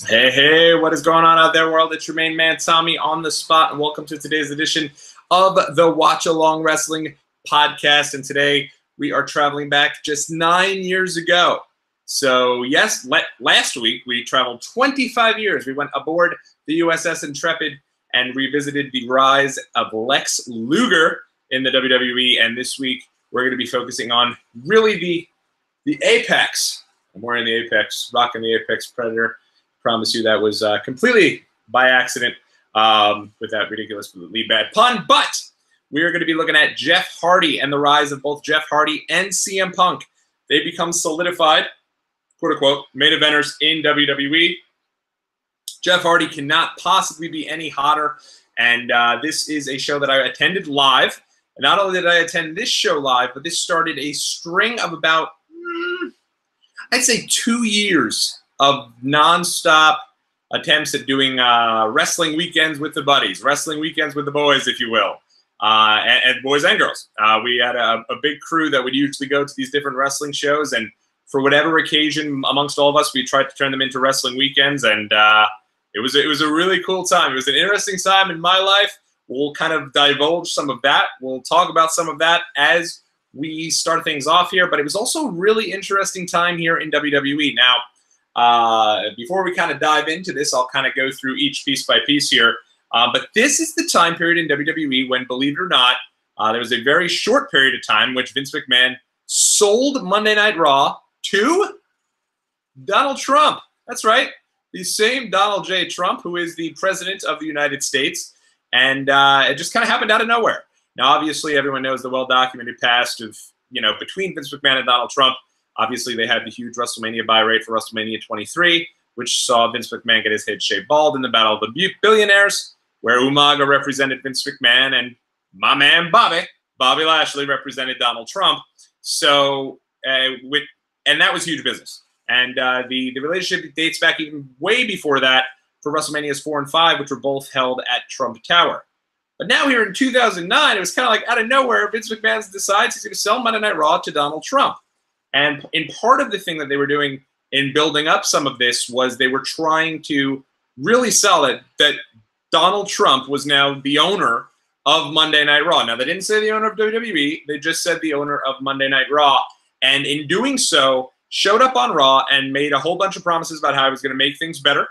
Hey, hey, what is going on out there, world? It's your main man, Tommy, on the spot, and welcome to today's edition of the Watchalong Wrestling Podcast. And today we are traveling back just 9 years ago. So, yes, last week we traveled 25 years. We went aboard the USS Intrepid and revisited the rise of Lex Luger in the WWE. And this week we're going to be focusing on really the Apex. I'm wearing the Apex, rocking the Apex Predator. Promise you that was completely by accident with that ridiculously bad pun. But we are going to be looking at Jeff Hardy and the rise of both Jeff Hardy and CM Punk. They become solidified, quote-unquote, main eventers in WWE. Jeff Hardy cannot possibly be any hotter. And this is a show that I attended live. And not only did I attend this show live, but this started a string of about, I'd say 2 years of nonstop attempts at doing wrestling weekends with the buddies, wrestling weekends with the boys, if you will, and boys and girls. We had a big crew that would usually go to these different wrestling shows, and for whatever occasion amongst all of us, we tried to turn them into wrestling weekends, and it was a really cool time. It was an interesting time in my life. We'll kind of divulge some of that. We'll talk about some of that as we start things off here, but it was also a really interesting time here in WWE. Now, before we kind of dive into this, I'll kind of go through each piece by piece here. But this is the time period in WWE when, believe it or not, there was a very short period of time in which Vince McMahon sold Monday Night Raw to Donald Trump. That's right. The same Donald J. Trump, who is the president of the United States. And it just kind of happened out of nowhere. Now, obviously, everyone knows the well-documented past of, between Vince McMahon and Donald Trump. Obviously, they had the huge WrestleMania buy rate for WrestleMania 23, which saw Vince McMahon get his head shaved bald in the Battle of the Billionaires, where Umaga represented Vince McMahon and my man Bobby Lashley represented Donald Trump. So, and that was huge business. And the relationship dates back even way before that for WrestleManias 4 and 5, which were both held at Trump Tower. But now here in 2009, it was kind of like out of nowhere, Vince McMahon decides he's going to sell Monday Night Raw to Donald Trump. And in part of the thing that they were doing in building up some of this was they were trying to really sell it that Donald Trump was now the owner of Monday Night Raw. Now, they didn't say the owner of WWE. They just said the owner of Monday Night Raw. And in doing so, showed up on Raw and made a whole bunch of promises about how he was going to make things better.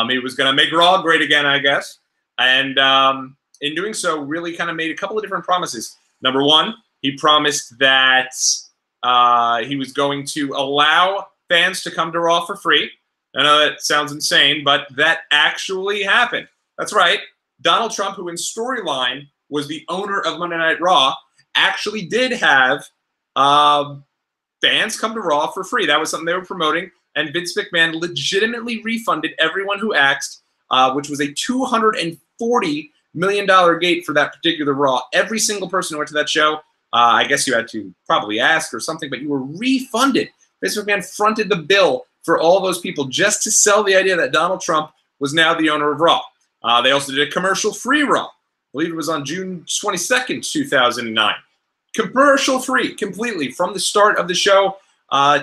He was going to make Raw great again, I guess. And in doing so, really kind of made a couple of different promises. Number one, he promised that he was going to allow fans to come to Raw for free. I know that sounds insane, but that actually happened. That's right. Donald Trump, who in storyline was the owner of Monday Night Raw, actually did have fans come to Raw for free. That was something they were promoting, and Vince McMahon legitimately refunded everyone who asked, which was a $240 million gate for that particular Raw. Every single person who went to that show, I guess you had to probably ask or something, but you were refunded. Vince McMahon fronted the bill for all those people just to sell the idea that Donald Trump was now the owner of Raw. They also did a commercial-free Raw. I believe it was on June 22nd, 2009. Commercial-free, completely, from the start of the show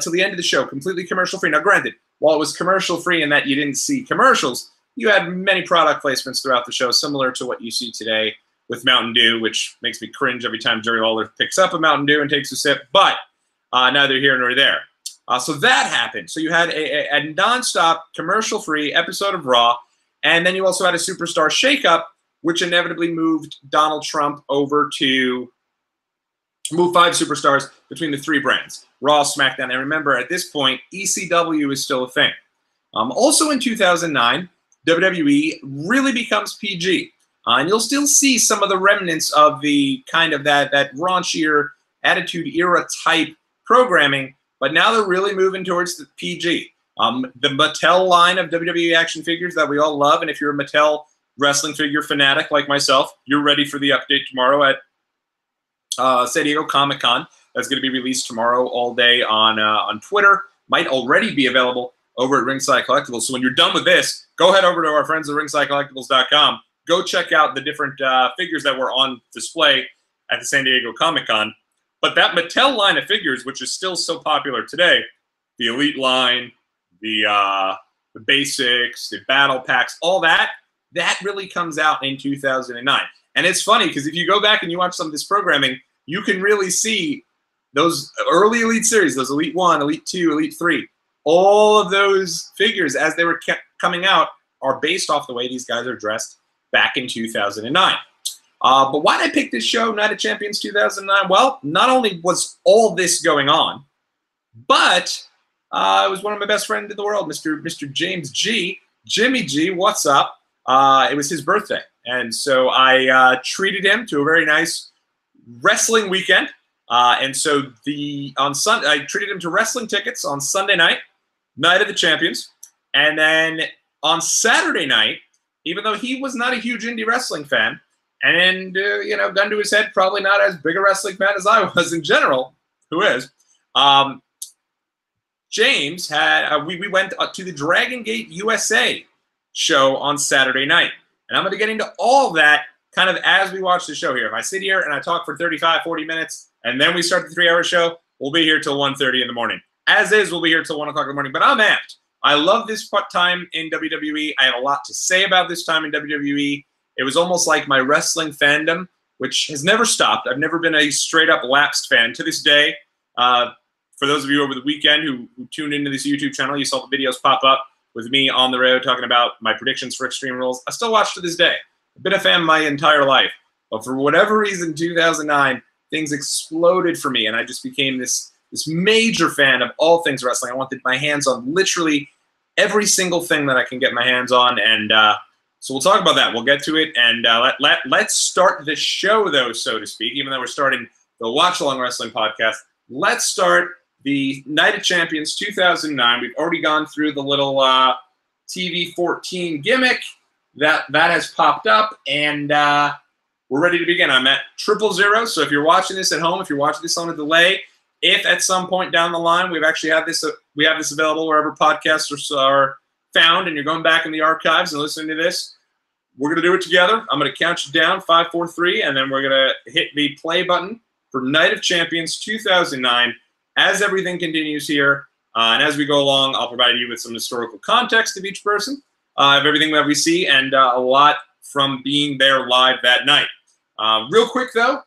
till the end of the show, completely commercial-free. Now, granted, while it was commercial-free in that you didn't see commercials, you had many product placements throughout the show, similar to what you see today with Mountain Dew, which makes me cringe every time Jerry Lawler picks up a Mountain Dew and takes a sip, but neither here nor there. So that happened. So you had a nonstop commercial-free episode of Raw, and then you also had a superstar shakeup, which inevitably moved Donald Trump over to move 5 superstars between the 3 brands, Raw, SmackDown, and remember, at this point, ECW is still a thing. Also in 2009, WWE really becomes PG. And you'll still see some of the remnants of the kind of that raunchier Attitude Era type programming, but now they're really moving towards the PG. The Mattel line of WWE action figures that we all love, and if you're a Mattel wrestling figure fanatic like myself, you're ready for the update tomorrow at San Diego Comic-Con. That's going to be released tomorrow all day on Twitter. Might already be available over at Ringside Collectibles. So when you're done with this, go head over to our friends at ringsidecollectibles.com. Go check out the different figures that were on display at the San Diego Comic-Con. But that Mattel line of figures, which is still so popular today, the Elite line, the the basics, the battle packs, all that, that really comes out in 2009. And it's funny because if you go back and you watch some of this programming, you can really see those early Elite Series, those Elite 1, Elite 2, Elite 3, all of those figures as they were coming out are based off the way these guys are dressed back in 2009. But why did I pick this show, Night of Champions 2009? Well, not only was all this going on, but it was one of my best friends in the world, Mr. James G. Jimmy G, what's up? It was his birthday. And so I treated him to a very nice wrestling weekend. And so on Sunday, I treated him to wrestling tickets on Sunday night, Night of the Champions. And then on Saturday night, even though he was not a huge indie wrestling fan, and, you know, gun to his head, probably not as big a wrestling fan as I was in general, who is, James had, we went to the Dragon Gate USA show on Saturday night. And I'm going to get into all of that kind of as we watch the show here. If I sit here and I talk for 35, 40 minutes, and then we start the 3-hour show, we'll be here till 1:30 in the morning. As is, we'll be here till 1 o'clock in the morning. But I'm amped. I love this time in WWE. I have a lot to say about this time in WWE. It was almost like my wrestling fandom, which has never stopped. I've never been a straight-up lapsed fan to this day. For those of you over the weekend who tuned into this YouTube channel, you saw the videos pop up with me on the road talking about my predictions for Extreme Rules. I still watch to this day. I've been a fan my entire life. But for whatever reason, 2009, things exploded for me, and I just became this major fan of all things wrestling. I wanted my hands on literally every single thing that I can get my hands on, and so we'll talk about that. We'll get to it, and let's start the show, though, so to speak, even though we're starting the Watchalong Wrestling Podcast. Let's start the Night of Champions 2009. We've already gone through the little TV 14 gimmick. That has popped up, and we're ready to begin. I'm at 000, so if you're watching this at home, if you're watching this on a delay, if at some point down the line we have this available wherever podcasts are found, and you're going back in the archives and listening to this, we're going to do it together. I'm going to count you down, 5, 4, 3, and then we're going to hit the play button for Night of Champions 2009. As everything continues here, and as we go along, I'll provide you with some historical context of each person, of everything that we see, and a lot from being there live that night. Real quick, though,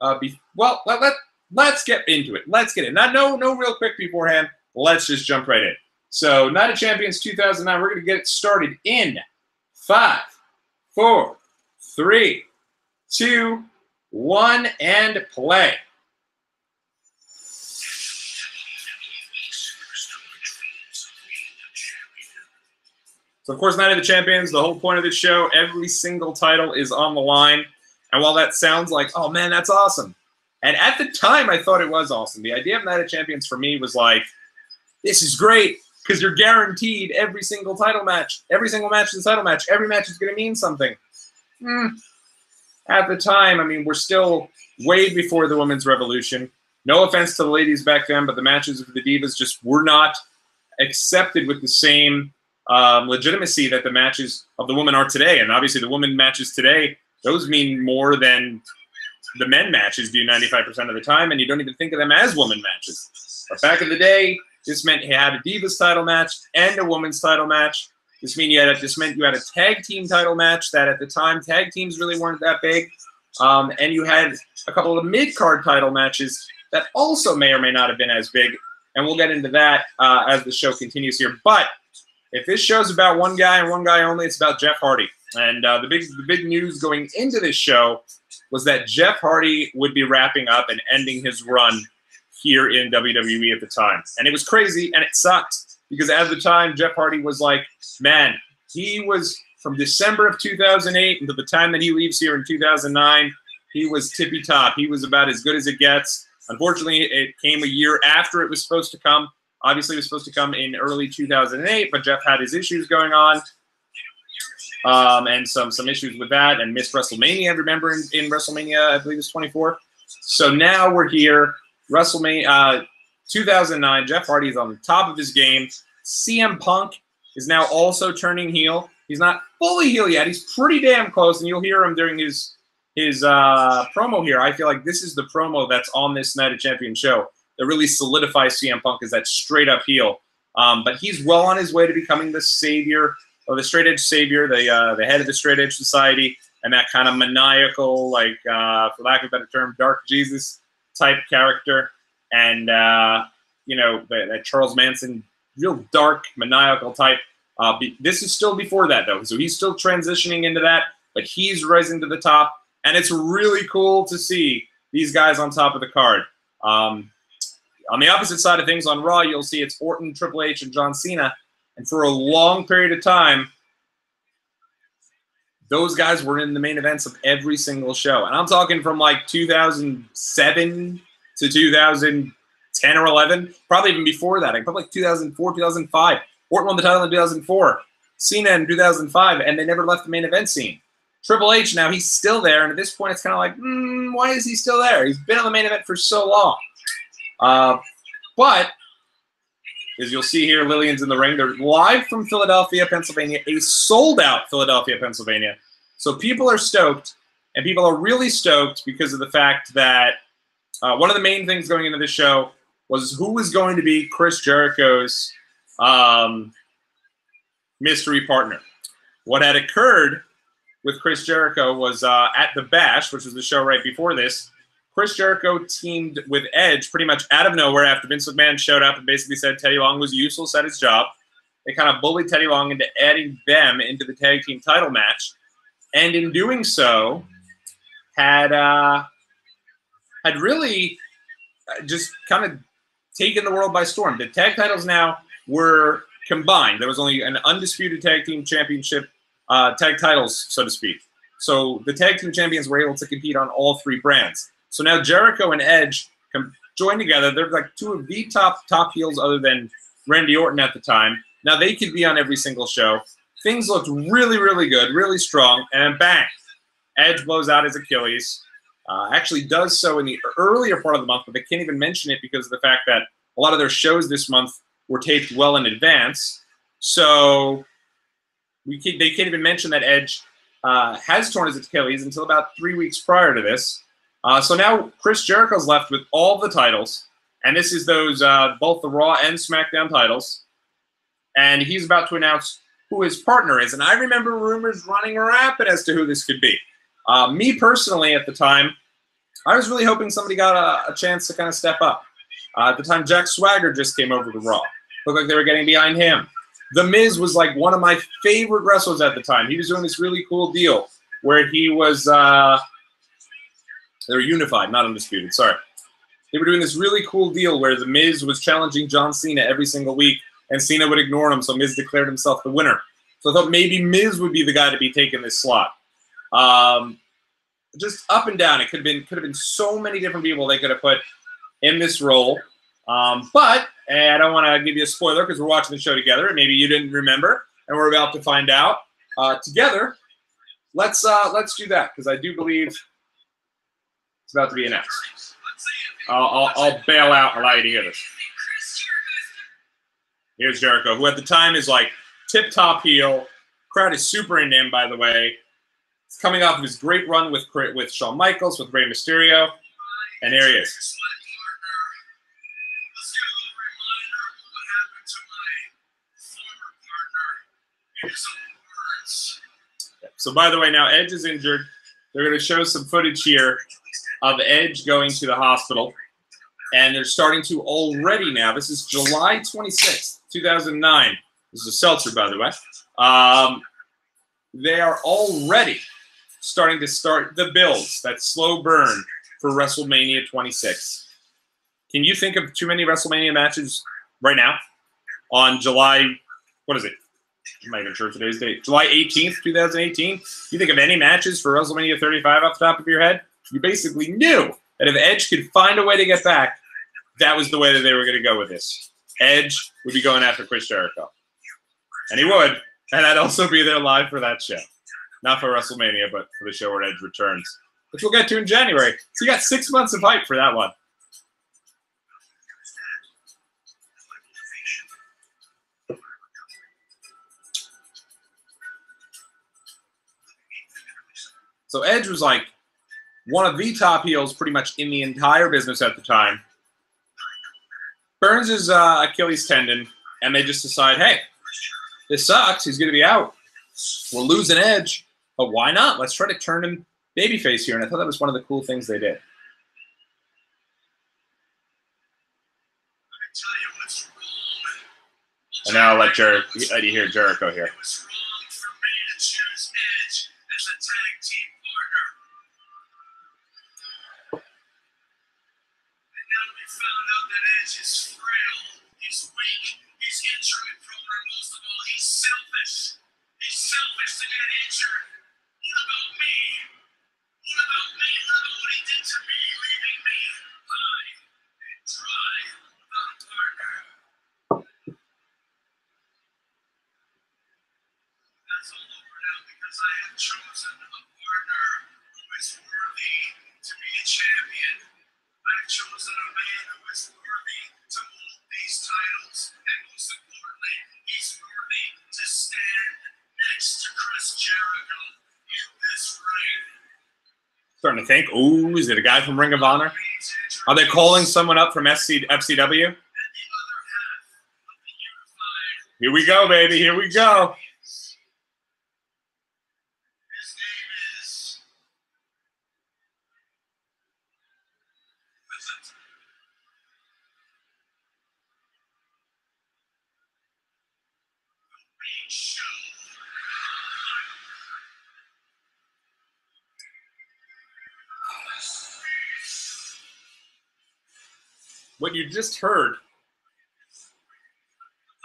let's get into it. Let's get in. No real quick beforehand. Let's just jump right in. So, Night of Champions 2009, we're going to get it started in 5, 4, 3, 2, 1, and play. So, of course, Night of the Champions, the whole point of this show, every single title is on the line. And while that sounds like, oh, man, that's awesome. And at the time, I thought it was awesome. The idea of Night of Champions for me was like, this is great because you're guaranteed every single title match. Every single match is a title match. Every match is going to mean something. At the time, I mean, we're still way before the women's revolution. No offense to the ladies back then, but the matches of the Divas just were not accepted with the same legitimacy that the matches of the women are today. And obviously the women matches today, those mean more than the men matches do 95% of the time, and you don't even think of them as women matches. But back in the day, this meant you had a Divas title match and a women's title match. This meant you had a tag team title match that at the time tag teams really weren't that big. And you had a couple of mid-card title matches that also may or may not have been as big. And we'll get into that as the show continues here. But if this show's about one guy and one guy only, it's about Jeff Hardy. And the big news going into this show was that Jeff Hardy would be wrapping up and ending his run here in WWE at the time. And it was crazy, and it sucked, because at the time, Jeff Hardy was like, man, he was, from December of 2008 until the time that he leaves here in 2009, he was tippy-top. He was about as good as it gets. Unfortunately, it came a year after it was supposed to come. Obviously, it was supposed to come in early 2008, but Jeff had his issues going on. And some issues with that, and missed WrestleMania. I remember in WrestleMania, I believe it was 24. So now we're here, WrestleMania 2009. Jeff Hardy is on the top of his game. CM Punk is now also turning heel. He's not fully heel yet. He's pretty damn close, and you'll hear him during his promo here. I feel like this is the promo that's on this Night of Champions show that really solidifies CM Punk as that straight up heel. But he's well on his way to becoming the savior, or the straight edge savior, the head of the straight edge society, and that kind of maniacal, like, for lack of a better term, dark Jesus type character. And, you know, that Charles Manson, real dark, maniacal type. This is still before that, though. So he's still transitioning into that, but he's rising to the top. And it's really cool to see these guys on top of the card. On the opposite side of things, on Raw, you'll see it's Orton, Triple H, and John Cena. And for a long period of time, those guys were in the main events of every single show. And I'm talking from like 2007 to 2010 or 11, probably even before that. Probably like 2004, 2005. Orton won the title in 2004. Cena in 2005, and they never left the main event scene. Triple H, now he's still there, and at this point it's kind of like, why is he still there? He's been on the main event for so long. But, as you'll see here, Lillian's in the ring. They're live from Philadelphia, Pennsylvania, a sold-out Philadelphia, Pennsylvania. So people are stoked, and people are really stoked because of the fact that one of the main things going into this show was who was going to be Chris Jericho's mystery partner. What had occurred with Chris Jericho was at the Bash, which was the show right before this, Chris Jericho teamed with Edge pretty much out of nowhere after Vince McMahon showed up and basically said Teddy Long was useless at his job. They kind of bullied Teddy Long into adding them into the tag team title match. And in doing so, had really just kind of taken the world by storm. The tag titles now were combined. There was only an undisputed tag team championship, tag titles, so to speak. So the tag team champions were able to compete on all three brands. So now Jericho and Edge join together. They're like two of the top heels other than Randy Orton at the time. Now they could be on every single show. Things looked really, really good, really strong, and then bang, Edge blows out his Achilles. Actually does so in the earlier part of the month, but they can't even mention it because of the fact that a lot of their shows this month were taped well in advance. So they can't even mention that Edge has torn his Achilles until about 3 weeks prior to this. So now Chris Jericho's left with all the titles, and this is those both the Raw and SmackDown titles. And he's about to announce who his partner is. And I remember rumors running rampant as to who this could be. Me personally, at the time, I was really hoping somebody got a chance to kind of step up. At the time, Jack Swagger just came over to Raw. Looked like they were getting behind him. The Miz was like one of my favorite wrestlers at the time. He was doing this really cool deal where he was, they were unified, not undisputed, sorry. They were doing this really cool deal where The Miz was challenging John Cena every single week, and Cena would ignore him, so Miz declared himself the winner. So I thought maybe Miz would be the guy to be taking this slot. Just up and down, it could have been so many different people they could have put in this role. But I don't want to give you a spoiler because we're watching the show together, and maybe you didn't remember, and we're about to find out together. Let's do that because I do believe it's about to be announced. I'll bail out and allow you to hear this. Here's Jericho, who at the time is like tip-top heel. Crowd is super into him, by the way. He's coming off of his great run with Shawn Michaels, with Rey Mysterio, and here he is. So, by the way, now Edge is injured. They're going to show some footage here of Edge going to the hospital. And they're starting to already now. This is July 26th, 2009. This is a seltzer, by the way. They are already starting to start the builds, that slow burn for WrestleMania 26. Can you think of too many WrestleMania matches right now on July, what is it? I'm not even sure today's date. July 18th, 2018. You think of any matches for WrestleMania 35 off the top of your head? You basically knew that if Edge could find a way to get back, that was the way that they were going to go with this. Edge would be going after Chris Jericho. And he would. And I'd also be there live for that show. Not for WrestleMania, but for the show where Edge returns, which we'll get to in January. So you got 6 months of hype for that one. So Edge was like one of the top heels pretty much in the entire business at the time. Burns his Achilles tendon. and they just decide, hey, this sucks. He's going to be out. We'll lose an edge, but why not? Let's try to turn him babyface here. And I thought that was one of the cool things they did. And now I'll let you hear Jericho here. Starting to think, ooh, is it a guy from Ring of Honor? Are they calling someone up from FCW? Here we go, baby. Here we go. What you just heard,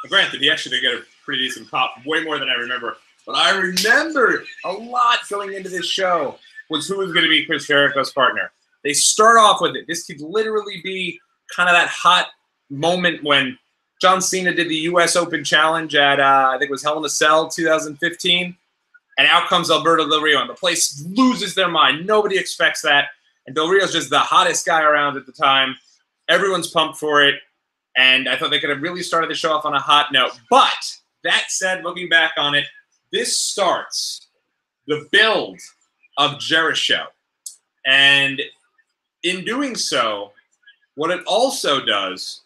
granted, he actually did get a pretty decent pop, way more than I remember. But I remember a lot going into this show was who was going to be Chris Jericho's partner. They start off with it. This could literally be kind of that hot moment when John Cena did the U.S. Open Challenge at, I think it was Hell in a Cell 2015. And out comes Alberto Del Rio, and the place loses their mind. Nobody expects that. And Del Rio's just the hottest guy around at the time. Everyone's pumped for it, and I thought they could have really started the show off on a hot note. But that said, looking back on it, this starts the build of Jericho. And in doing so, what it also does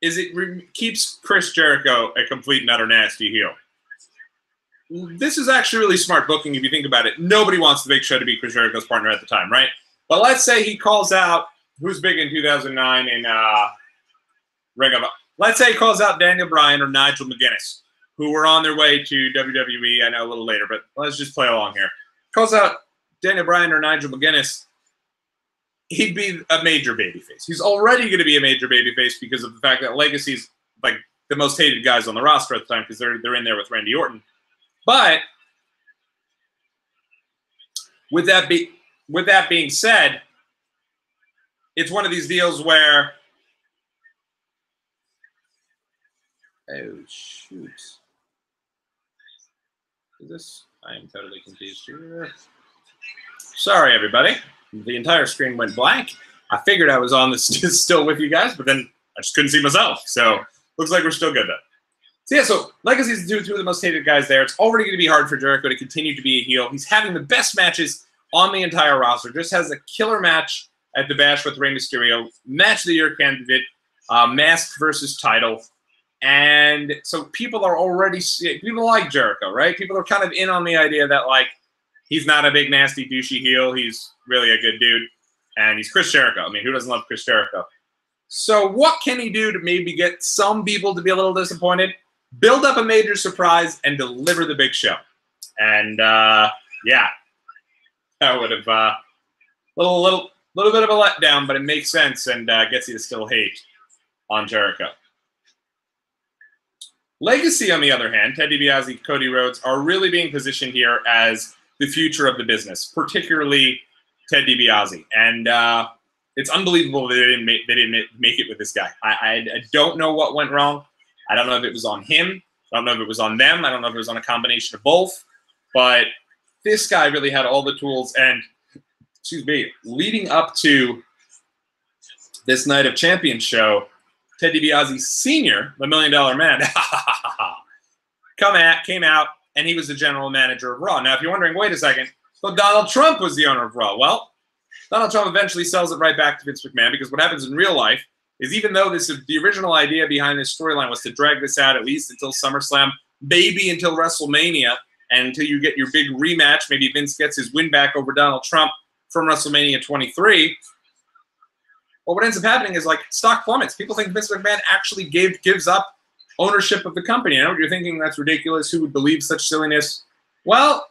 is it keeps Chris Jericho a complete and utter nasty heel. This is actually really smart booking if you think about it. Nobody wants the Big Show to be Chris Jericho's partner at the time, right? But let's say he calls out who's big in 2009 in Ring of Honor. Let's say he calls out Daniel Bryan or Nigel McGuinness, who were on their way to WWE, I know, a little later, but let's just play along here. Calls out Daniel Bryan or Nigel McGuinness, he'd be a major babyface. He's already going to be a major babyface because of the fact that Legacy's like the most hated guys on the roster at the time because they're in there with Randy Orton. But with that being said, it's one of these deals where, oh shoot, is this? I am totally confused here. Sorry, everybody. The entire screen went blank. I figured I was on this still with you guys, but then I just couldn't see myself. So looks like we're still good though. So yeah, so Legacy's two of the most hated guys there. It's already going to be hard for Jericho to continue to be a heel. He's having the best matches on the entire roster. Just has a killer match at the Bash with Rey Mysterio, match of the year candidate, mask versus title. And so people are already, people like Jericho, right? People are kind of in on the idea that, like, he's not a big, nasty, douchey heel. He's really a good dude. And he's Chris Jericho. I mean, who doesn't love Chris Jericho? So what can he do to maybe get some people to be a little disappointed? Build up a major surprise and deliver the Big Show. And, yeah, that would have little bit of a letdown, but it makes sense and gets you to still hate on Jericho. Legacy, on the other hand, Ted DiBiase, Cody Rhodes, are really being positioned here as the future of the business, particularly Ted DiBiase. And it's unbelievable that they didn't make it with this guy. I don't know what went wrong. I don't know if it was on him. I don't know if it was on them. I don't know if it was on a combination of both. But this guy really had all the tools. And, excuse me, leading up to this Night of Champions show, Ted DiBiase Sr., the $1 Million Man, came out, and he was the general manager of Raw. Now, if you're wondering, wait a second, so Donald Trump was the owner of Raw. Well, Donald Trump eventually sells it right back to Vince McMahon because what happens in real life is even though the original idea behind this storyline was to drag this out at least until SummerSlam, maybe until WrestleMania, and until you get your big rematch, maybe Vince gets his win back over Donald Trump from WrestleMania 23. Well, what ends up happening is like stock plummets. People think Vince McMahon actually gives up ownership of the company. I know what you're thinking. That's ridiculous. Who would believe such silliness? Well,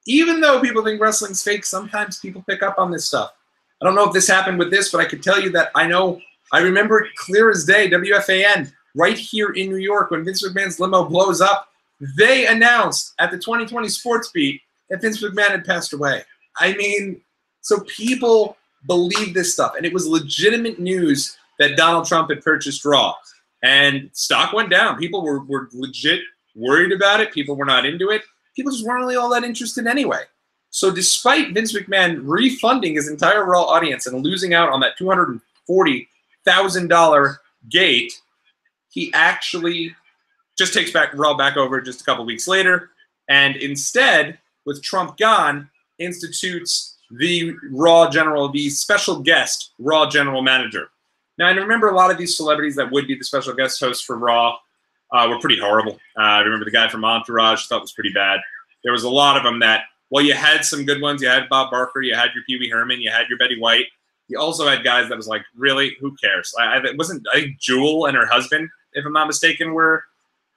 even though people think wrestling's fake, sometimes people pick up on this stuff. I don't know if this happened with this, but I could tell you that I remember it clear as day, WFAN, right here in New York, when Vince McMahon's limo blows up, they announced at the 2020 Sports Beat that Vince McMahon had passed away. I mean, so people believe this stuff, and it was legitimate news that Donald Trump had purchased Raw, and stock went down. People were legit worried about it. People were not into it. People just weren't really all that interested anyway. So despite Vince McMahon refunding his entire Raw audience and losing out on that $240,000 gate, he actually just takes Raw back over just a couple weeks later, and instead, with Trump gone, institutes the special guest Raw general manager. Now, I remember a lot of these celebrities that would be the special guest hosts for Raw were pretty horrible. I remember the guy from Entourage, thought was pretty bad. There was a lot of them that, well, you had some good ones. You had Bob Barker, you had your Pee Wee Herman, you had your Betty White. You also had guys that was like, really, who cares? I think Jewel and her husband, if I'm not mistaken, were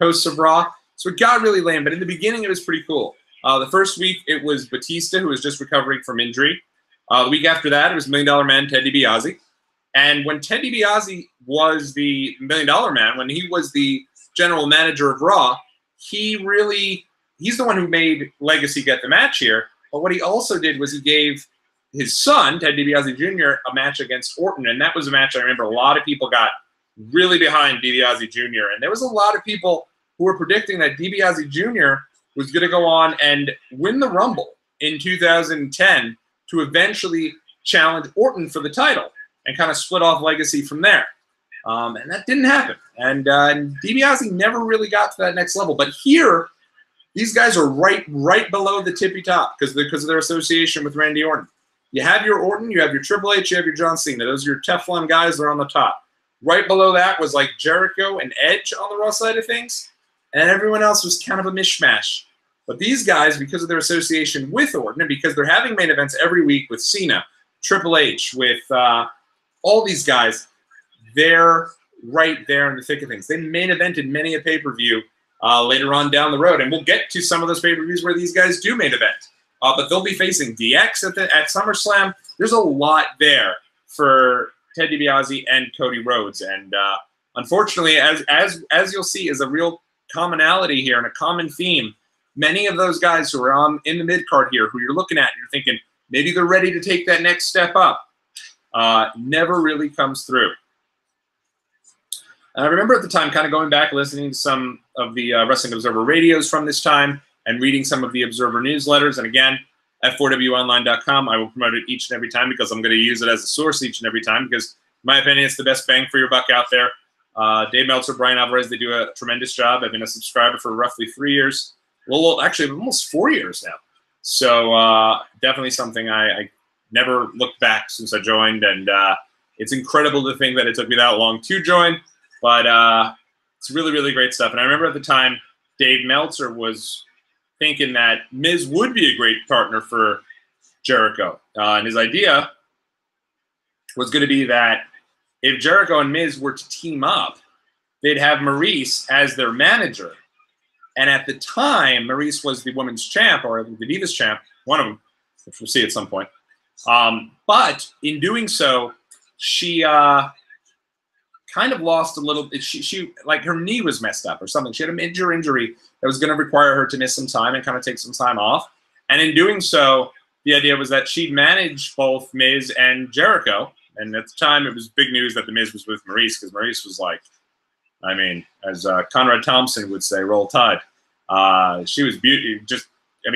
hosts of Raw. So it got really lame, but in the beginning it was pretty cool. The first week it was Batista, who was just recovering from injury. The week after that it was $1 Million Man Ted DiBiase. And when Ted DiBiase was the $1 Million Man, when he was the general manager of Raw, he's the one who made Legacy get the match here. But what he also did was he gave his son, Ted DiBiase Jr., a match against Orton. And that was a match I remember a lot of people got really behind DiBiase Jr. And there was a lot of people who were predicting that DiBiase Jr. was going to go on and win the Rumble in 2010 to eventually challenge Orton for the title and kind of split off Legacy from there. And that didn't happen. And DiBiase never really got to that next level. But here, these guys are right below the tippy top because of their association with Randy Orton. You have your Orton, you have your Triple H, you have your John Cena. Those are your Teflon guys. They're on the top. Right below that was like Jericho and Edge on the Raw side of things. And everyone else was kind of a mishmash. But these guys, because of their association with Orton, and because they're having main events every week with Cena, Triple H, with all these guys, they're right there in the thick of things. They main evented many a pay-per-view later on down the road. And we'll get to some of those pay-per-views where these guys do main event. But they'll be facing DX at SummerSlam. There's a lot there for Ted DiBiase and Cody Rhodes. And unfortunately, as you'll see, is a real commonality here and a common theme. Many of those guys who are in the mid-card here, who you're looking at, and you're thinking, maybe they're ready to take that next step up, never really comes through. And I remember at the time kind of going back, listening to some of the Wrestling Observer radios from this time and reading some of the Observer newsletters. And again, at 4wonline.com, I will promote it each and every time because I'm going to use it as a source each and every time because, in my opinion, it's the best bang for your buck out there. Dave Meltzer, Brian Alvarez, they do a tremendous job. I've been a subscriber for roughly 3 years. Well, actually, almost 4 years now. So definitely something I never looked back since I joined. And it's incredible to think that it took me that long to join. But it's really, really great stuff. And I remember at the time, Dave Meltzer was thinking that Miz would be a great partner for Jericho. And his idea was going to be that if Jericho and Miz were to team up, they'd have Maurice as their manager. And at the time, Maurice was the women's champ, or the Divas champ, one of them, which we'll see at some point. But in doing so, she kind of lost a little. She like her knee was messed up or something. She had a major injury that was going to require her to miss some time and kind of take some time off. And in doing so, the idea was that she'd manage both Miz and Jericho. And at the time, it was big news that the Miz was with Maurice because Maurice was like, I mean, as Conrad Thompson would say, roll tide. She was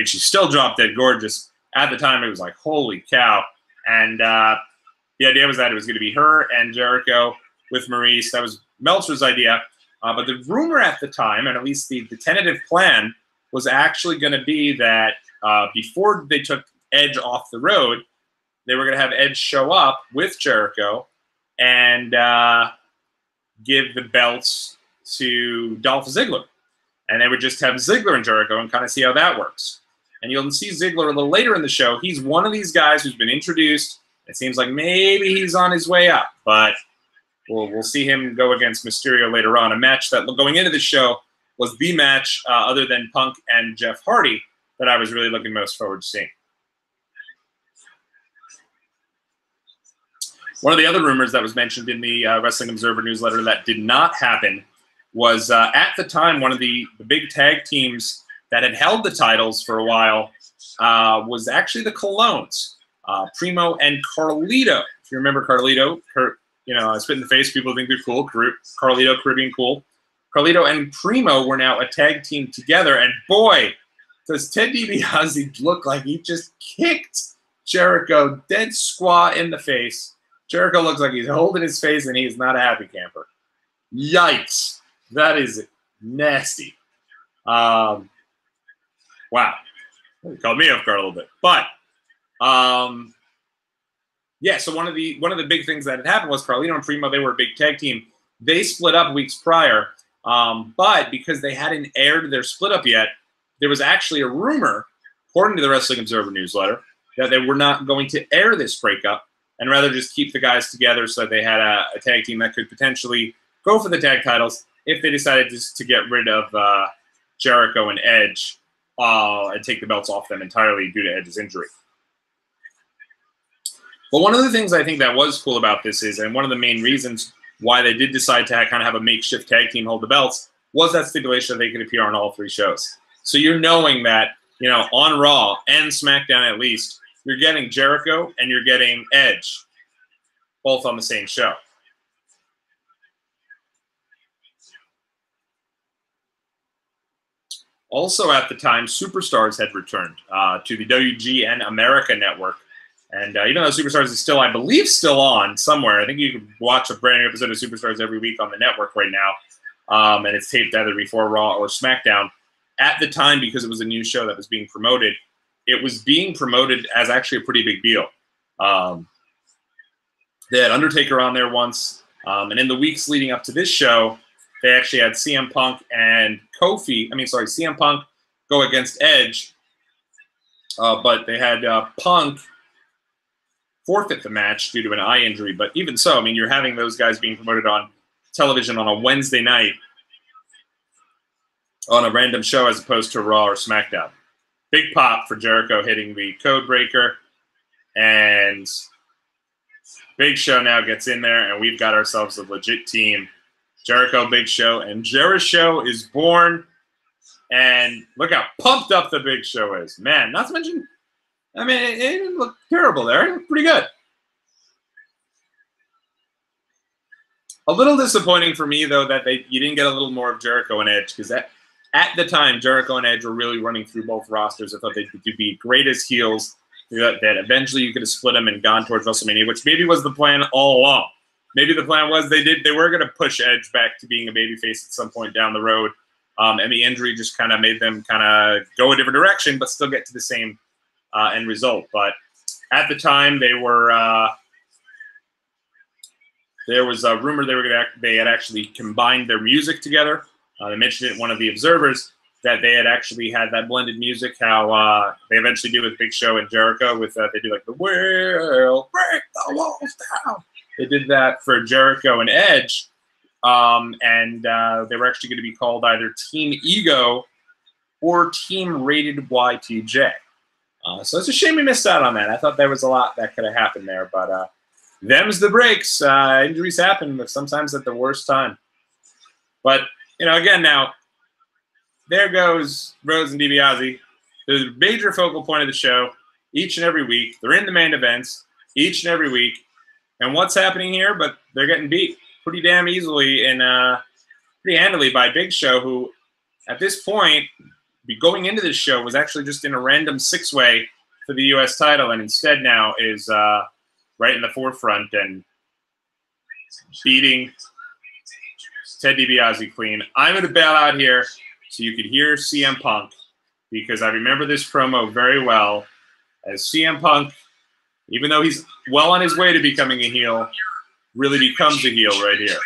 she's still drop dead gorgeous. At the time, it was like, holy cow. And the idea was that it was going to be her and Jericho with Maurice. That was Meltzer's idea. But the rumor at the time, and at least the tentative plan, was actually going to be that before they took Edge off the road, they were going to have Edge show up with Jericho and give the belts to Dolph Ziggler. And they would just have Ziggler and Jericho and kind of see how that works. And you'll see Ziggler a little later in the show. He's one of these guys who's been introduced. It seems like maybe he's on his way up, but we'll see him go against Mysterio later on. A match that, going into the show, was the match, other than Punk and Jeff Hardy, that I was really looking most forward to seeing. One of the other rumors that was mentioned in the Wrestling Observer newsletter that did not happen was at the time one of the big tag teams that had held the titles for a while was actually the Colognes, Primo and Carlito. If you remember Carlito, spit in the face, people think they're cool. Carlito, Caribbean cool. Carlito and Primo were now a tag team together, and boy, does Ted DiBiase look like he just kicked Jericho dead squat in the face. Jericho looks like he's holding his face, and he's not a happy camper. Yikes. That is nasty. Wow. It caught me off guard a little bit. But, yeah, so one of the big things that had happened was Carlito and Primo, they were a big tag team. They split up weeks prior, but because they hadn't aired their split up yet, there was actually a rumor, according to the Wrestling Observer newsletter, that they were not going to air this breakup and rather just keep the guys together so that they had a tag team that could potentially go for the tag titles if they decided just to get rid of Jericho and Edge and take the belts off them entirely due to Edge's injury. But one of the things I think that was cool about this is, and one of the main reasons why they did decide to kind of have a makeshift tag team hold the belts, was that stipulation that they could appear on all 3 shows. So you're knowing that, on Raw and SmackDown at least, you're getting Jericho and you're getting Edge both on the same show. Also at the time, Superstars had returned to the WGN America network. And even though Superstars is still, I believe, still on somewhere, I think you can watch a brand new episode of Superstars every week on the network right now. And it's taped either before Raw or SmackDown. At the time, because it was a new show that was being promoted, it was being promoted as actually a pretty big deal. They had Undertaker on there once. And in the weeks leading up to this show, they actually had CM Punk and CM Punk go against Edge. But they had Punk forfeit the match due to an eye injury. But even so, I mean, you're having those guys being promoted on television on a Wednesday night on a random show as opposed to Raw or SmackDown. Big pop for Jericho hitting the code breaker. And Big Show now gets in there, and we've got ourselves a legit team. Jericho, Big Show, and Jericho is born. And look how pumped up the Big Show is. Man, not to mention, I mean, it didn't look terrible there. It looked pretty good. A little disappointing for me, though, that you didn't get a little more of Jericho and Edge, because at the time, Jericho and Edge were really running through both rosters. I thought they could be great as heels, that eventually you could have split them and gone towards WrestleMania, which maybe was the plan all along. Maybe the plan was they were going to push Edge back to being a babyface at some point down the road, and the injury just kind of made them kind of go a different direction, but still get to the same end result. But at the time, they were there was a rumor they had actually combined their music together. They mentioned it in one of the observers that they had actually had that blended music. How they eventually do with Big Show and Jericho with they do like the "We'll break the walls down." They did that for Jericho and Edge, and they were actually going to be called either Team Ego or Team Rated YTJ. So it's a shame we missed out on that. I thought there was a lot that could have happened there, but them's the breaks. Injuries happen, but sometimes at the worst time. But again, now there goes Rhodes and DiBiase. They're the major focal point of the show each and every week. They're in the main events each and every week. And what's happening here? But they're getting beat pretty damn easily and pretty handily by Big Show, who at this point, going into this show, was actually just in a random 6-way for the U.S. title, and instead now is right in the forefront and beating Ted DiBiase clean. I'm going to bail out here so you could hear CM Punk, because I remember this promo very well as CM Punk, even though he's well on his way to becoming a heel, really becomes a heel right here.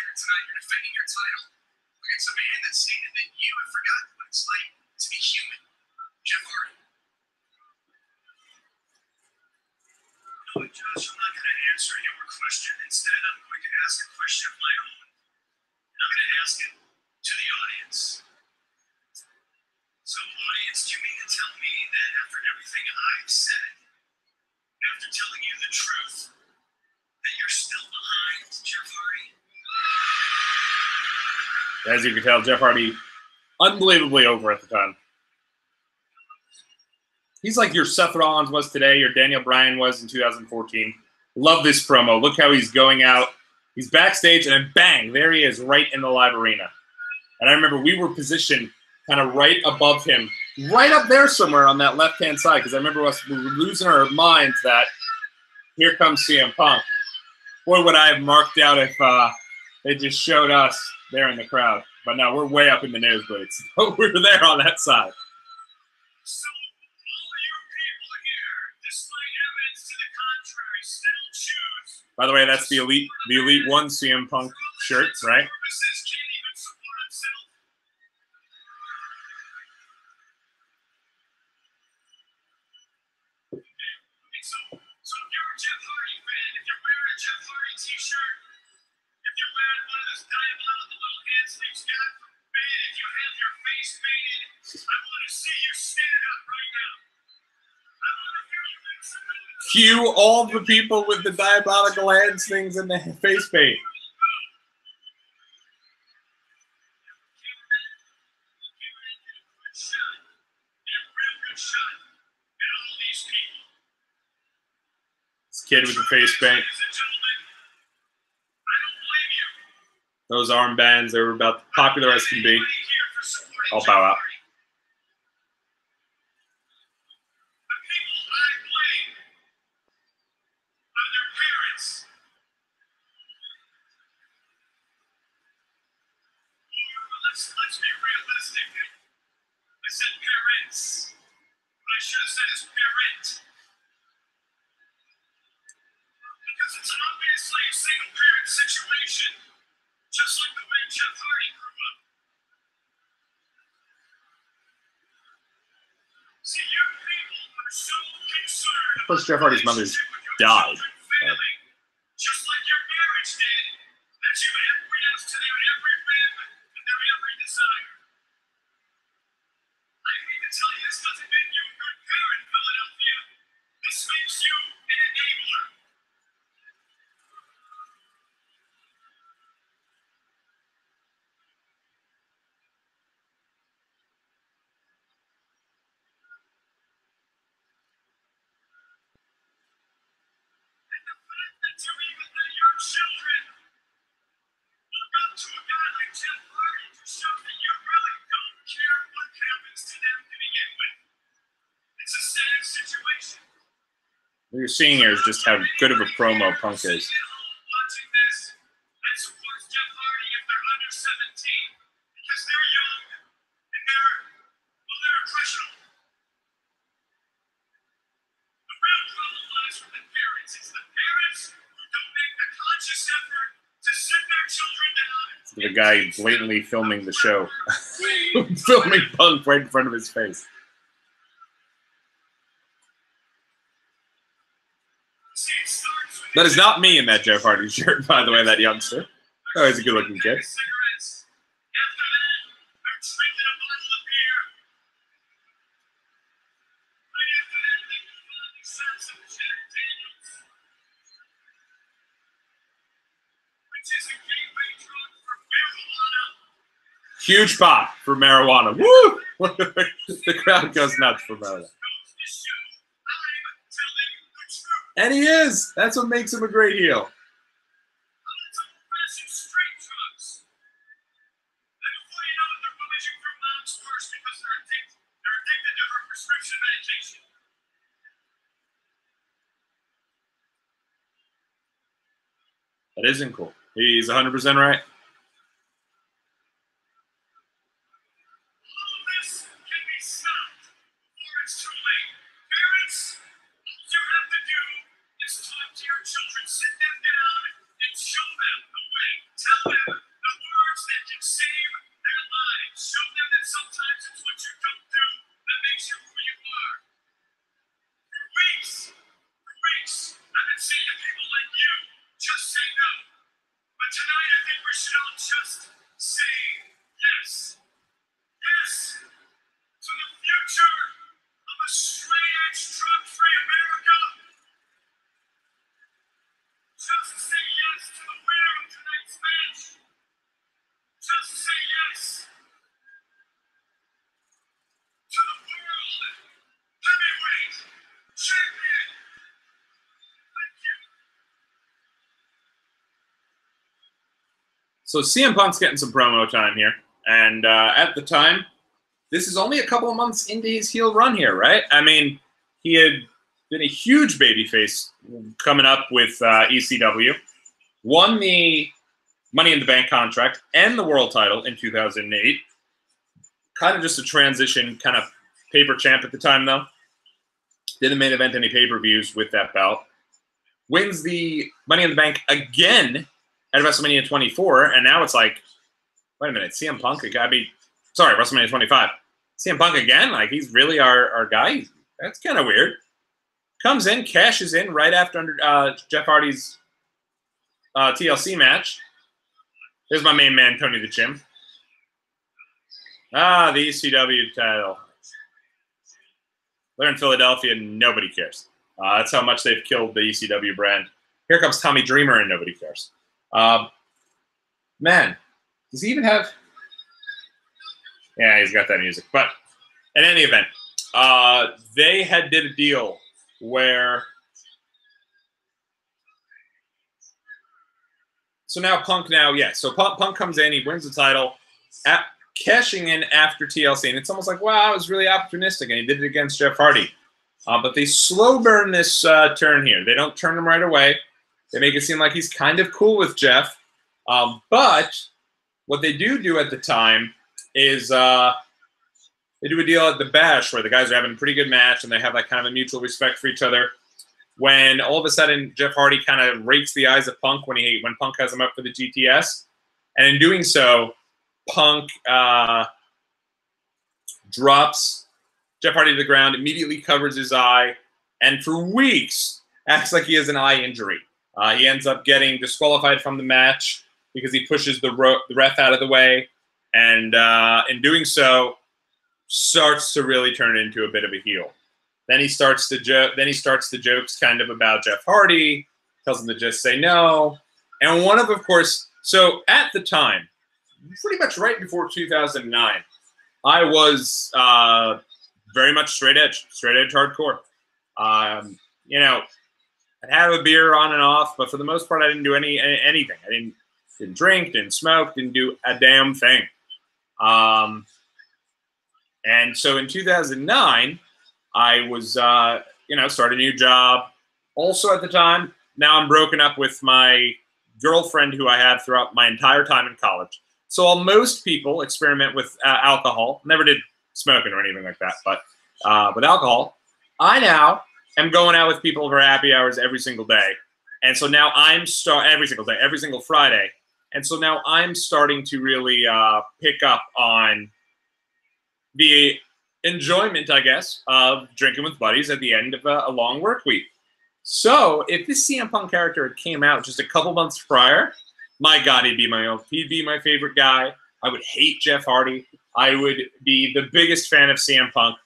Josh, I'm not going to answer your question. Instead, I'm going to ask a question of my own. And I'm going to ask it to the audience. So, audience, do you mean to tell me that after everything I've said, after telling you the truth, that you're still behind Jeff Hardy? As you can tell, Jeff Hardy, unbelievably over at the time. He's like your Seth Rollins was today, your Daniel Bryan was in 2014. Love this promo. Look how he's going out. He's backstage, and then bang, there he is right in the live arena. And I remember we were positioned kind of right above him, right up there somewhere on that left-hand side, because I remember we were losing our minds that here comes CM Punk. Boy, would I have marked out if they just showed us there in the crowd. But no, we're way up in the nosebleeds. But we're there on that side. So, all you people here, despite evidence to the contrary, still choose. By the way, that's the Elite One CM Punk shirt, right? Purposes can't even support himself. So if you're a Jeff Hardy fan, if you're wearing a Jeff Hardy t-shirt, if you're wearing one of those diabolical little hand sleeves, God forbid, if you have your face painted, I want to see you stand up right now. I want to hear you make some noise. Cue all the people with the diabolical hands things in the face paint. Kid with the face paint. Those armbands, they were about popular as can be. I'll bow out. Let's be realistic. I said parents. What I should have said is parent. Because it's obviously a single-parent situation, just like the way Jeff Hardy grew up. See, you people are so concerned. Of course, Jeff Hardy's mother died. Just like your marriage did, that you acquiesced to their every whim and their every desire. I hate to tell you, this doesn't make you a good parent, Philadelphia. This makes you an enabler. To even let your children look up to a guy like Jeff Hardy to show that you really don't care what happens to them to begin with. It's a sad situation. What you're seeing here is just how good of a promo Punk is. Watching this and supports Jeff Hardy if they're under 17 because they're young and they're impressionable. The real problem lies with the parents. It's the parents who don't make the conscious effort to sit their children down. The guy blatantly filming the show. Filming Punk right in front of his face. See, it starts with That is not me in that Jeff Hardy shirt, by the way, that youngster. Oh, he's a good-looking kid. cigarettes. After that, they're drinking a bottle of beer. Right after that, they move on to shots of Jack Daniels, which is a gateway drug for marijuana. Huge pop for marijuana. Woo! The crowd goes nuts for marijuana. Goes to show I'm telling the truth. And he is. That's what makes him a great heel. It's old-fashioned straight drugs. And before you know it, they're rummaging through mom's purse because they're addicted to her prescription medication. That isn't cool. He's 100% right. All of this can be stopped before it's too late. Parents, all you have to do is talk to your children, sit them down, and show them the way. Tell them the words that can save their lives. Show them that sometimes it's what you don't do that makes you who you are. For weeks, I've been So CM Punk's getting some promo time here. And at the time, this is only a couple of months into his heel run here, right? I mean, he had been a huge babyface coming up with ECW, won the Money in the Bank contract and the world title in 2008. Kind of just a transition kind of paper champ at the time, though. Didn't main event any pay-per-views with that belt. Wins the Money in the Bank again at WrestleMania 24, and now it's like, wait a minute, CM Punk, sorry, WrestleMania 25. CM Punk again? Like, he's really our guy? That's kind of weird. Comes in, cashes in right after Jeff Hardy's TLC match. There's my main man, Tony the Chim. The ECW title. They're in Philadelphia, and nobody cares. That's how much they've killed the ECW brand. Here comes Tommy Dreamer, and nobody cares. Man, does he even have... Yeah, he's got that music. But in any event, they had did a deal where... So now Punk so Punk comes in, he wins the title, cashing in after TLC, and it's almost like, wow, it was really opportunistic, and he did it against Jeff Hardy. But they slow burn this turn here. They don't turn him right away. They make it seem like he's kind of cool with Jeff. But what they do at the time is they do a deal at the Bash where the guys are having a pretty good match, and they have like kind of a mutual respect for each other. When all of a sudden Jeff Hardy kind of rakes the eyes of Punk when Punk has him up for the GTS. And in doing so, Punk drops Jeff Hardy to the ground, immediately covers his eye, and for weeks acts like he has an eye injury. He ends up getting disqualified from the match because he pushes the ref out of the way, and in doing so, starts to really turn into a bit of a heel. Then he starts the jokes kind of about Jeff Hardy, tells him to just say no. And of course, so at the time, pretty much right before 2009, I was very much straight edge hardcore. You know, I'd have a beer on and off, but for the most part, I didn't do anything. I didn't drink, didn't smoke, didn't do a damn thing. And so in 2009, I was, started a new job. Also at the time, now I'm broken up with my girlfriend who I had throughout my entire time in college. So while most people experiment with alcohol, never did smoking or anything like that, but with alcohol, I now am going out with people for happy hours every single day. And so now every single Friday. And so now I'm starting to really pick up on the enjoyment, I guess, of drinking with buddies at the end of a long work week. So if this CM Punk character had came out just a couple months prior, my God, he'd be my favorite guy. I would hate Jeff Hardy. I would be the biggest fan of CM Punk.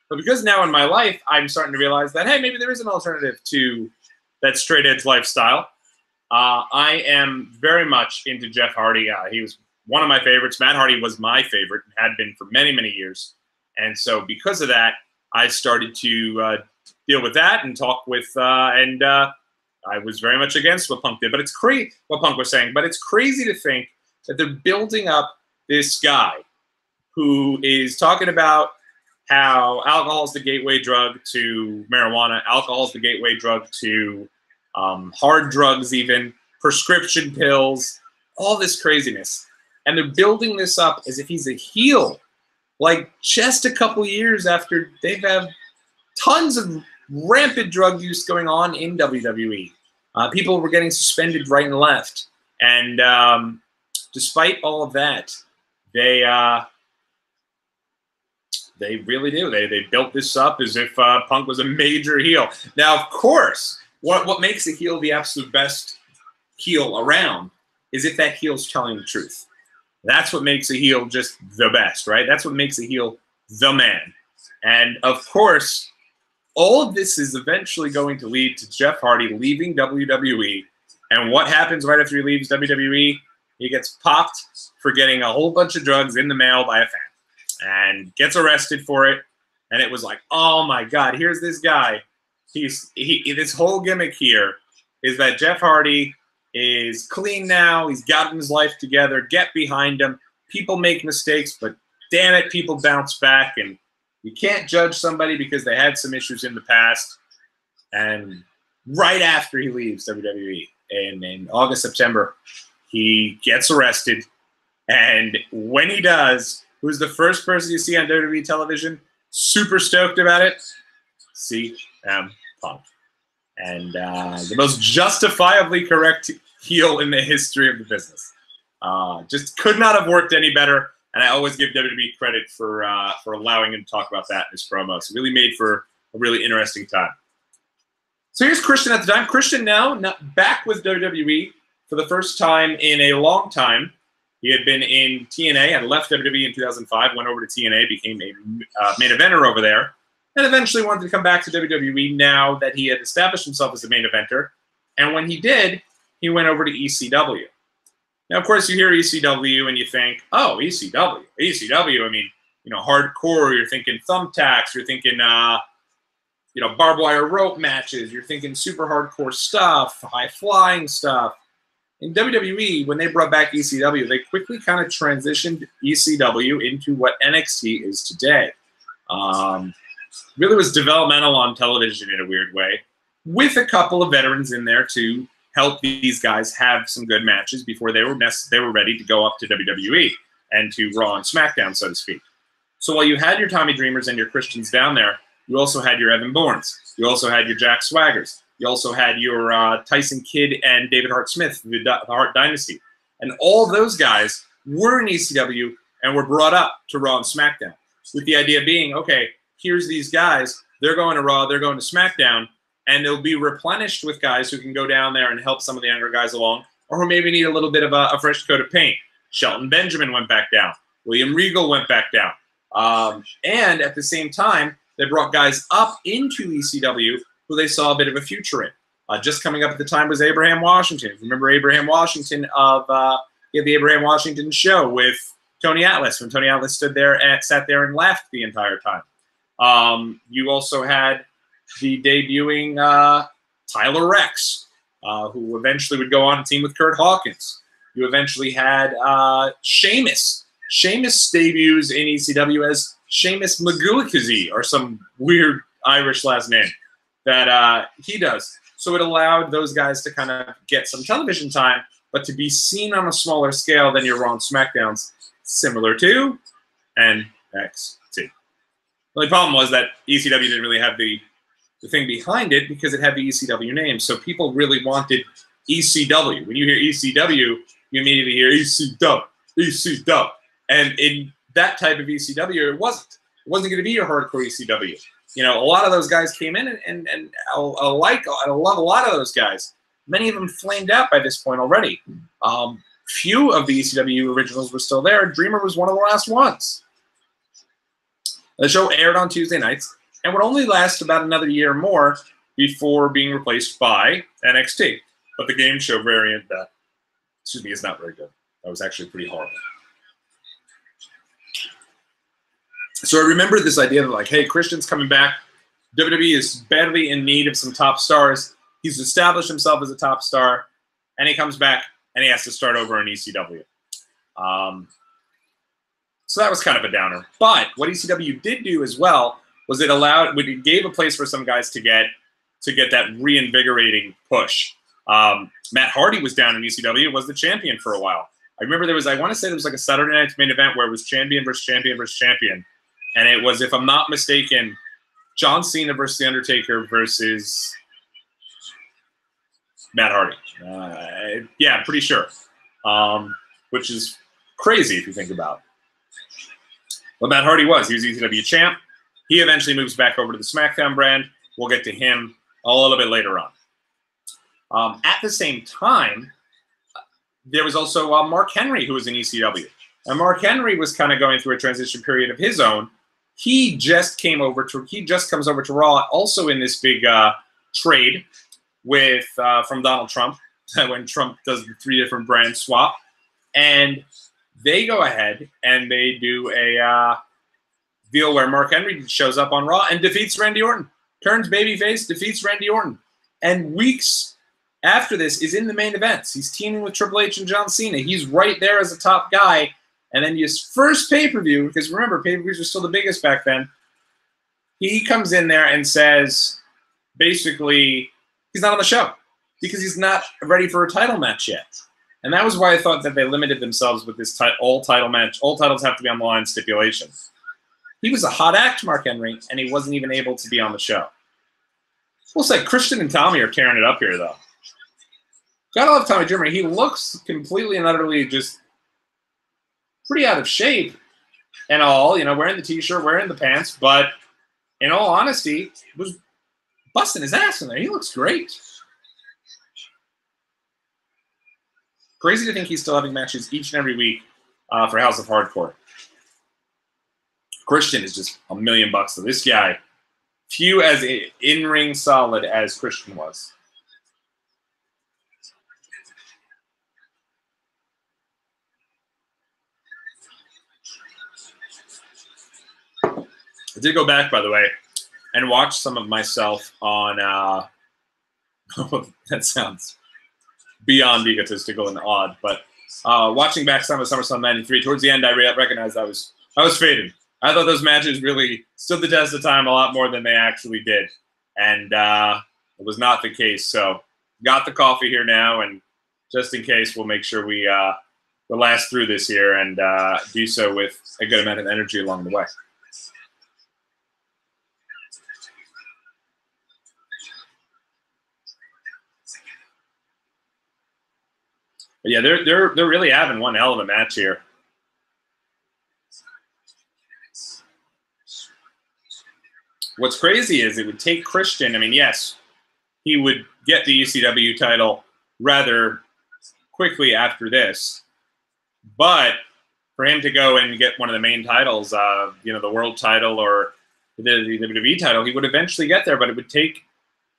But because now in my life, I'm starting to realize that, hey, maybe there is an alternative to that straight edge lifestyle. I am very much into Jeff Hardy. He was one of my favorites. Matt Hardy was my favorite and had been for many, many years. And so because of that, I started to deal with that and talk with, I was very much against what Punk did. But it's crazy what Punk was saying. But it's crazy to think that they're building up this guy who is talking about how alcohol is the gateway drug to marijuana, alcohol is the gateway drug to hard drugs even, prescription pills, all this craziness. And they're building this up as if he's a heel. Like just a couple years after they've had tons of rampant drug use going on in WWE. People were getting suspended right and left. And despite all of that, they really do. They built this up as if Punk was a major heel. Now, of course, what makes a heel the absolute best heel around is if that heel's telling the truth. That's what makes a heel just the best, right? That's what makes a heel the man. And, of course, all of this is eventually going to lead to Jeff Hardy leaving WWE. And what happens right after he leaves WWE? He gets popped for getting a whole bunch of drugs in the mail by a fan and gets arrested for it. And it was like, oh, my God, here's this guy. This whole gimmick here is that Jeff Hardy is clean now. He's gotten his life together. Get behind him. People make mistakes, but damn it, people bounce back. And you can't judge somebody because they had some issues in the past. And right after he leaves WWE in August, September, he gets arrested. And when he does, who's the first person you see on WWE television super stoked about it? CM Punk. And the most justifiably correct heel in the history of the business. Just could not have worked any better. And I always give WWE credit for allowing him to talk about that in his promo. So really made for a really interesting time. So here's Christian at the time. Christian now back with WWE for the first time in a long time. He had been in TNA, had left WWE in 2005, went over to TNA, became a main eventer over there, and eventually wanted to come back to WWE now that he had established himself as a main eventer. And when he did, he went over to ECW. Now, of course, you hear ECW and you think, oh, ECW. I mean, hardcore, you're thinking thumbtacks, you're thinking, barbed wire rope matches, you're thinking super hardcore stuff, high-flying stuff. In WWE, when they brought back ECW, they quickly kind of transitioned ECW into what NXT is today. Really was developmental on television in a weird way, with a couple of veterans in there to help these guys have some good matches before they were ready to go up to WWE and to Raw and SmackDown, so to speak. So while you had your Tommy Dreamers and your Christians down there, you also had your Evan Bournes. You also had your Jack Swaggers. You also had your Tyson Kidd and David Hart Smith, the Hart Dynasty. And all those guys were in ECW and were brought up to Raw and SmackDown, with the idea being, okay, here's these guys. They're going to Raw. They're going to SmackDown. And they'll be replenished with guys who can go down there and help some of the younger guys along, or who maybe need a little bit of a fresh coat of paint. Shelton Benjamin went back down. William Regal went back down. And at the same time, they brought guys up into ECW who they saw a bit of a future in. Just coming up at the time was Abraham Washington. Remember Abraham Washington he had the Abraham Washington show with Tony Atlas, when Tony Atlas sat there and laughed the entire time. You also had the debuting Tyler Rex, who eventually would go on a team with Kurt Hawkins. You eventually had Sheamus. Sheamus debuts in ECW as Sheamus McGillicuddy, or some weird Irish last name that he does. So it allowed those guys to kind of get some television time, but to be seen on a smaller scale than your Raw and SmackDowns, similar to NXT. The only problem was that ECW didn't really have the thing behind it because it had the ECW name. So people really wanted ECW. When you hear ECW, you immediately hear ECW, ECW. And in that type of ECW, it wasn't. It wasn't going to be your hardcore ECW. A lot of those guys came in, and I love a lot of those guys. Many of them flamed out by this point already. Few of the ECW originals were still there. Dreamer was one of the last ones. The show aired on Tuesday nights and would only last about another year more before being replaced by NXT. But the game show variant, is not very good. That was actually pretty horrible. So I remember this idea that, like, hey, Christian's coming back. WWE is badly in need of some top stars. He's established himself as a top star, and he comes back, and he has to start over in ECW. So that was kind of a downer. But what ECW did do as well was it gave a place for some guys to get that reinvigorating push. Matt Hardy was down in ECW, was the champion for a while. I remember I want to say there was like a Saturday night's main event where it was champion versus champion versus champion. And it was, if I'm not mistaken, John Cena versus The Undertaker versus Matt Hardy. Yeah, pretty sure. Which is crazy if you think about it. But Matt Hardy was. He was ECW champ. He eventually moves back over to the SmackDown brand. We'll get to him a little bit later on. At the same time, there was also Mark Henry, who was in ECW. And Mark Henry was kind of going through a transition period of his own. He just comes over to Raw, also in this big trade with from Donald Trump, when Trump does the 3 different brand swap. And they go ahead and they do a deal where Mark Henry shows up on Raw and defeats Randy Orton. Turns babyface, defeats Randy Orton. And weeks after this is in the main events. He's teaming with Triple H and John Cena. He's right there as a top guy. And then his first pay-per-view, because remember, pay-per-views were still the biggest back then, he comes in there and says, basically, he's not on the show because he's not ready for a title match yet. And that was why I thought that they limited themselves with this all-title match. All titles have to be on the line stipulation. He was a hot act, Mark Henry, and he wasn't even able to be on the show. We'll say Christian and Tommy are tearing it up here, though. Gotta love Tommy Dreamer. He looks completely and utterly just pretty out of shape and all, you know, wearing the t-shirt, wearing the pants, but in all honesty, was busting his ass in there. He looks great. Crazy to think he's still having matches each and every week for House of Hardcore. Christian is just $1 million though. This guy, few as in-ring solid as Christian was. I did go back, by the way, and watch some of myself on, that sounds beyond egotistical and odd, but watching back some of SummerSlam 93, towards the end I recognized I was fading. I thought those matches really stood the test of time a lot more than they actually did, and it was not the case. So got the coffee here now, and just in case, we'll make sure we'll last through this here and do so with a good amount of energy along the way. But yeah, they're really having one hell of a match here. What's crazy is it would take Christian. I mean, yes, he would get the ECW title rather quickly after this, but for him to go and get one of the main titles, you know, the world title or the WWE title, he would eventually get there, but it would take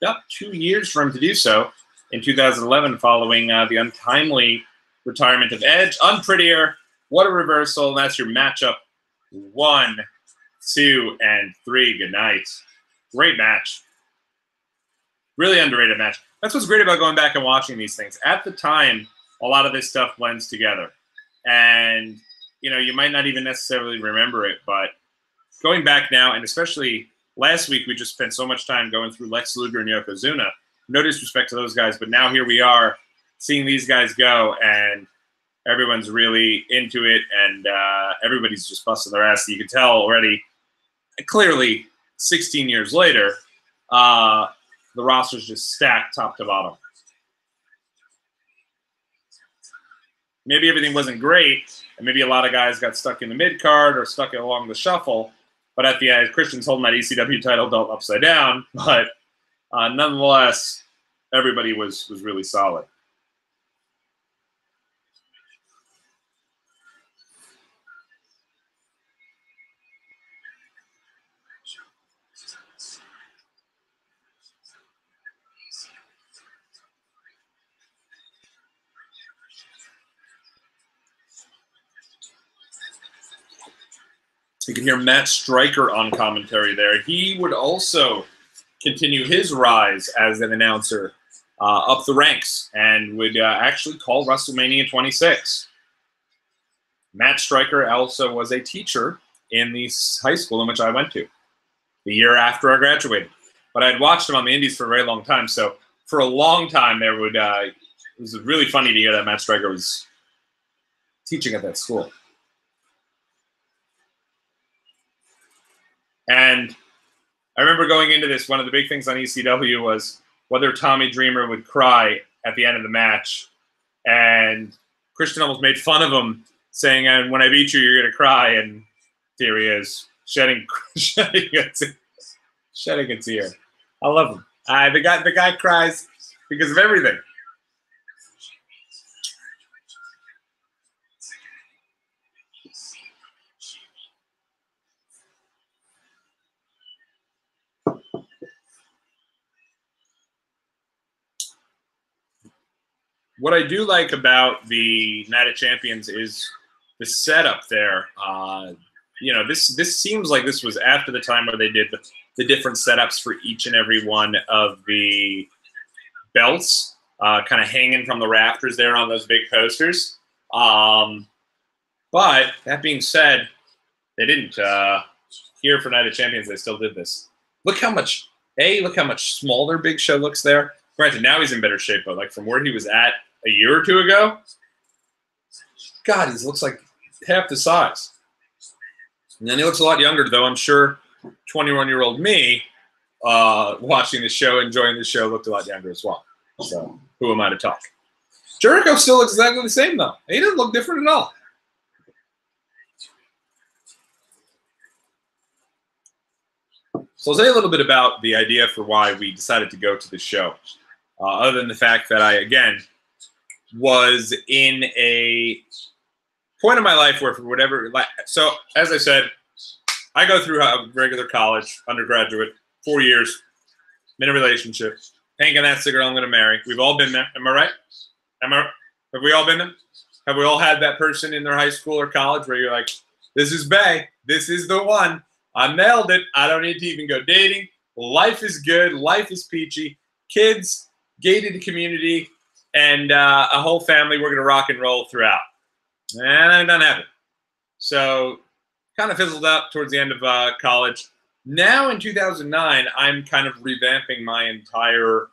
about 2 years for him to do so. In 2011, following the untimely retirement of Edge. Unprettier. What a reversal. And that's your matchup 1, 2, and 3. Good night. Great match. Really underrated match. That's what's great about going back and watching these things. At the time, a lot of this stuff blends together. And, you know, you might not even necessarily remember it, but going back now, and especially last week, we just spent so much time going through Lex Luger and Yokozuna. No disrespect to those guys, but now here we are seeing these guys go, and everyone's really into it, and everybody's just busting their ass. You can tell already, clearly, 16 years later, the roster's just stacked top to bottom. Maybe everything wasn't great, and maybe a lot of guys got stuck in the mid-card or stuck along the shuffle, but at the end, Christian's holding that ECW title belt upside down, but nonetheless, everybody was really solid. You can hear Matt Stryker on commentary there. He would also continue his rise as an announcer up the ranks and would actually call WrestleMania 26. Matt Stryker also was a teacher in the high school in which I went to the year after I graduated. But I had watched him on the indies for a very long time. So for a long time, there would it was really funny to hear that Matt Stryker was teaching at that school. And I remember going into this, one of the big things on ECW was whether Tommy Dreamer would cry at the end of the match. And Christian almost made fun of him, saying, "And when I beat you, you're going to cry." And here he is, shedding a tear. I love him. The guy cries because of everything. What I do like about the Night of Champions is the setup there. You know, this seems like this was after the time where they did the different setups for each and every one of the belts. kind of hanging from the rafters there on those big posters. But that being said, they didn't. Here for Night of Champions, they still did this. Look how much smaller Big Show looks there. Granted, now he's in better shape, but like from where he was at a year or two ago, God, he looks like half the size. And then he looks a lot younger, though. I'm sure 21-year-old me, watching the show, enjoying the show, looked a lot younger as well. So who am I to talk? Jericho still looks exactly the same, though. He doesn't look different at all. So I'll say a little bit about the idea for why we decided to go to the show. Other than the fact that I, again, was in a point in my life where for whatever, so as I said, I go through a regular college, undergraduate, 4 years, in a relationship, thinking that's the girl I'm going to marry. We've all been there. Am I right? Have we all been there? Have we all had that person in their high school or college where you're like, this is bae, this is the one. I nailed it. I don't need to even go dating. Life is good. Life is peachy. Kids, gated community, and a whole family. We're going to rock and roll throughout. And it doesn't happen. So kind of fizzled out towards the end of college. Now in 2009, I'm kind of revamping my entire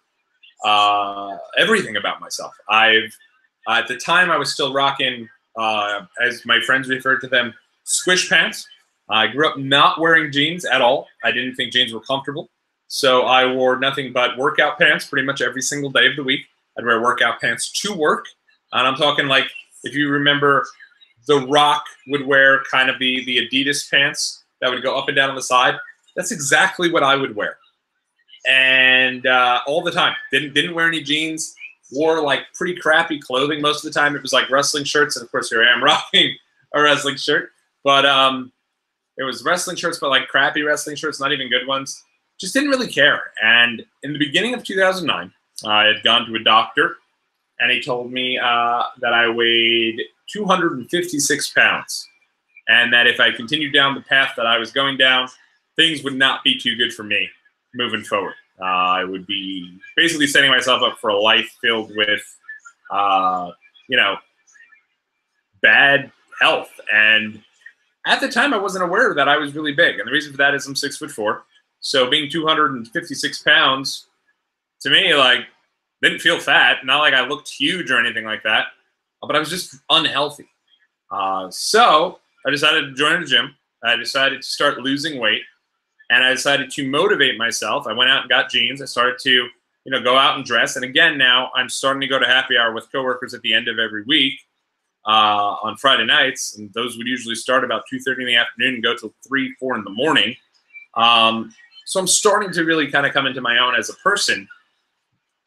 everything about myself. At the time, I was still rocking, as my friends referred to them, squish pants. I grew up not wearing jeans at all. I didn't think jeans were comfortable. So I wore nothing but workout pants pretty much every single day of the week. I'd wear workout pants to work. And I'm talking like, if you remember, The Rock would wear kind of the Adidas pants that would go up and down on the side. That's exactly what I would wear. And all the time. Didn't wear any jeans. Wore like pretty crappy clothing most of the time. It was like wrestling shirts. And of course, here I am rocking a wrestling shirt. But it was wrestling shirts, but like crappy wrestling shirts, not even good ones. Just didn't really care. And in the beginning of 2009, I had gone to a doctor, and he told me that I weighed 256 pounds, and that if I continued down the path that I was going down, things would not be too good for me moving forward. I would be basically setting myself up for a life filled with, bad health. And at the time, I wasn't aware that I was really big. And the reason for that is I'm 6'4". So being 256 pounds, to me, like, didn't feel fat. Not like I looked huge or anything like that. But I was just unhealthy. So I decided to join a gym. I decided to start losing weight. And I decided to motivate myself. I went out and got jeans. I started to, go out and dress. And again, now I'm starting to go to happy hour with coworkers at the end of every week. On Friday nights, and those would usually start about 2:30 in the afternoon and go till 3, 4 in the morning. So I'm starting to really kind of come into my own as a person.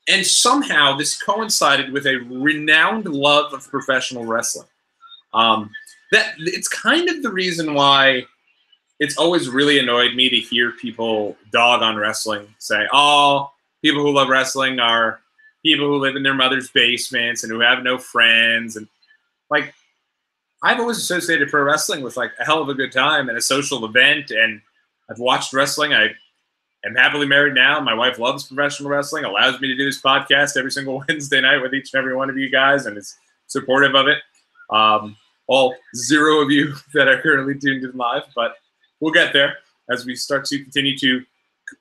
And somehow this coincided with a renowned love of professional wrestling. That it's kind of the reason why it's always really annoyed me to hear people dog on wrestling, say, oh, people who love wrestling are people who live in their mother's basements and who have no friends. And like, I've always associated pro wrestling with like a hell of a good time and a social event, and I've watched wrestling. I am happily married now. My wife loves professional wrestling, allows me to do this podcast every single Wednesday night with each and every one of you guys, and is supportive of it. All 0 of you that are currently tuned in live, but we'll get there as we start to continue to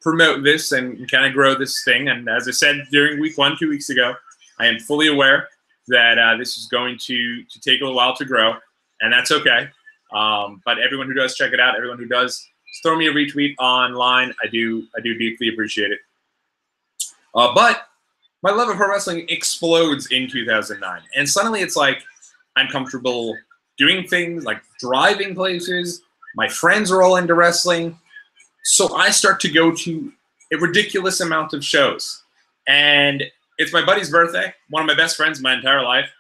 promote this and kind of grow this thing. And as I said during week 1, 2 weeks ago, I am fully aware that this is going to take a little while to grow, and that's okay. But everyone who does check it out, everyone who does throw me a retweet online, I do deeply appreciate it. But my love of pro wrestling explodes in 2009, and suddenly it's like I'm comfortable doing things like driving places. My friends are all into wrestling, so I start to go to a ridiculous amount of shows. And it's my buddy's birthday, one of my best friends my entire life,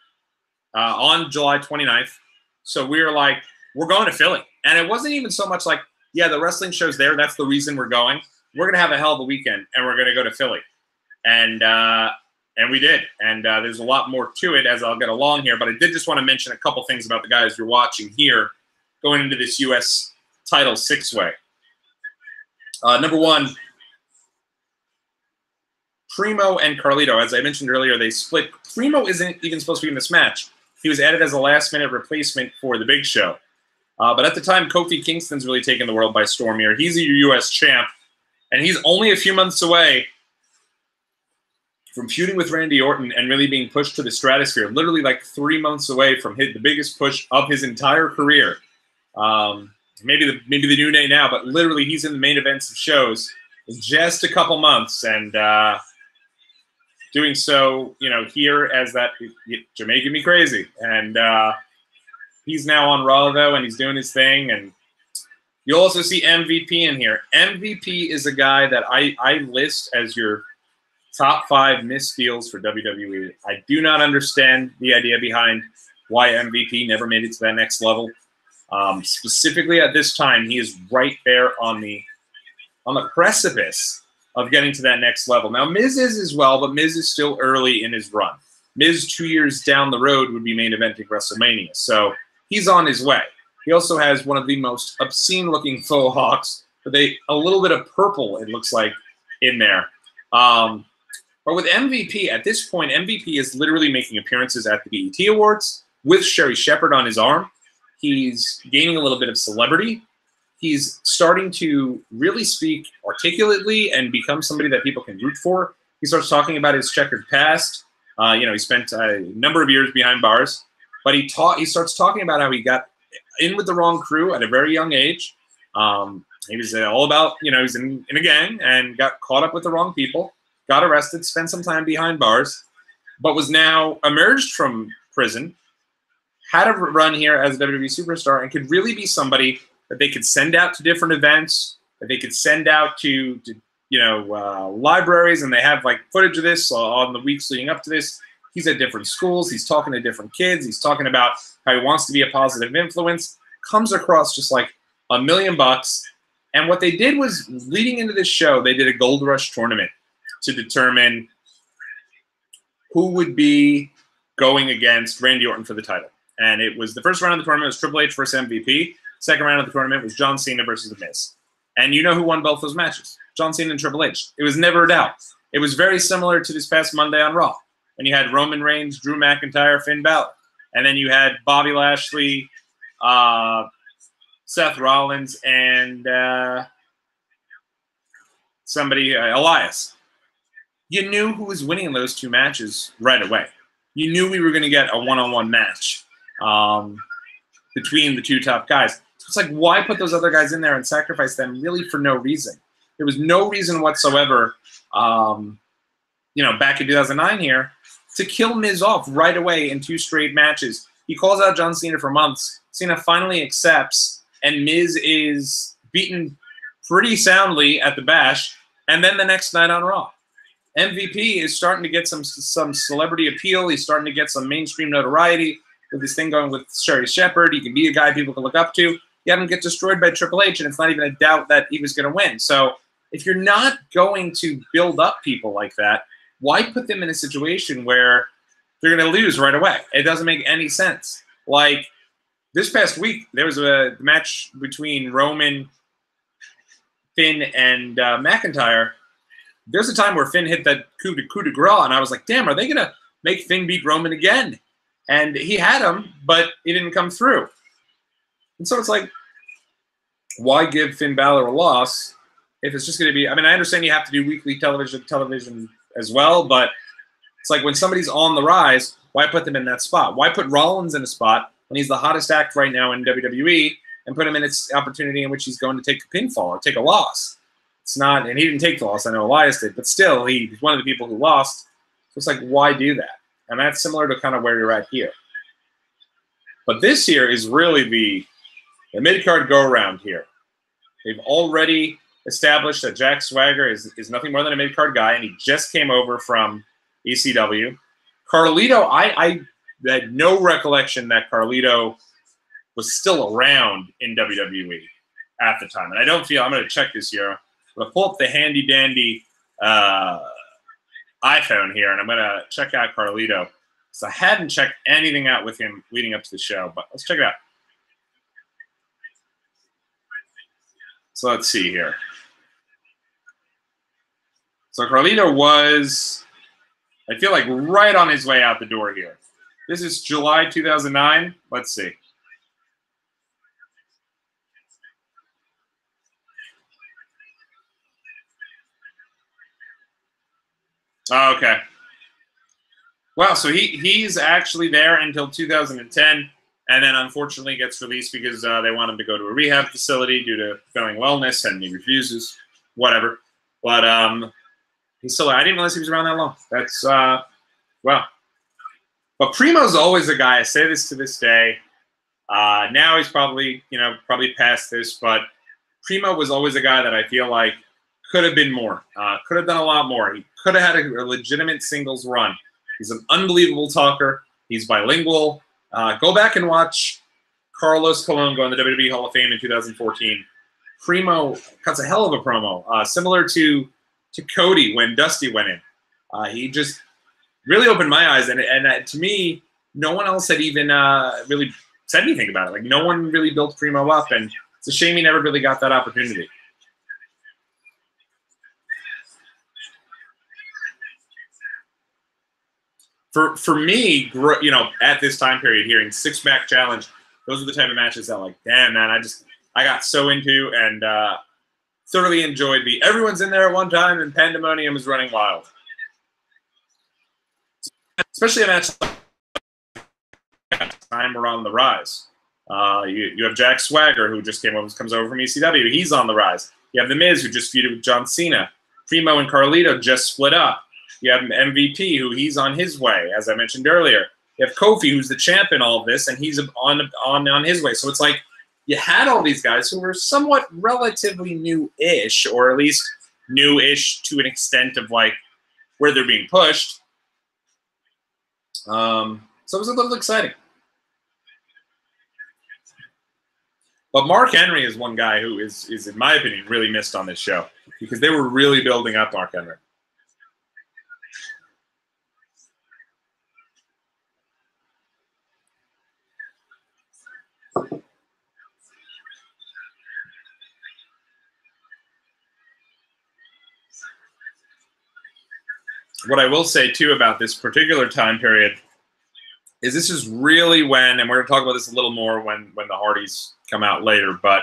on July 29th. So we were like, we're going to Philly. And it wasn't even so much like, yeah, the wrestling show's there. That's the reason we're going. We're going to have a hell of a weekend, and we're going to go to Philly. And we did. And there's a lot more to it as I'll get along here. But I did just want to mention a couple things about the guys you're watching here going into this U.S. title 6-way. Number one, Primo and Carlito, as I mentioned earlier, they split. Primo isn't even supposed to be in this match. He was added as a last-minute replacement for the Big Show. But at the time, Kofi Kingston's really taken the world by storm here. He's a U.S. champ, and he's only a few months away from feuding with Randy Orton and really being pushed to the stratosphere. Literally like 3 months away from the biggest push of his entire career. Maybe the New Day now, but literally he's in the main events of shows in just a couple months, and doing so, here as that you're making me crazy. And he's now on Raw though, and he's doing his thing. And you'll also see MVP in here. MVP is a guy that I list as your top 5 missed deals for WWE. I do not understand the idea behind why MVP never made it to that next level. Specifically at this time, he is right there on the precipice of getting to that next level. Now, Miz is as well, but Miz is still early in his run. Miz 2 years down the road would be main eventing WrestleMania, so he's on his way. He also has one of the most obscene-looking faux hawks, but a little bit of purple, it looks like, in there. But with MVP, at this point, MVP is literally making appearances at the BET Awards with Sherry Shepherd on his arm. He's gaining a little bit of celebrity. He's starting to really speak articulately and become somebody that people can root for. He starts talking about his checkered past. He spent a number of years behind bars, but he starts talking about how he got in with the wrong crew at a very young age. He was all about, he was in a gang and got caught up with the wrong people, got arrested, spent some time behind bars, but was now emerged from prison, had a run here as a WWE superstar, and could really be somebody that they could send out to different events, that they could send out to libraries, and they have like footage of this on the weeks leading up to this. He's at different schools. He's talking to different kids. He's talking about how he wants to be a positive influence. Comes across just like $1 million. And what they did was, leading into this show, they did a Gold Rush tournament to determine who would be going against Randy Orton for the title. And it was the first round of the tournament was Triple H versus MVP. Second round of the tournament was John Cena versus The Miz. And you know who won both those matches? John Cena and Triple H. It was never a doubt. It was very similar to this past Monday on Raw, when you had Roman Reigns, Drew McIntyre, Finn Balor. And then you had Bobby Lashley, Seth Rollins, and Elias. You knew who was winning those 2 matches right away. You knew we were going to get a one-on-one match between the 2 top guys. So it's like, why put those other guys in there and sacrifice them really for no reason? There was no reason whatsoever, back in 2009 here, to kill Miz off right away in 2 straight matches. He calls out John Cena for months. Cena finally accepts, and Miz is beaten pretty soundly at the Bash, and then the next night on Raw. MVP is starting to get some celebrity appeal. He's starting to get some mainstream notoriety with this thing going with Sherry Shepherd. He can be a guy people can look up to. He had him get destroyed by Triple H, and it's not even a doubt that he was going to win. So if you're not going to build up people like that, why put them in a situation where they're going to lose right away? It doesn't make any sense. Like this past week, there was a match between Roman, Finn, and McIntyre. There's a time where Finn hit that coup de grace, and I was like, damn, are they going to make Finn beat Roman again? And he had him, but he didn't come through. And so it's like, why give Finn Balor a loss if it's just going to be – I mean, I understand you have to do weekly television as well, but it's like when somebody's on the rise, why put them in that spot? Why put Rollins in a spot when he's the hottest act right now in WWE and put him in its opportunity in which he's going to take a pinfall or take a loss? It's not – and he didn't take the loss. I know Elias did, but still, he's one of the people who lost. So it's like, why do that? And that's similar to kind of where you're at here. But this here is really the mid-card go-around here. They've already established that Jack Swagger is nothing more than a mid-card guy, and he just came over from ECW. Carlito, I had no recollection that Carlito was still around in WWE at the time. And I don't feel – I'm going to check this here. I'm going to pull up the handy-dandy iPhone here, and I'm going to check out Carlito. So I hadn't checked anything out with him leading up to the show, but let's check it out. So let's see here. So Carlito was, I feel like, right on his way out the door here. This is July 2009. Let's see. Oh, okay. Well, so he's actually there until 2010, and then unfortunately gets released because they want him to go to a rehab facility due to failing wellness, and he refuses. Whatever. But he's still. I didn't realize he was around that long. That's well. But Primo's always a guy. I say this to this day. Now he's probably past this, but Primo was always a guy that I feel like could have been more. Could have done a lot more. He could have had a legitimate singles run. He's an unbelievable talker. He's bilingual. Go back and watch Carlos Colon go in the WWE Hall of Fame in 2014. Primo cuts a hell of a promo, similar to Cody when Dusty went in. He just really opened my eyes, and to me, no one else had even really said anything about it. Like, no one really built Primo up, and it's a shame he never really got that opportunity. For me, at this time period, hearing six-pack challenge, those are the type of matches that, like, damn, man, I got so into and thoroughly enjoyed the everyone's in there at one time and pandemonium is running wild. Especially a match like time we're on the rise. You have Jack Swagger, who just comes over from ECW. He's on the rise. You have The Miz, who just feuded with John Cena. Primo and Carlito just split up. You have MVP, who he's on his way, as I mentioned earlier. You have Kofi, who's the champ in all of this, and he's on his way. So it's like you had all these guys who were somewhat relatively new-ish, or at least new-ish to an extent of like where they're being pushed. So it was a little exciting. But Mark Henry is one guy who is, in my opinion, really missed on this show because they were really building up Mark Henry. What I will say, too, about this particular time period is this is really when, and we're going to talk about this a little more when the Hardys come out later, but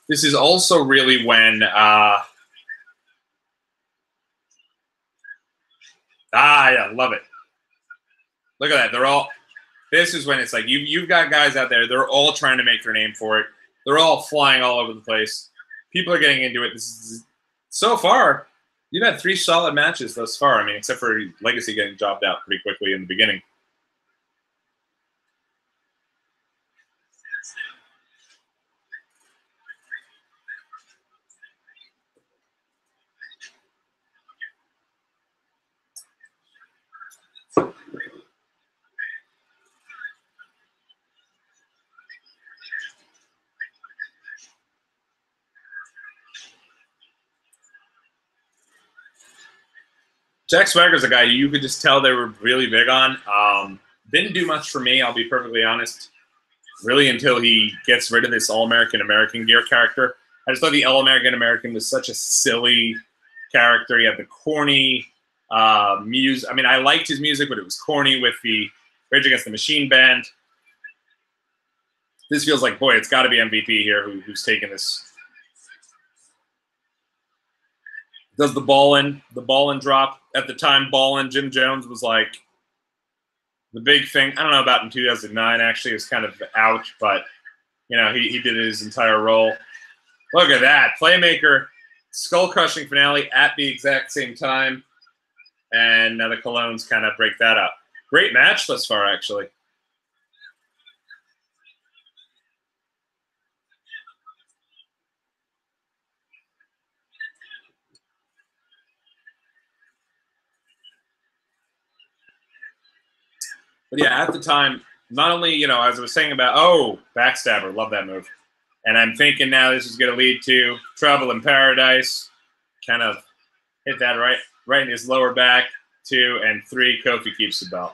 this is also really when, yeah, love it. Look at that. This is when it's like you've got guys out there, they're all trying to make their name for it. They're all flying all over the place. People are getting into it. So far, you've had 3 solid matches thus far. I mean, except for Legacy getting jobbed out pretty quickly in the beginning. Jack Swagger's a guy you could just tell they were really big on. Didn't do much for me, I'll be perfectly honest, really until he gets rid of this All-American American gear character. I just thought the All-American American was such a silly character. He had the corny music. I mean, I liked his music, but it was corny with the Rage Against the Machine band. This feels like, boy, it's got to be MVP here who's taking this. Does the ball-in drop. At the time, ball-in, Jim Jones was like the big thing. I don't know about in 2009, actually. It was kind of out, but, you know, he did his entire role. Look at that. Playmaker, skull-crushing finale at the exact same time. And now the Colognes kind of break that up. Great match thus far, actually. But yeah, at the time, not only, you know, as I was saying about, backstabber, love that move. And I'm thinking now this is going to lead to Trouble in Paradise. Kind of hit that right in his lower back. 2 and 3, Kofi keeps the belt.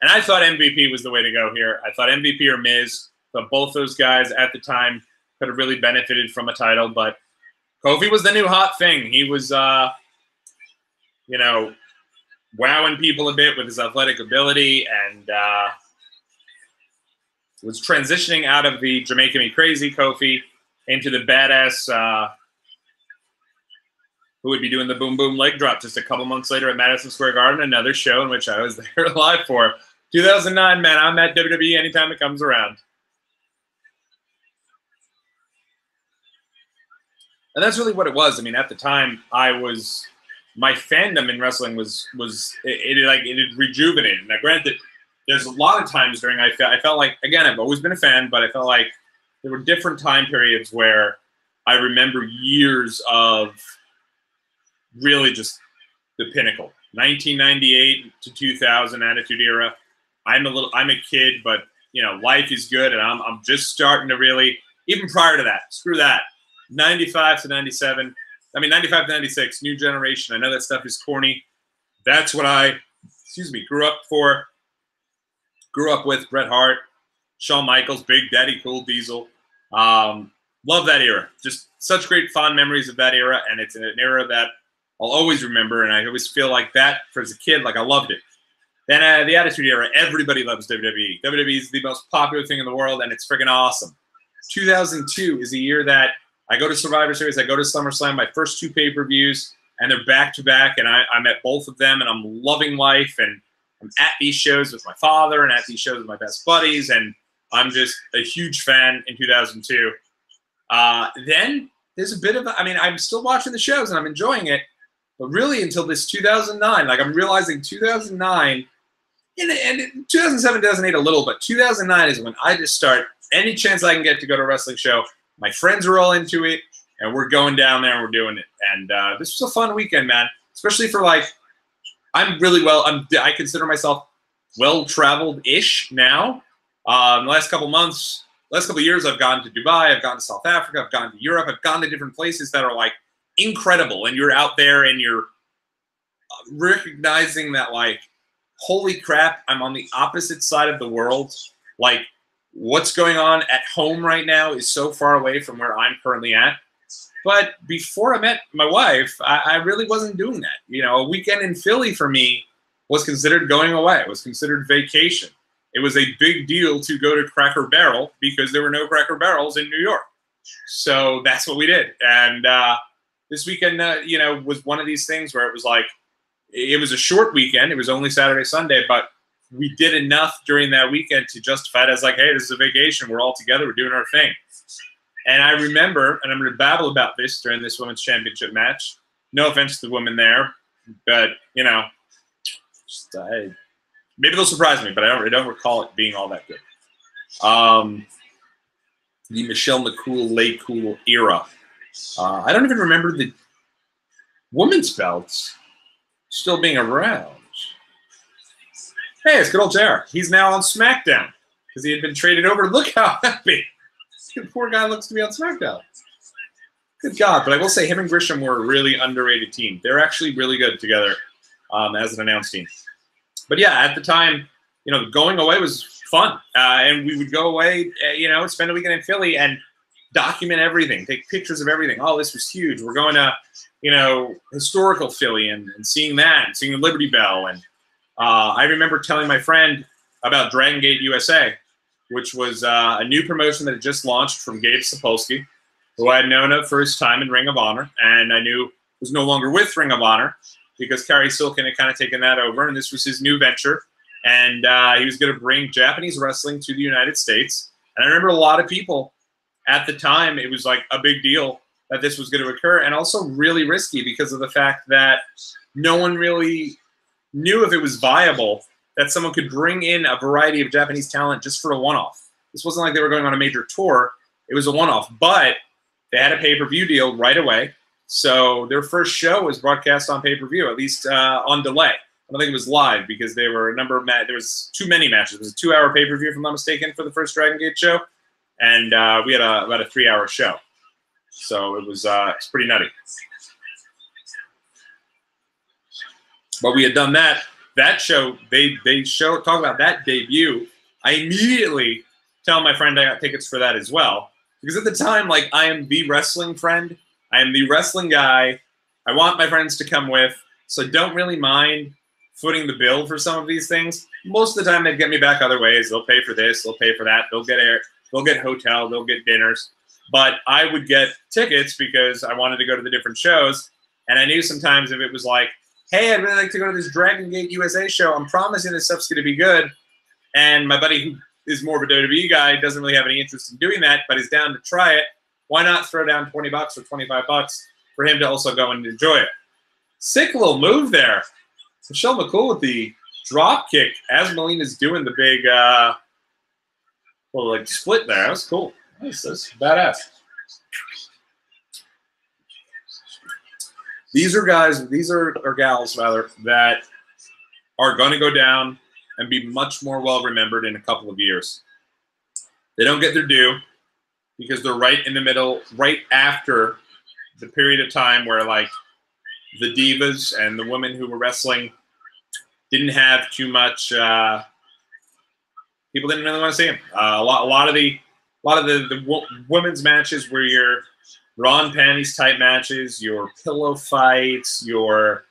And I thought MVP was the way to go here. I thought MVP or Miz, but both those guys at the time could have really benefited from a title. But Kofi was the new hot thing. He was you know, wowing people a bit with his athletic ability, and was transitioning out of the Jamaica Me Crazy Kofi into the badass who would be doing the boom boom leg drop just a couple months later at Madison Square Garden, another show in which I was there live for. 2009, man, I'm at WWE anytime it comes around. And that's really what it was. I mean, at the time, my fandom in wrestling it had rejuvenated. Now, granted, there's a lot of times during I felt like, again, I've always been a fan, but I felt like there were different time periods where I remember years of really just the pinnacle. 1998 to 2000 Attitude Era. I'm a kid, but you know, life is good, and I'm just starting to really, even prior to that, screw that. 95 to 97. I mean, 95 to 96, New Generation. I know that stuff is corny. That's what I, grew up for. Grew up with Bret Hart, Shawn Michaels, Big Daddy Cool Diesel. Love that era. Just such great fond memories of that era, and it's an era that I'll always remember, and I always feel like that as a kid, like I loved it. Then the Attitude Era, everybody loves WWE. WWE is the most popular thing in the world, and it's freaking awesome. 2002 is a year that I go to Survivor Series, I go to SummerSlam, my first 2 pay-per-views, and they're back-to-back, and I'm at both of them, and I'm loving life, and I'm at these shows with my father and at these shows with my best buddies, and I'm just a huge fan in 2002. Then there's a bit of, I'm still watching the shows, and I'm enjoying it, but really until this 2009, like I'm realizing 2009, and 2007, 2008 a little, but 2009 is when I just start, any chance I can get to go to a wrestling show, my friends are all into it, and we're going down there and we're doing it. And this was a fun weekend, man, especially for like, I consider myself well-traveled-ish now. In the last couple years, I've gone to Dubai, I've gone to South Africa, I've gone to Europe, I've gone to different places that are like incredible, and you're out there and you're recognizing that, like, holy crap, I'm on the opposite side of the world. Like, what's going on at home right now is so far away from where I'm currently at. But before I met my wife, I really wasn't doing that. You know, a weekend in Philly for me was considered going away. It was considered vacation. It was a big deal to go to Cracker Barrel because there were no Cracker Barrels in New York. So that's what we did. And this weekend, was one of these things where it was like, it was a short weekend. It was only Saturday, Sunday, but we did enough during that weekend to justify it as like, hey, this is a vacation. We're all together. We're doing our thing. And I remember, and I'm going to babble about this during this women's championship match. No offense to the women there, but, maybe they'll surprise me, but I don't recall it being all that good. The Michelle McCool, Lay Cool era. I don't even remember the women's belts still being around. Hey, it's good old JR. He's now on SmackDown because he had been traded over. Look how happy the poor guy looks to be on SmackDown. Good God. But I will say him and Grisham were a really underrated team. They're actually really good together as an announced team. But yeah, at the time, going away was fun. And we would go away, spend a weekend in Philly and document everything, take pictures of everything. Oh, this was huge. We're going to, historical Philly and seeing that and seeing the Liberty Bell. And I remember telling my friend about Dragon Gate USA, which was a new promotion that had just launched from Gabe Sapolsky, who I had known of for his time in Ring of Honor. And I knew was no longer with Ring of Honor because Kerry Silken had kind of taken that over, and this was his new venture. And he was going to bring Japanese wrestling to the United States. And I remember a lot of people at the time, it was like a big deal that this was going to occur, and also really risky because of the fact that no one really knew if it was viable that someone could bring in a variety of Japanese talent just for a one-off. This wasn't like they were going on a major tour. It was a one-off, but they had a pay-per-view deal right away. So their first show was broadcast on pay-per-view, at least on delay. I don't think it was live because there were a number of there was too many matches. It was a 2-hour pay-per-view, if I'm not mistaken, for the first Dragon Gate show. And we had about a 3-hour show. So it was it's pretty nutty. But we had done that. That show, they talk about that debut. I immediately tell my friend I got tickets for that as well. Because at the time, like, I am the wrestling friend. I am the wrestling guy. I want my friends to come with. So I don't really mind footing the bill for some of these things. Most of the time, they get me back other ways. They'll pay for this, they'll pay for that, they'll get air, they'll get hotel, they'll get dinners. But I would get tickets because I wanted to go to the different shows, and I knew sometimes if it was like, hey, I'd really like to go to this Dragon Gate USA show, I'm promising this stuff's going to be good, and my buddy who is more of a WWE guy doesn't really have any interest in doing that, but is down to try it, why not throw down $20 or $25 for him to also go and enjoy it? Sick little move there. Michelle McCool with the drop kick as Melina's doing the big little like split there. That was cool. That's badass. These are guys, these are or gals rather, that are going to go down and be much more well remembered in a couple of years. They don't get their due because they're right in the middle, right after the period of time where like the divas and the women who were wrestling didn't have too much. People didn't really want to see them. A lot of the women's matches were your bra and panties type matches, your pillow fights, your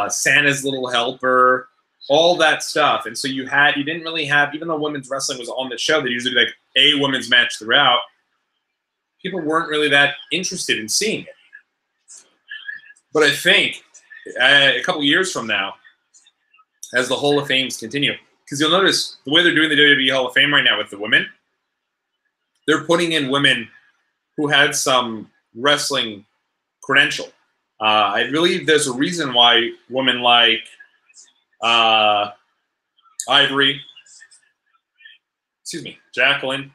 Santa's Little Helper, all that stuff. And so you didn't really have, even though women's wrestling was on the show, they usually like a women's match throughout. People weren't really that interested in seeing it. But I think a couple years from now, as the Hall of Fames continue, because you'll notice the way they're doing the WWE Hall of Fame right now with the women, they're putting in women who had some wrestling credential. I believe there's a reason why women like Ivory, Jacqueline,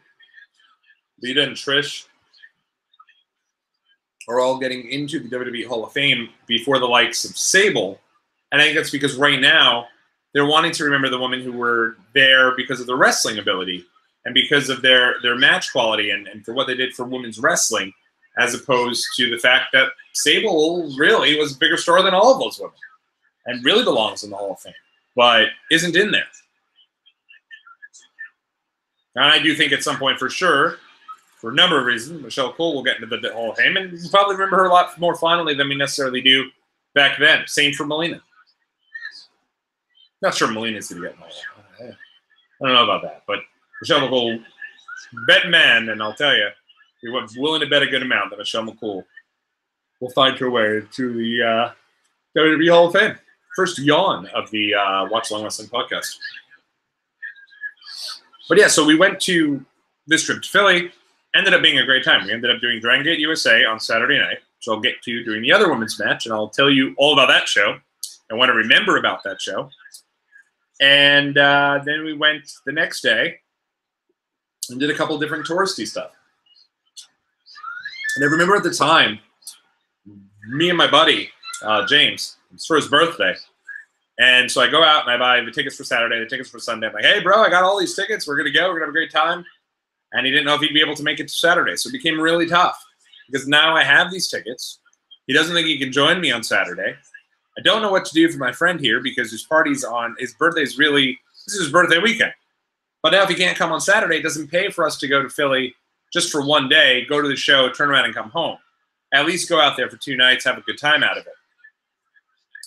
Lita, and Trish are all getting into the WWE Hall of Fame before the likes of Sable. And I think that's because right now they're wanting to remember the women who were there because of their wrestling ability and because of their match quality and for what they did for women's wrestling, as opposed to the fact that Sable really was a bigger star than all of those women and really belongs in the Hall of Fame, but isn't in there. And I do think at some point for sure, for a number of reasons, Michelle Cole will get into the Hall of Fame, and you probably remember her a lot more fondly than we necessarily do back then. Same for Melina. Not sure Melina's going to get in the Hall of Fame. I don't know about that, but Michelle McCool, bet man, and I'll tell you, we were willing to bet a good amount that Michelle McCool will find her way to the WWE Hall of Fame. First yawn of the Watchalong Wrestling podcast. But yeah, so we went to this trip to Philly. Ended up being a great time. We ended up doing Dragon Gate USA on Saturday night, which I'll get to during the other women's match, and I'll tell you all about that show and what I remember about that show. And then we went the next day and did a couple different touristy stuff. And I remember at the time, me and my buddy, James, it's for his birthday. And so I go out and I buy the tickets for Saturday, the tickets for Sunday. I'm like, hey, bro, I got all these tickets. We're going to go. We're going to have a great time. And he didn't know if he'd be able to make it to Saturday. So it became really tough because now I have these tickets. He doesn't think he can join me on Saturday. I don't know what to do for my friend here because his party's on, his birthday's really, this is his birthday weekend. But now if he can't come on Saturday, it doesn't pay for us to go to Philly just for one day, go to the show, turn around and come home. At least go out there for 2 nights, have a good time out of it.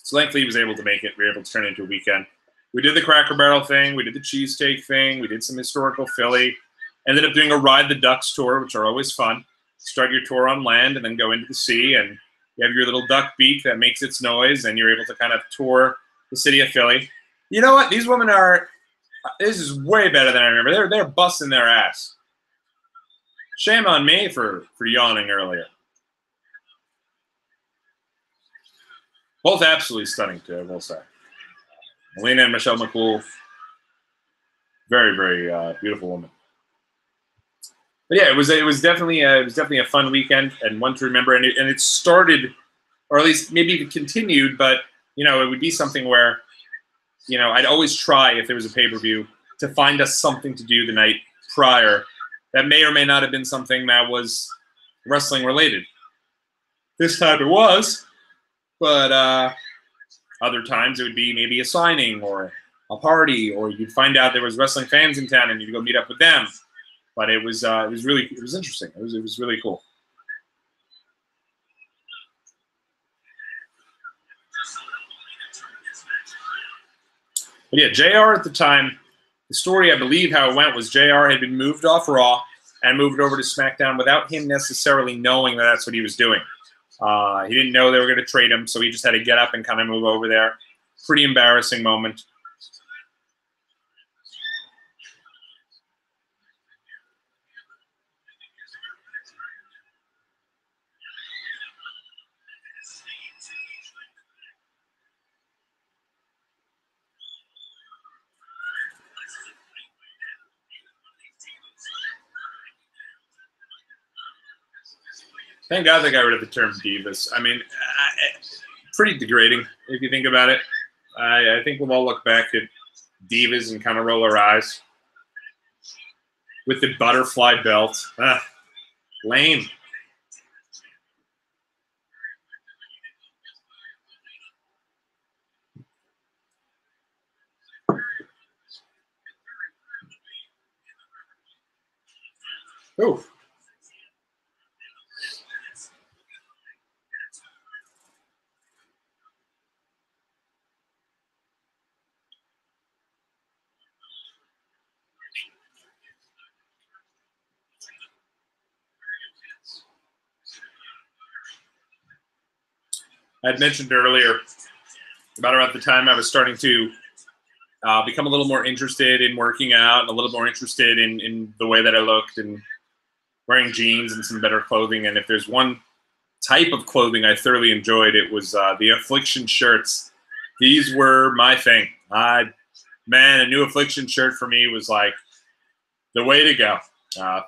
So thankfully he was able to make it. We were able to turn it into a weekend. We did the Cracker Barrel thing. We did the cheesesteak thing. We did some historical Philly. Ended up doing a Ride the Ducks tour, which are always fun. Start your tour on land and then go into the sea, and you have your little duck beak that makes its noise, and you're able to kind of tour the city of Philly. You know what? These women are, this is way better than I remember. They're busting their ass. Shame on me for yawning earlier. Both absolutely stunning, too, I will say. Melina and Michelle McCool, very, very beautiful woman. But yeah, it was definitely a fun weekend and one to remember. And it started, or at least maybe it continued, but you know, it would be something where, you know, I'd always try if there was a pay-per-view to find us something to do the night prior that may or may not have been something that was wrestling related. This time it was, but other times it would be maybe a signing or a party, or you'd find out there was wrestling fans in town and you'd go meet up with them. But it was interesting. It was really cool. But yeah, JR at the time, the story, I believe how it went was JR had been moved off Raw and moved over to SmackDown without him necessarily knowing that that's what he was doing. He didn't know they were going to trade him, so he just had to get up and kind of move over there. Pretty embarrassing moment. Thank God they got rid of the term divas. I mean, pretty degrading if you think about it. I think we'll all look back at divas and kind of roll our eyes. With the butterfly belt. Lame. Oof. I had mentioned earlier about around the time I was starting to become a little more interested in working out and a little more interested in the way that I looked and wearing jeans and some better clothing. And if there's one type of clothing I thoroughly enjoyed, it was the Affliction shirts. These were my thing. Man, a new Affliction shirt for me was like the way to go.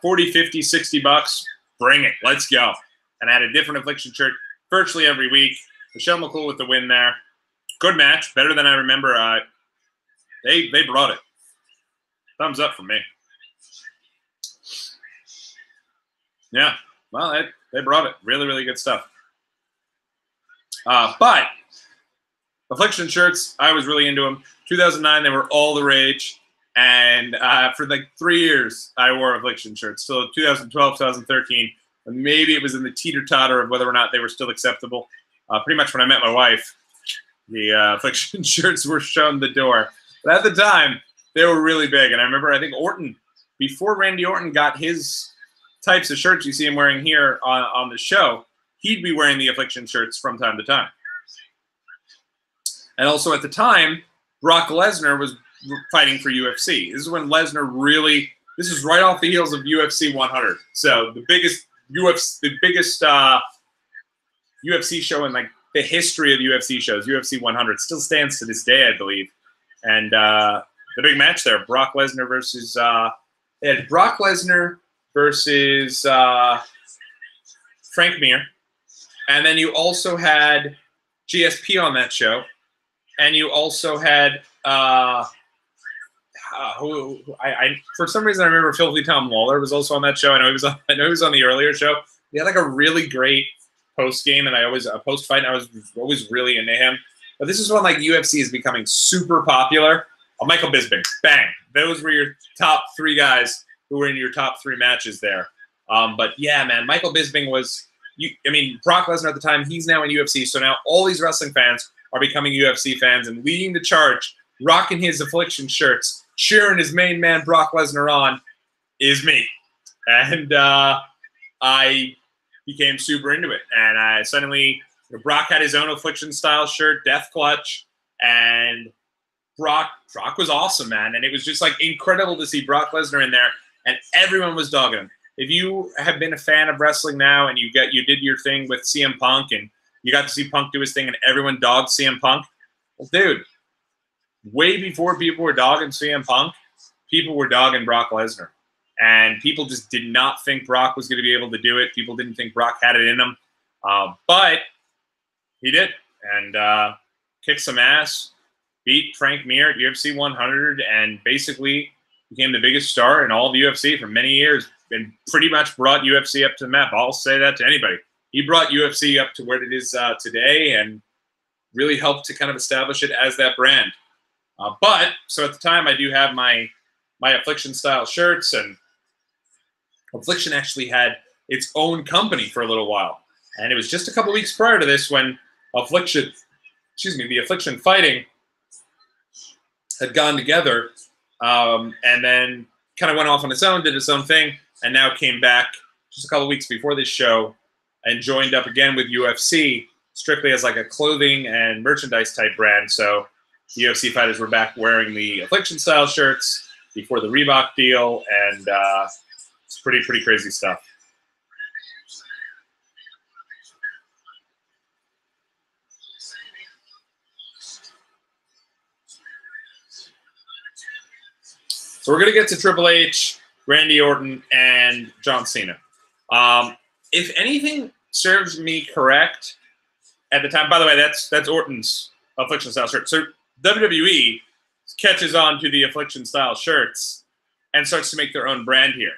40, 50, 60 bucks, bring it. Let's go. And I had a different Affliction shirt virtually every week. Michelle McCool with the win there. Good match, better than I remember. They brought it. Thumbs up from me. Yeah, well, they brought it. Really, really good stuff. But Affliction shirts, I was really into them. 2009, they were all the rage. And for like 3 years, I wore Affliction shirts. So 2012, 2013, and maybe it was in the teeter-totter of whether or not they were still acceptable. Pretty much when I met my wife, the Affliction shirts were shown the door. But at the time, they were really big. And I remember, I think Orton, before Randy Orton got his types of shirts you see him wearing here on the show, he'd be wearing the Affliction shirts from time to time. And also at the time, Brock Lesnar was fighting for UFC. This is when Lesnar really, this is right off the heels of UFC 100. So the biggest UFC show in like the history of UFC shows, UFC 100, still stands to this day, I believe. And the big match there, Brock Lesnar versus they had Brock Lesnar versus Frank Mir, and then you also had GSP on that show, and you also had for some reason I remember Filthy Tom Lawler was also on that show. I know he was on the earlier show. He had like a really great post game, and post fight, and I was always really into him. But this is when like UFC is becoming super popular. Michael Bisping, bang! Those were your top 3 guys who were in your top 3 matches there. But yeah, man, Michael Bisping was. I mean, Brock Lesnar at the time, he's now in UFC, so now all these wrestling fans are becoming UFC fans and leading the charge, rocking his Affliction shirts, cheering his main man Brock Lesnar on, is me. And I became super into it. And I suddenly, Brock had his own Affliction style shirt, Death Clutch, and Brock was awesome, man. And it was just like incredible to see Brock Lesnar in there, and everyone was dogging him. If you have been a fan of wrestling now and you did your thing with CM Punk and you got to see Punk do his thing and everyone dogged CM Punk, well, dude, way before people were dogging CM Punk, people were dogging Brock Lesnar. And people just did not think Brock was going to be able to do it. People didn't think Brock had it in him. But he did. And kicked some ass, beat Frank Mir at UFC 100, and basically became the biggest star in all of UFC for many years. And pretty much brought UFC up to the map. I'll say that to anybody. He brought UFC up to where it is today and really helped to kind of establish it as that brand. So at the time, I do have my Affliction-style shirts, and Affliction actually had its own company for a little while. And it was just a couple weeks prior to this when the Affliction Fighting had gone together and then kind of went off on its own, did its own thing, and now came back just a couple of weeks before this show and joined up again with UFC strictly as like a clothing and merchandise type brand. So the UFC fighters were back wearing the Affliction style shirts before the Reebok deal, and it's pretty crazy stuff. So we're going to get to Triple H, Randy Orton, and John Cena. If anything serves me correct at the time, by the way, that's Orton's Affliction style shirt. So WWE catches on to the Affliction style shirts and starts to make their own brand here.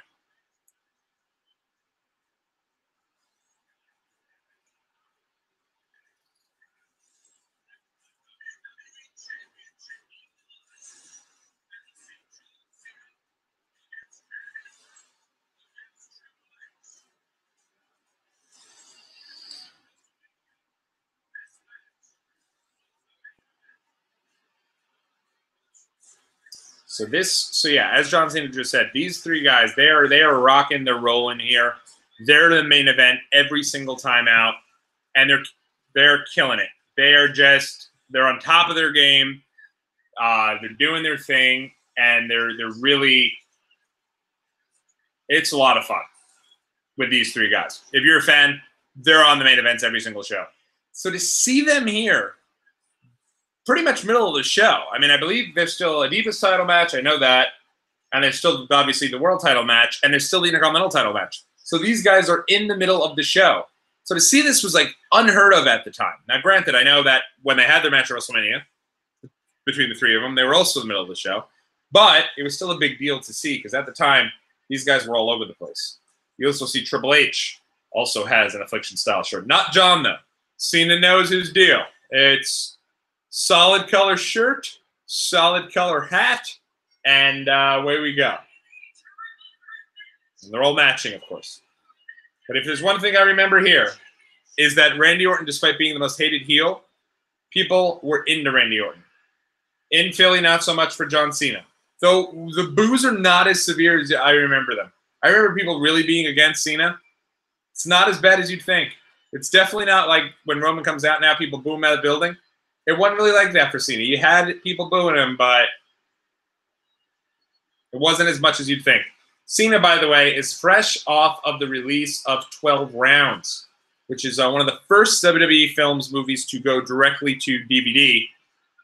So yeah, as John Cena just said, these three guys, they are rocking, they're rolling here. They're the main event every single time out, and they're killing it. They're on top of their game. They're doing their thing, and they're really, it's a lot of fun with these three guys. If you're a fan, they're on the main events every single show. So to see them here, pretty much middle of the show. I mean, I believe there's still a Divas title match. I know that. And there's still, obviously, the World title match. And there's still the Intercontinental title match. So these guys are in the middle of the show. So to see this was, like, unheard of at the time. Now, granted, I know that when they had their match at WrestleMania, between the three of them, they were also in the middle of the show. But it was still a big deal to see because at the time, these guys were all over the place. You also see Triple H also has an Affliction-style shirt. Not John, though. Cena knows his deal. It's solid color shirt, solid color hat, and away we go. And they're all matching, of course. But if there's one thing I remember here, is that Randy Orton, despite being the most hated heel, people were into Randy Orton. In Philly, not so much for John Cena. Though the boos are not as severe as I remember them. I remember people really being against Cena. It's not as bad as you'd think. It's definitely not like when Roman comes out now, people boo him out of the building. It wasn't really like that for Cena. You had people booing him, but it wasn't as much as you'd think. Cena, by the way, is fresh off of the release of 12 Rounds, which is one of the first WWE films, movies to go directly to DVD,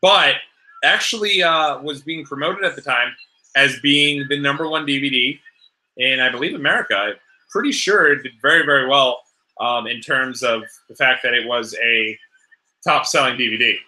but actually was being promoted at the time as being the #1 DVD in, I believe, America. I'm pretty sure it did very, very well in terms of the fact that it was a top-selling DVD.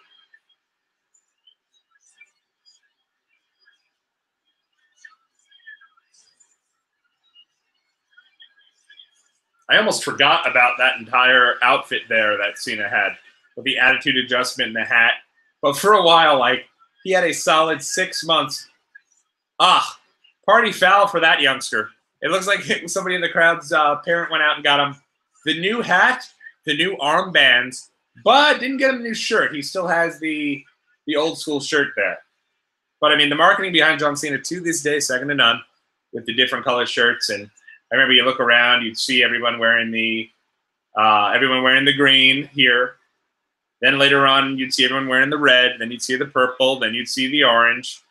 I almost forgot about that entire outfit there that Cena had, with the attitude adjustment and the hat. But for a while, like, he had a solid 6 months. Party foul for that youngster. It looks like somebody in the crowd's parent went out and got him the new hat, the new armbands, but didn't get him a new shirt. He still has the old school shirt there. But, I mean, the marketing behind John Cena to this day, second to none, with the different color shirts. And I remember you look around, you'd see everyone wearing the green here. Then later on, you'd see everyone wearing the red. Then you'd see the purple. Then you'd see the orange.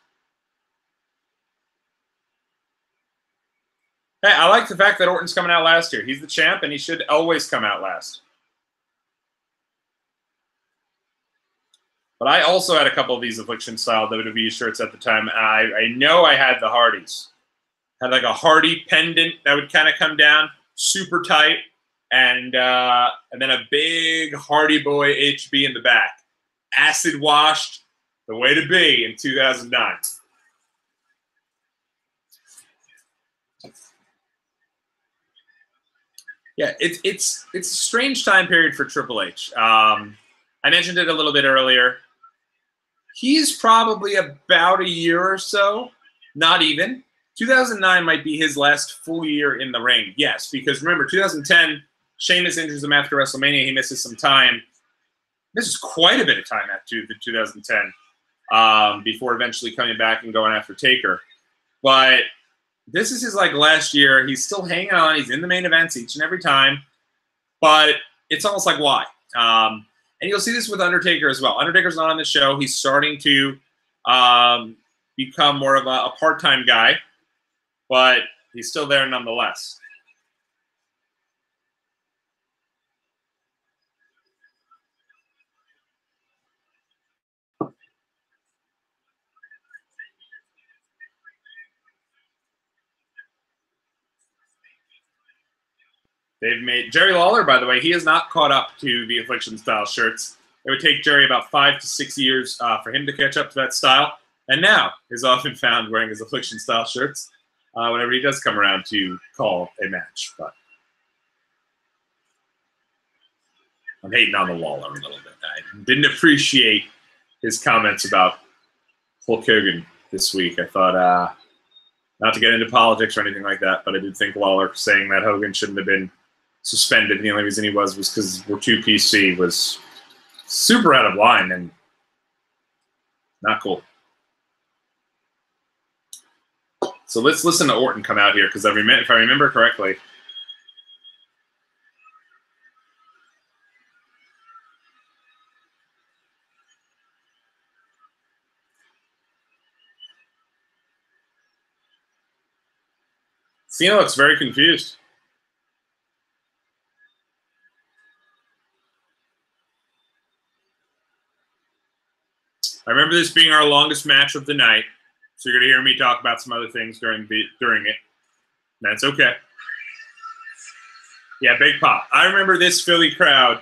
Hey, I like the fact that Orton's coming out last year. He's the champ, and he should always come out last. But I also had a couple of these Affliction-style WWE shirts at the time. I know I had the Hardys. Had like a Hardy pendant that would kind of come down super tight, and then a big Hardy Boy HB in the back. Acid washed, the way to be in 2009. Yeah, it's a strange time period for Triple H. I mentioned it a little bit earlier. He's probably about a year or so, not even. 2009 might be his last full year in the ring. Yes, because remember, 2010, Sheamus injures him after WrestleMania. He misses some time. Misses quite a bit of time after 2010. before eventually coming back and going after Taker. But this is his like last year. He's still hanging on. He's in the main events each and every time. But it's almost like why? And you'll see this with Undertaker as well. Undertaker's not on the show. He's starting to become more of a part-time guy, but he's still there nonetheless. They've made Jerry Lawler, by the way, he has not caught up to the Affliction style shirts. It would take Jerry about 5 to 6 years for him to catch up to that style. And now is often found wearing his Affliction style shirts whenever he does come around to call a match. But I'm hating on the Lawler a little bit. I didn't appreciate his comments about Hulk Hogan this week. I thought, not to get into politics or anything like that, but I did think Lawler saying that Hogan shouldn't have been suspended. The only reason he was because we're too PC was super out of line and not cool. So let's listen to Orton come out here because if I remember correctly, Cena looks very confused. I remember this being our longest match of the night, so you're going to hear me talk about some other things during it. That's okay. Yeah, big pop. I remember this Philly crowd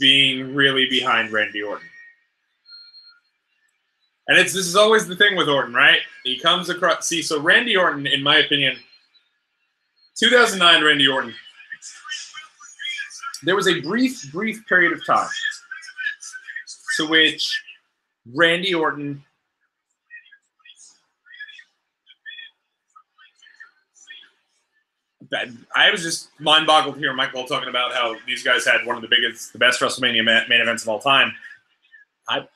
being really behind Randy Orton. And this is always the thing with Orton, right? He comes across. See, so Randy Orton, in my opinion, 2009 Randy Orton, there was a brief period of time to which Randy Orton I was just mind-boggled to hear Michael talking about how these guys had one of the best WrestleMania main events of all time. I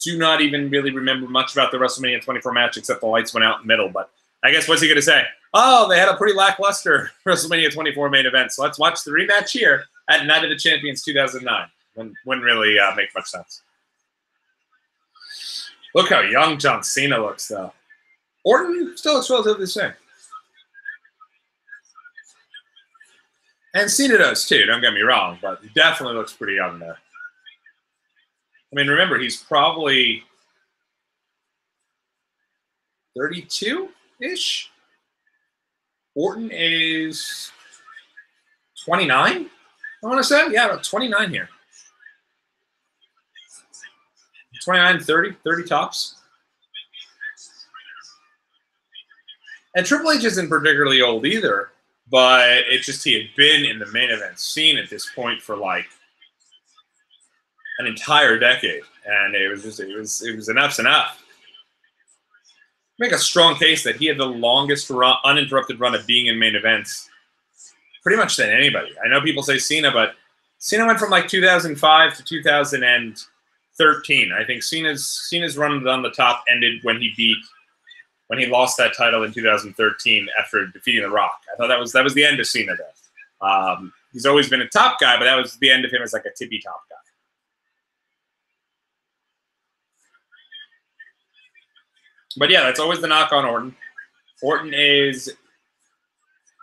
do not even really remember much about the WrestleMania 24 match except the lights went out in the middle. But I guess what's he going to say? Oh, they had a pretty lackluster WrestleMania 24 main event. So let's watch the rematch here at Night of the Champions 2009. Wouldn't really make much sense. Look how young John Cena looks, though. Orton still looks relatively the same. And Cena does, too. Don't get me wrong, but he definitely looks pretty young there. I mean, remember, he's probably 32-ish? Orton is 29, I want to say. Yeah, about 29 here. 29, 30 tops. And Triple H isn't particularly old either, but he had been in the main event scene at this point for like an entire decade, and it was enough's enough. Make a strong case that he had the longest uninterrupted run of being in main events, pretty much than anybody. I know people say Cena, but Cena went from like 2005 to 2013. I think Cena's run on the top ended when he lost that title in 2013 after defeating The Rock. I thought that was the end of Cena there. He's always been a top guy, but that was the end of him as like a tippy top guy. But yeah, that's always the knock on Orton. Orton is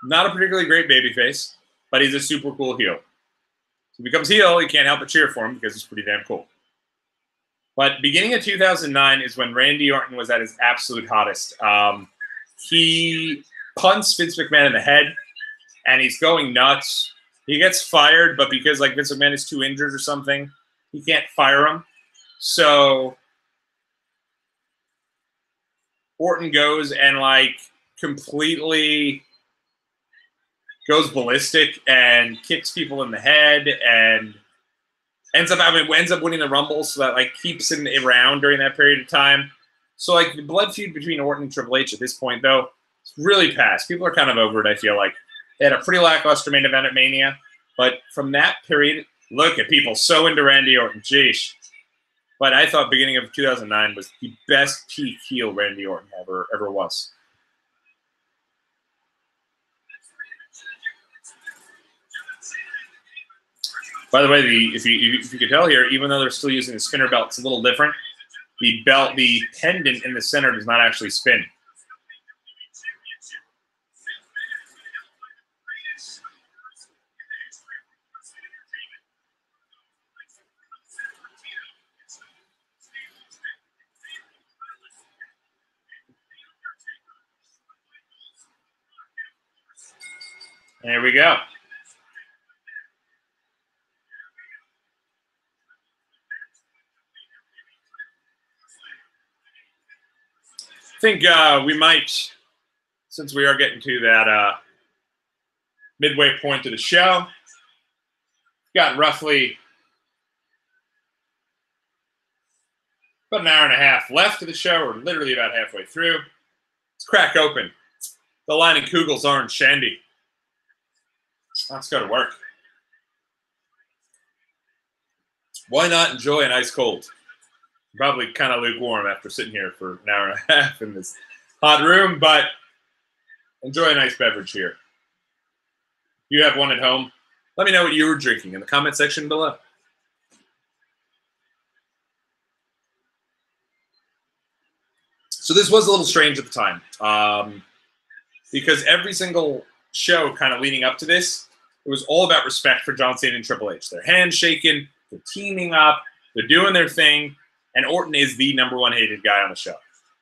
not a particularly great babyface, but he's a super cool heel. So he becomes heel, you can't help but cheer for him because he's pretty damn cool. But beginning of 2009 is when Randy Orton was at his absolute hottest. He punts Vince McMahon in the head, and he's going nuts. He gets fired, but because like Vince McMahon is too injured or something, he can't fire him. So Orton goes and like completely goes ballistic and kicks people in the head and ends up winning the Rumble, so that like keeps him around during that period of time. So like the blood feud between Orton and Triple H at this point, though, it's really past. People are kind of over it, I feel like. They had a pretty lackluster main event at Mania, but from that period, look at people so into Randy Orton. Jeez. But I thought beginning of 2009 was the best peak heel Randy Orton ever was. By the way, if you could tell here, even though they're still using the spinner belt, it's a little different. The pendant in the center does not actually spin. There we go. I think we might, since we are getting to that midway point of the show, got roughly about an hour and a half left of the show, or literally about halfway through. Let's crack open the Line and Kugel's Orange Shandy. Let's go to work. Why not enjoy an ice cold? Probably kind of lukewarm after sitting here for an hour and a half in this hot room, but enjoy a nice beverage here. If you have one at home, let me know what you were drinking in the comment section below. So this was a little strange at the time because every single show kind of leading up to this, it was all about respect for John Cena and Triple H. They're handshaking, they're teaming up, they're doing their thing, and Orton is the #1 hated guy on the show.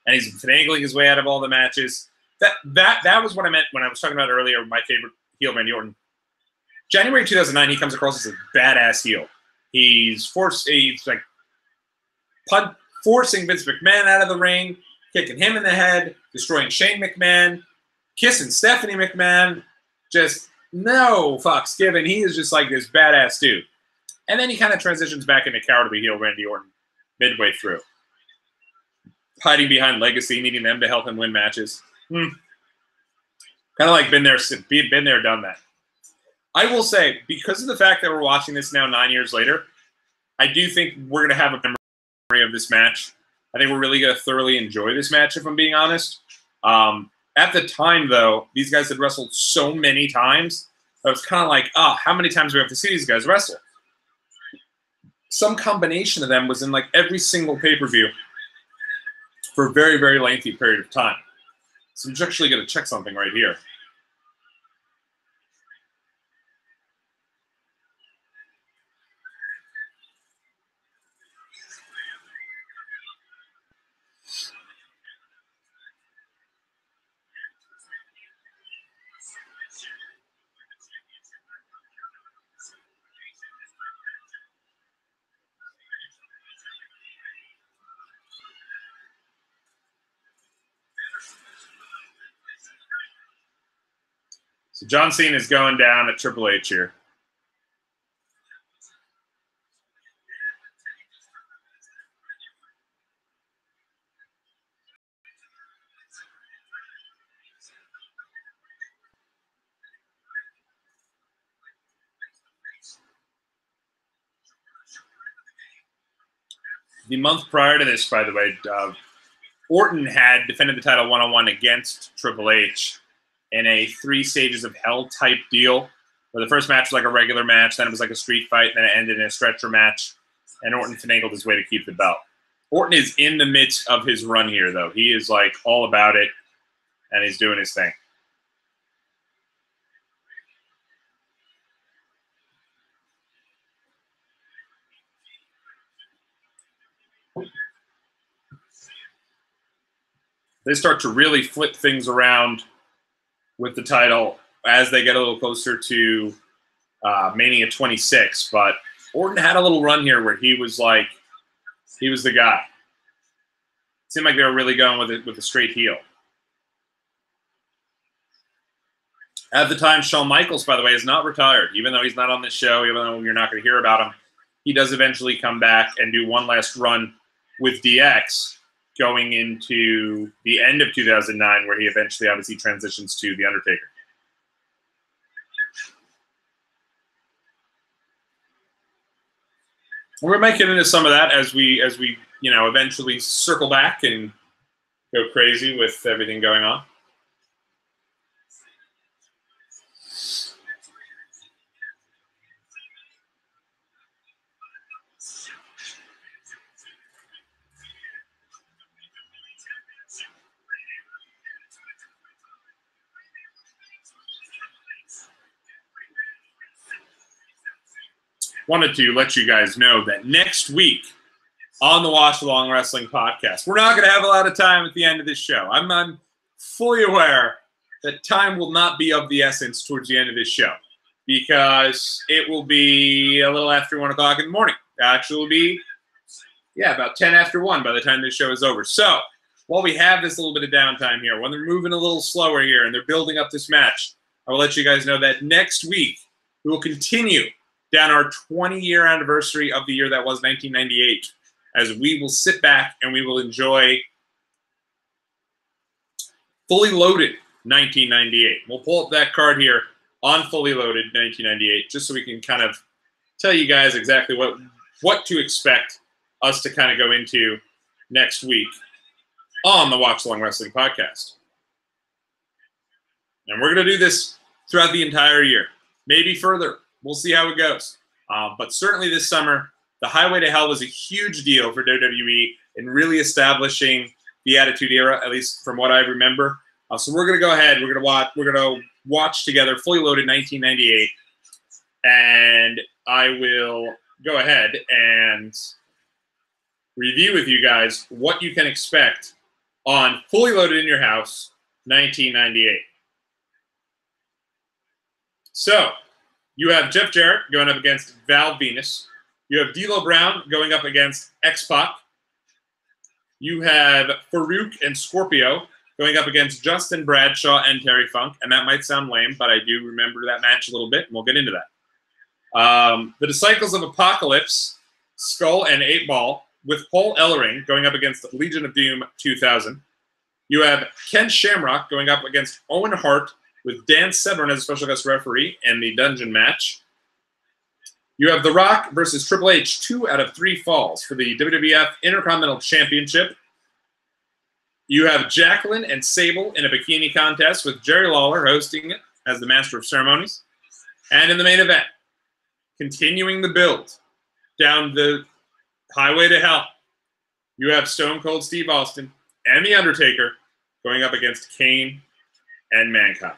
And he's finagling his way out of all the matches. That was what I meant when I was talking about earlier, my favorite heel, Randy Orton. January 2009, he comes across as a badass heel. He's like forcing Vince McMahon out of the ring, kicking him in the head, destroying Shane McMahon, kissing Stephanie McMahon, just no fucks given. He is just like this badass dude. And then he kind of transitions back into cowardly heel Randy Orton midway through. Hiding behind Legacy, needing them to help him win matches. Kind of like been there, done that. I will say, because of the fact that we're watching this now 9 years later, I do think we're going to have a memory of this match. I think we're really going to thoroughly enjoy this match, if I'm being honest. At the time, though, these guys had wrestled so many times, I was kind of like, how many times do we have to see these guys wrestle? Some combination of them was in like every single pay-per-view for a very, very lengthy period of time. So I'm actually going to check something right here. So John Cena is going down at Triple H here. The month prior to this, by the way, Orton had defended the title one-on-one against Triple H in a 3 stages of hell type deal, where the first match was like a regular match, then it was like a street fight, then it ended in a stretcher match, and Orton finagled his way to keep the belt. Orton is in the midst of his run here, though. He is like all about it, and he's doing his thing. They start to really flip things around with the title as they get a little closer to Mania 26. But Orton had a little run here where he was like, he was the guy. It seemed like they were really going with it with a straight heel. At the time, Shawn Michaels, by the way, is not retired. Even though he's not on this show, even though you're not going to hear about him, he does eventually come back and do one last run with DX going into the end of 2009, where he eventually obviously transitions to The Undertaker. We might get into some of that as we eventually circle back and go crazy with everything going on. Wanted to let you guys know that next week on the Watchalong Wrestling Podcast, we're not going to have a lot of time at the end of this show. I'm fully aware that time will not be of the essence towards the end of this show because it will be a little after 1 o'clock in the morning. Actually, it will be, about 10 after 1 by the time this show is over. So while we have this little bit of downtime here, when they're moving a little slower here and they're building up this match, I will let you guys know that next week we will continue down our 20-year anniversary of the year that was 1998, as we will sit back and we will enjoy Fully Loaded 1998. We'll pull up that card here on Fully Loaded 1998, just so we can kind of tell you guys exactly what to expect us to kind of go into next week on the Watchalong Wrestling Podcast. And we're going to do this throughout the entire year, maybe further. We'll see how it goes. But certainly this summer, the Highway to Hell was a huge deal for WWE in really establishing the Attitude Era, at least from what I remember. So we're going to go ahead. We're going to watch together Fully Loaded 1998, and I will go ahead and review with you guys what you can expect on Fully Loaded in Your House 1998. So you have Jeff Jarrett going up against Val Venus. You have D'Lo Brown going up against X-Pac. You have Farouk and Scorpio going up against Justin Bradshaw and Terry Funk. And that might sound lame, but I do remember that match a little bit, and we'll get into that. The Disciples of Apocalypse, Skull and 8-Ball, with Paul Ellering going up against Legion of Doom 2000. You have Ken Shamrock going up against Owen Hart, with Dan Severn as a special guest referee in the dungeon match. You have The Rock versus Triple H, 2 out of 3 falls for the WWF Intercontinental Championship. You have Jacqueline and Sable in a bikini contest with Jerry Lawler hosting it as the Master of Ceremonies. And in the main event, continuing the build down the Highway to Hell, you have Stone Cold Steve Austin and The Undertaker going up against Kane and Mankind.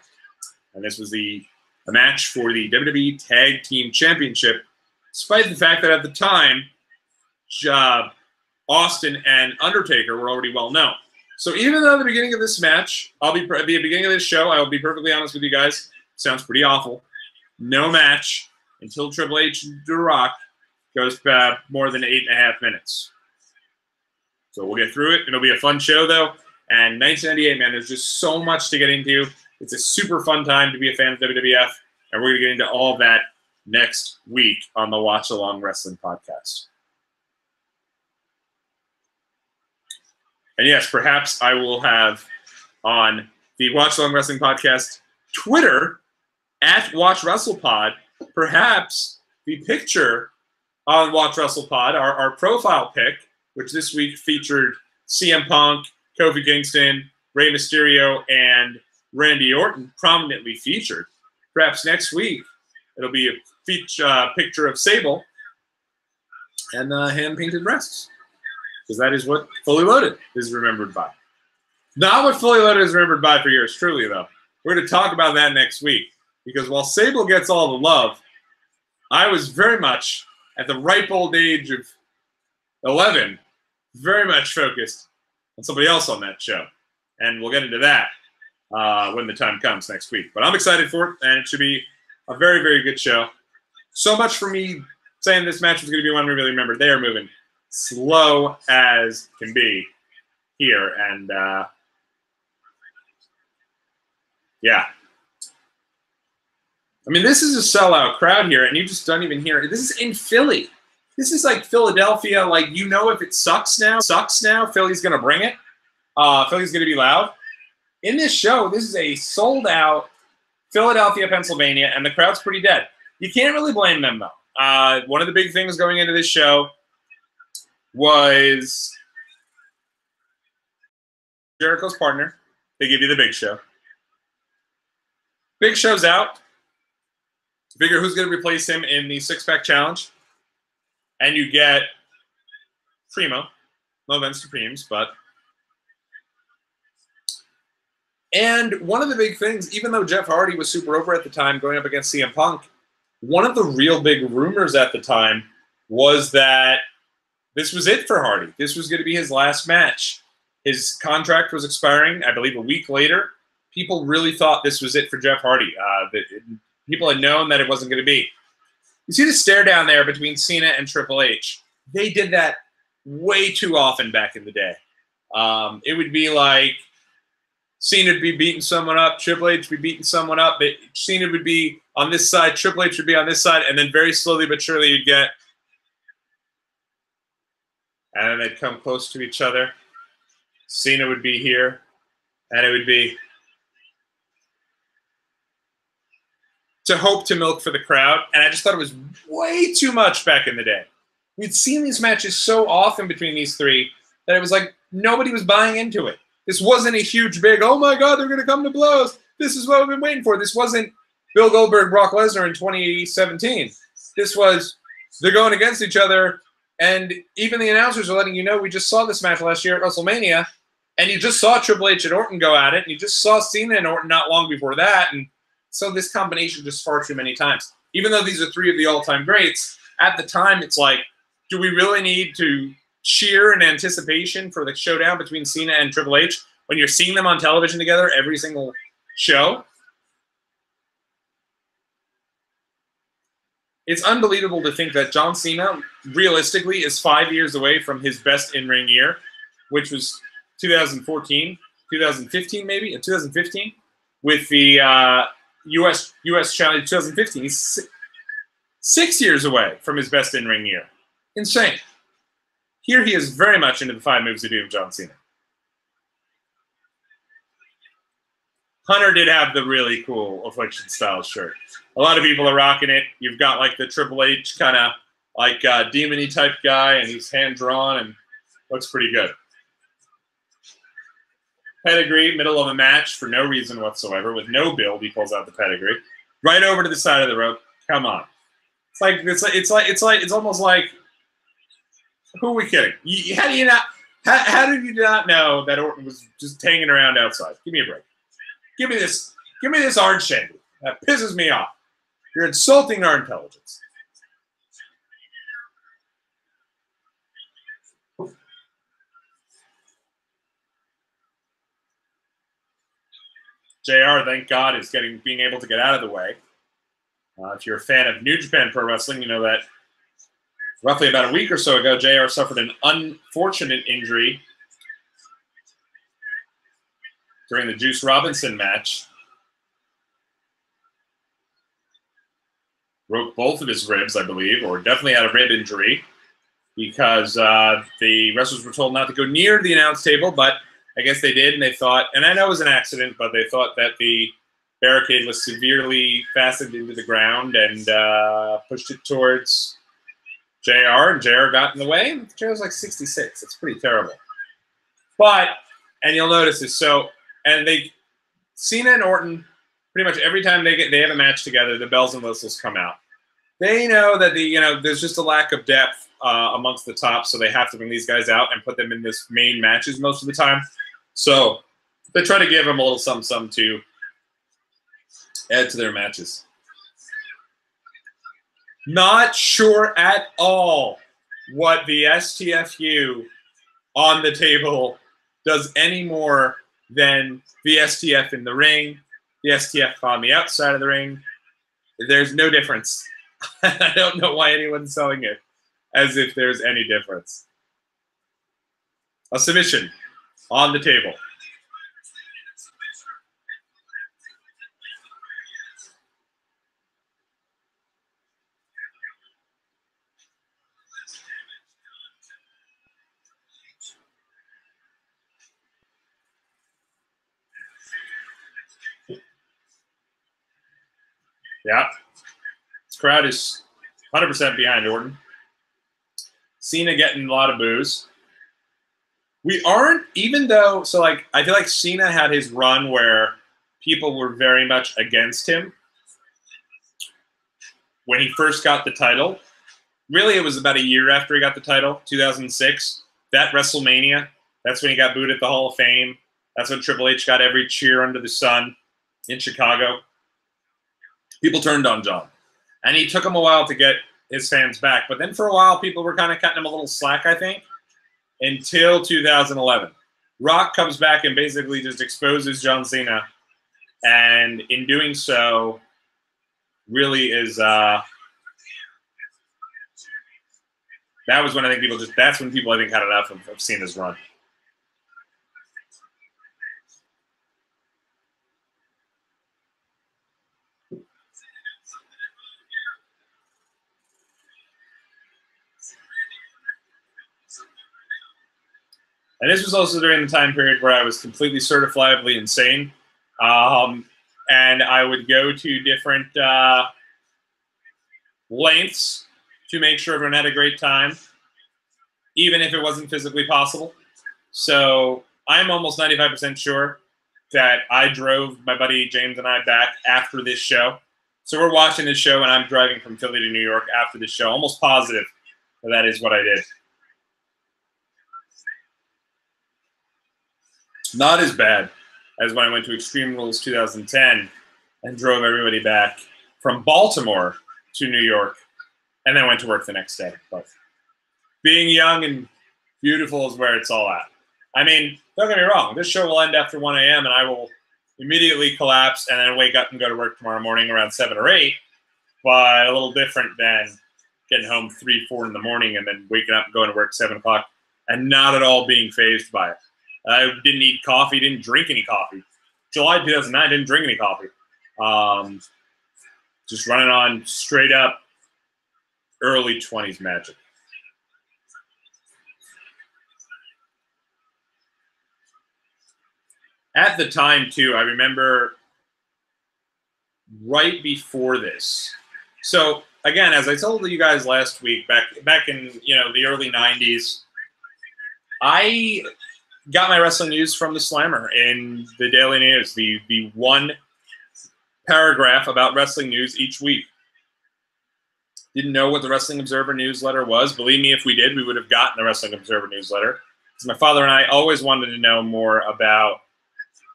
And this was a match for the WWE Tag Team Championship, despite the fact that at the time, Austin and Undertaker were already well known. So even though at the beginning of this match, at the beginning of this show, I will be perfectly honest with you guys, sounds pretty awful. No match until Triple H and The Rock goes more than 8.5 minutes. So we'll get through it. It'll be a fun show, though. And 1998, man, there's just so much to get into. It's a super fun time to be a fan of WWF, and we're going to get into all of that next week on the Watchalong Wrestling Podcast. And yes, perhaps I will have on the Watchalong Wrestling Podcast Twitter, @WatchWrestlePod, perhaps the picture on Watch Wrestle Pod, our profile pic, which this week featured CM Punk, Kofi Kingston, Rey Mysterio, and Randy Orton prominently featured. Perhaps next week it'll be a picture of Sable and hand-painted breasts, because that is what Fully Loaded is remembered by. Not what Fully Loaded is remembered by for yours truly, though. We're going to talk about that next week, because while Sable gets all the love, I was very much at the ripe old age of 11, very much focused on somebody else on that show. And we'll get into that when the time comes next week. But I'm excited for it, and it should be a very, very good show. So much for me saying this match was going to be one we really remember. They are moving slow as can be here. And, yeah. I mean, this is a sellout crowd here, and you just don't even hear it. This is in Philly. This is like Philadelphia. Like, you know, if it sucks now, Philly's going to bring it. Philly's going to be loud. In this show, this is a sold-out Philadelphia, Pennsylvania, and the crowd's pretty dead. You can't really blame them, though. one of the big things going into this show was Jericho's partner. They give you the Big Show. Big Show's out. Figure who's going to replace him in the six-pack challenge. And you get Primo. No offense to Preems, but... And one of the big things, even though Jeff Hardy was super over at the time going up against CM Punk, one of the real big rumors at the time was that this was it for Hardy. This was going to be his last match. His contract was expiring, I believe, a week later. People really thought this was it for Jeff Hardy. People had known that it wasn't going to be. You see the stare down there between Cena and Triple H. They did that way too often back in the day. It would be like Cena would be beating someone up, Triple H would be beating someone up, but Cena would be on this side, Triple H would be on this side, and then very slowly but surely you'd get, and then they'd come close to each other. Cena would be here, and it would be to hope to milk for the crowd, and I just thought it was way too much back in the day. We'd seen these matches so often between these three that it was like nobody was buying into it. This wasn't a huge, big, oh my God, they're going to come to blows. This is what we've been waiting for. This wasn't Bill Goldberg, Brock Lesnar in 2017. This was, they're going against each other, and even the announcers are letting you know, we just saw this match last year at WrestleMania, and you just saw Triple H and Orton go at it, and you just saw Cena and Orton not long before that, and so this combination just far too many times. Even though these are three of the all-time greats, at the time it's like, do we really need to cheer in anticipation for the showdown between Cena and Triple H when you're seeing them on television together every single show? It's unbelievable to think that John Cena, realistically, is 5 years away from his best in-ring year, which was 2014, 2015 maybe, 2015, with the U.S. Challenge 2015. He's 6 years away from his best in-ring year. Insane. Here he is very much into the 5 moves to do of John Cena. Hunter did have the really cool Affliction style shirt. A lot of people are rocking it. You've got like the Triple H kind of like demon-y type guy, and he's hand-drawn and looks pretty good. Pedigree, middle of a match for no reason whatsoever, with no build. He pulls out the pedigree right over to the side of the rope. Come on, it's almost like, who are we kidding? How do you not? How did you not know that Orton was just hanging around outside? Give me a break. Give me this. Give me this orange shandy. That pisses me off. You're insulting our intelligence. JR, thank God, is being able to get out of the way. If you're a fan of New Japan Pro Wrestling, you know that roughly about a week or so ago, JR suffered an unfortunate injury during the Juice Robinson match. Broke both of his ribs, I believe, or definitely had a rib injury, because the wrestlers were told not to go near the announce table, but I guess they did, and they thought, and I know it was an accident, but they thought that the barricade was severely fastened into the ground and pushed it towards JR, and JR got in the way, and JR was like 66. It's pretty terrible. But, and you'll notice this, so, and Cena and Orton, pretty much every time they have a match together, the bells and whistles come out. They know that there's just a lack of depth amongst the top, so they have to bring these guys out and put them in this main matches most of the time. So they try to give them a little something to add to their matches. Not sure at all what the STFU on the table does any more than the STF in the ring, the STF on the outside of the ring. There's no difference. I don't know why anyone's selling it as if there's any difference. A submission on the table. Yeah. This crowd is 100% behind Orton. Cena getting a lot of boos. We aren't, even though, so like, I feel like Cena had his run where people were very much against him when he first got the title. Really, it was about a year after he got the title, 2006. That WrestleMania, that's when he got booed at the Hall of Fame. That's when Triple H got every cheer under the sun in Chicago. People turned on John. And he took him a while to get his fans back. But then for a while, people were kind of cutting him a little slack, I think, until 2011. Rock comes back and basically just exposes John Cena. And in doing so, really is... that was when I think people just... That's when people, I think, had enough of Cena's run. And this was also during the time period where I was completely certifiably insane. And I would go to different lengths to make sure everyone had a great time, even if it wasn't physically possible. So I'm almost 95% sure that I drove my buddy James and I back after this show. So we're watching this show, and I'm driving from Philly to New York after this show. Almost positive that is what I did. Not as bad as when I went to Extreme Rules 2010 and drove everybody back from Baltimore to New York and then went to work the next day. But being young and beautiful is where it's all at. I mean, don't get me wrong. This show will end after 1 a.m. and I will immediately collapse and then wake up and go to work tomorrow morning around 7 or 8. But a little different than getting home 3, 4 in the morning and then waking up and going to work 7 o'clock and not at all being fazed by it. I didn't eat coffee, didn't drink any coffee. July 2009, didn't drink any coffee. Just running on straight up early 20s magic. At the time, too, I remember right before this. So, again, as I told you guys last week, back in the early 90s, I got my wrestling news from the Slammer in the Daily News, the one paragraph about wrestling news each week. Didn't know what the Wrestling Observer newsletter was. Believe me, if we did, we would have gotten the Wrestling Observer newsletter. Because my father and I always wanted to know more about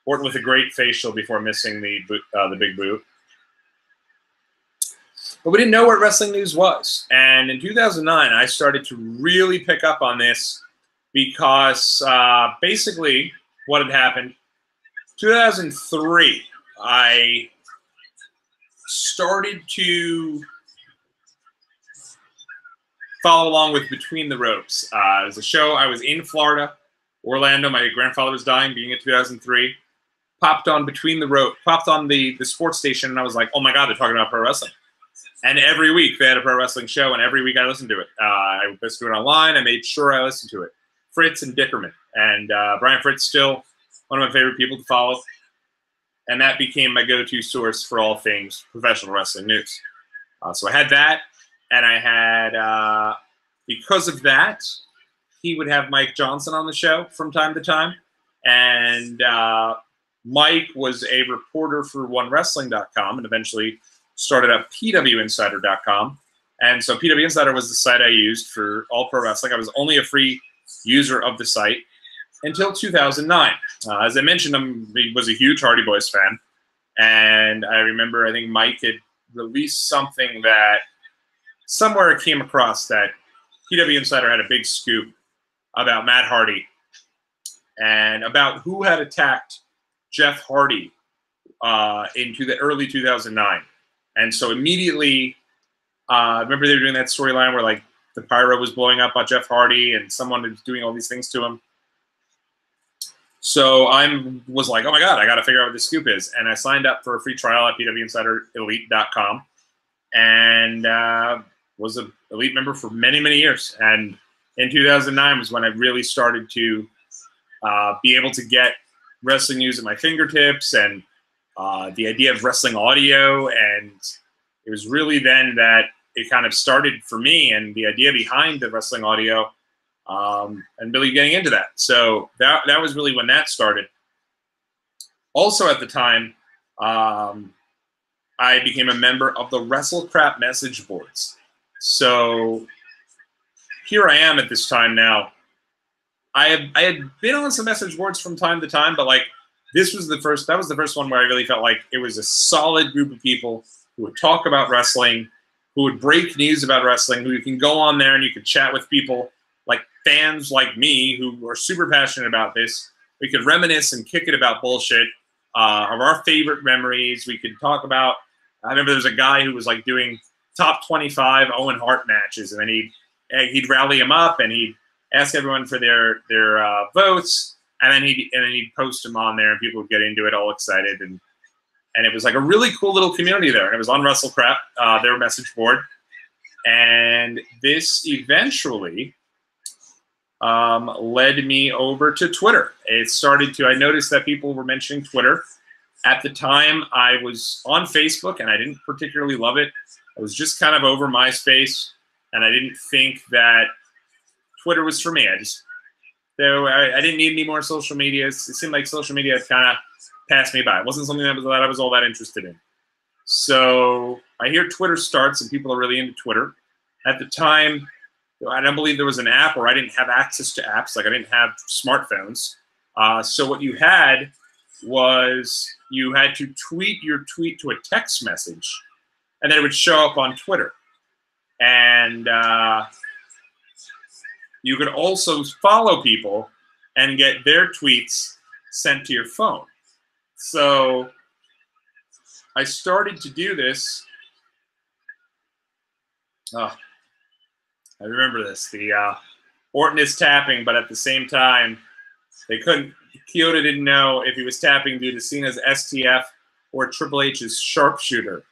Orton with a great facial before missing the big boot. But we didn't know what wrestling news was. And in 2009, I started to really pick up on this because basically what had happened, 2003, I started to follow along with Between the Ropes. It was a show. I was in Florida, Orlando. My grandfather was dying, being in 2003. Popped on Between the Ropes, popped on the sports station, and I was like, oh my God, they're talking about pro wrestling. And every week they had a pro wrestling show, and every week I listened to it. I listened to it online. I made sure I listened to it. Fritz and Dickerman. And Brian Fritz, still one of my favorite people to follow. And that became my go-to source for all things professional wrestling news. So I had that, and I had, because of that, he would have Mike Johnson on the show from time to time. And Mike was a reporter for OneWrestling.com and eventually started up PWInsider.com. And so PW Insider was the site I used for all pro wrestling. I was only a free user of the site until 2009. As I mentioned, I was a huge Hardy Boys fan. And I remember, I think Mike had released something that somewhere I came across that PW Insider had a big scoop about Matt Hardy and about who had attacked Jeff Hardy into the early 2009. And so immediately, I remember they were doing that storyline where like the pyro was blowing up on Jeff Hardy and someone was doing all these things to him. So I was like, oh my God, I got to figure out what this scoop is. And I signed up for a free trial at PWInsiderElite.com and was an Elite member for many, many years. And in 2009 was when I really started to be able to get wrestling news at my fingertips and the idea of wrestling audio. And it was really then that it kind of started for me, and the idea behind the wrestling audio, and really getting into that. So that was really when that started. Also at the time, I became a member of the WrestleCrap message boards. So here I am at this time now. I had been on some message boards from time to time, but like that was the first one where I really felt like it was a solid group of people who would talk about wrestling, who would break news about wrestling, who you can go on there and you could chat with people like fans like me who are super passionate about this. We could reminisce and kick it about bullshit of our favorite memories. We could talk about, I remember there was a guy who was like doing top 25 Owen Hart matches, and then he'd rally them up and he'd ask everyone for their votes, and then he'd post them on there, and people would get into it all excited, and it was like a really cool little community there. And it was on WrestleCrap, their message board, and this eventually led me over to Twitter. I noticed that people were mentioning Twitter. At the time, I was on Facebook, and I didn't particularly love it. I was just kind of over MySpace, and I didn't think that Twitter was for me. I didn't need any more social media. It seemed like social media had kind of passed me by. It wasn't something that I was all that interested in. So I hear Twitter starts, and people are really into Twitter. At the time, I don't believe there was an app, or I didn't have access to apps. Like I didn't have smartphones. So what you had was you had to tweet your tweet to a text message, and then it would show up on Twitter. And you could also follow people and get their tweets sent to your phone. So I started to do this. Oh, I remember this. The Orton is tapping, but at the same time, they couldn't. Kyoto didn't know if he was tapping due to Cena's STF or Triple H's sharpshooter.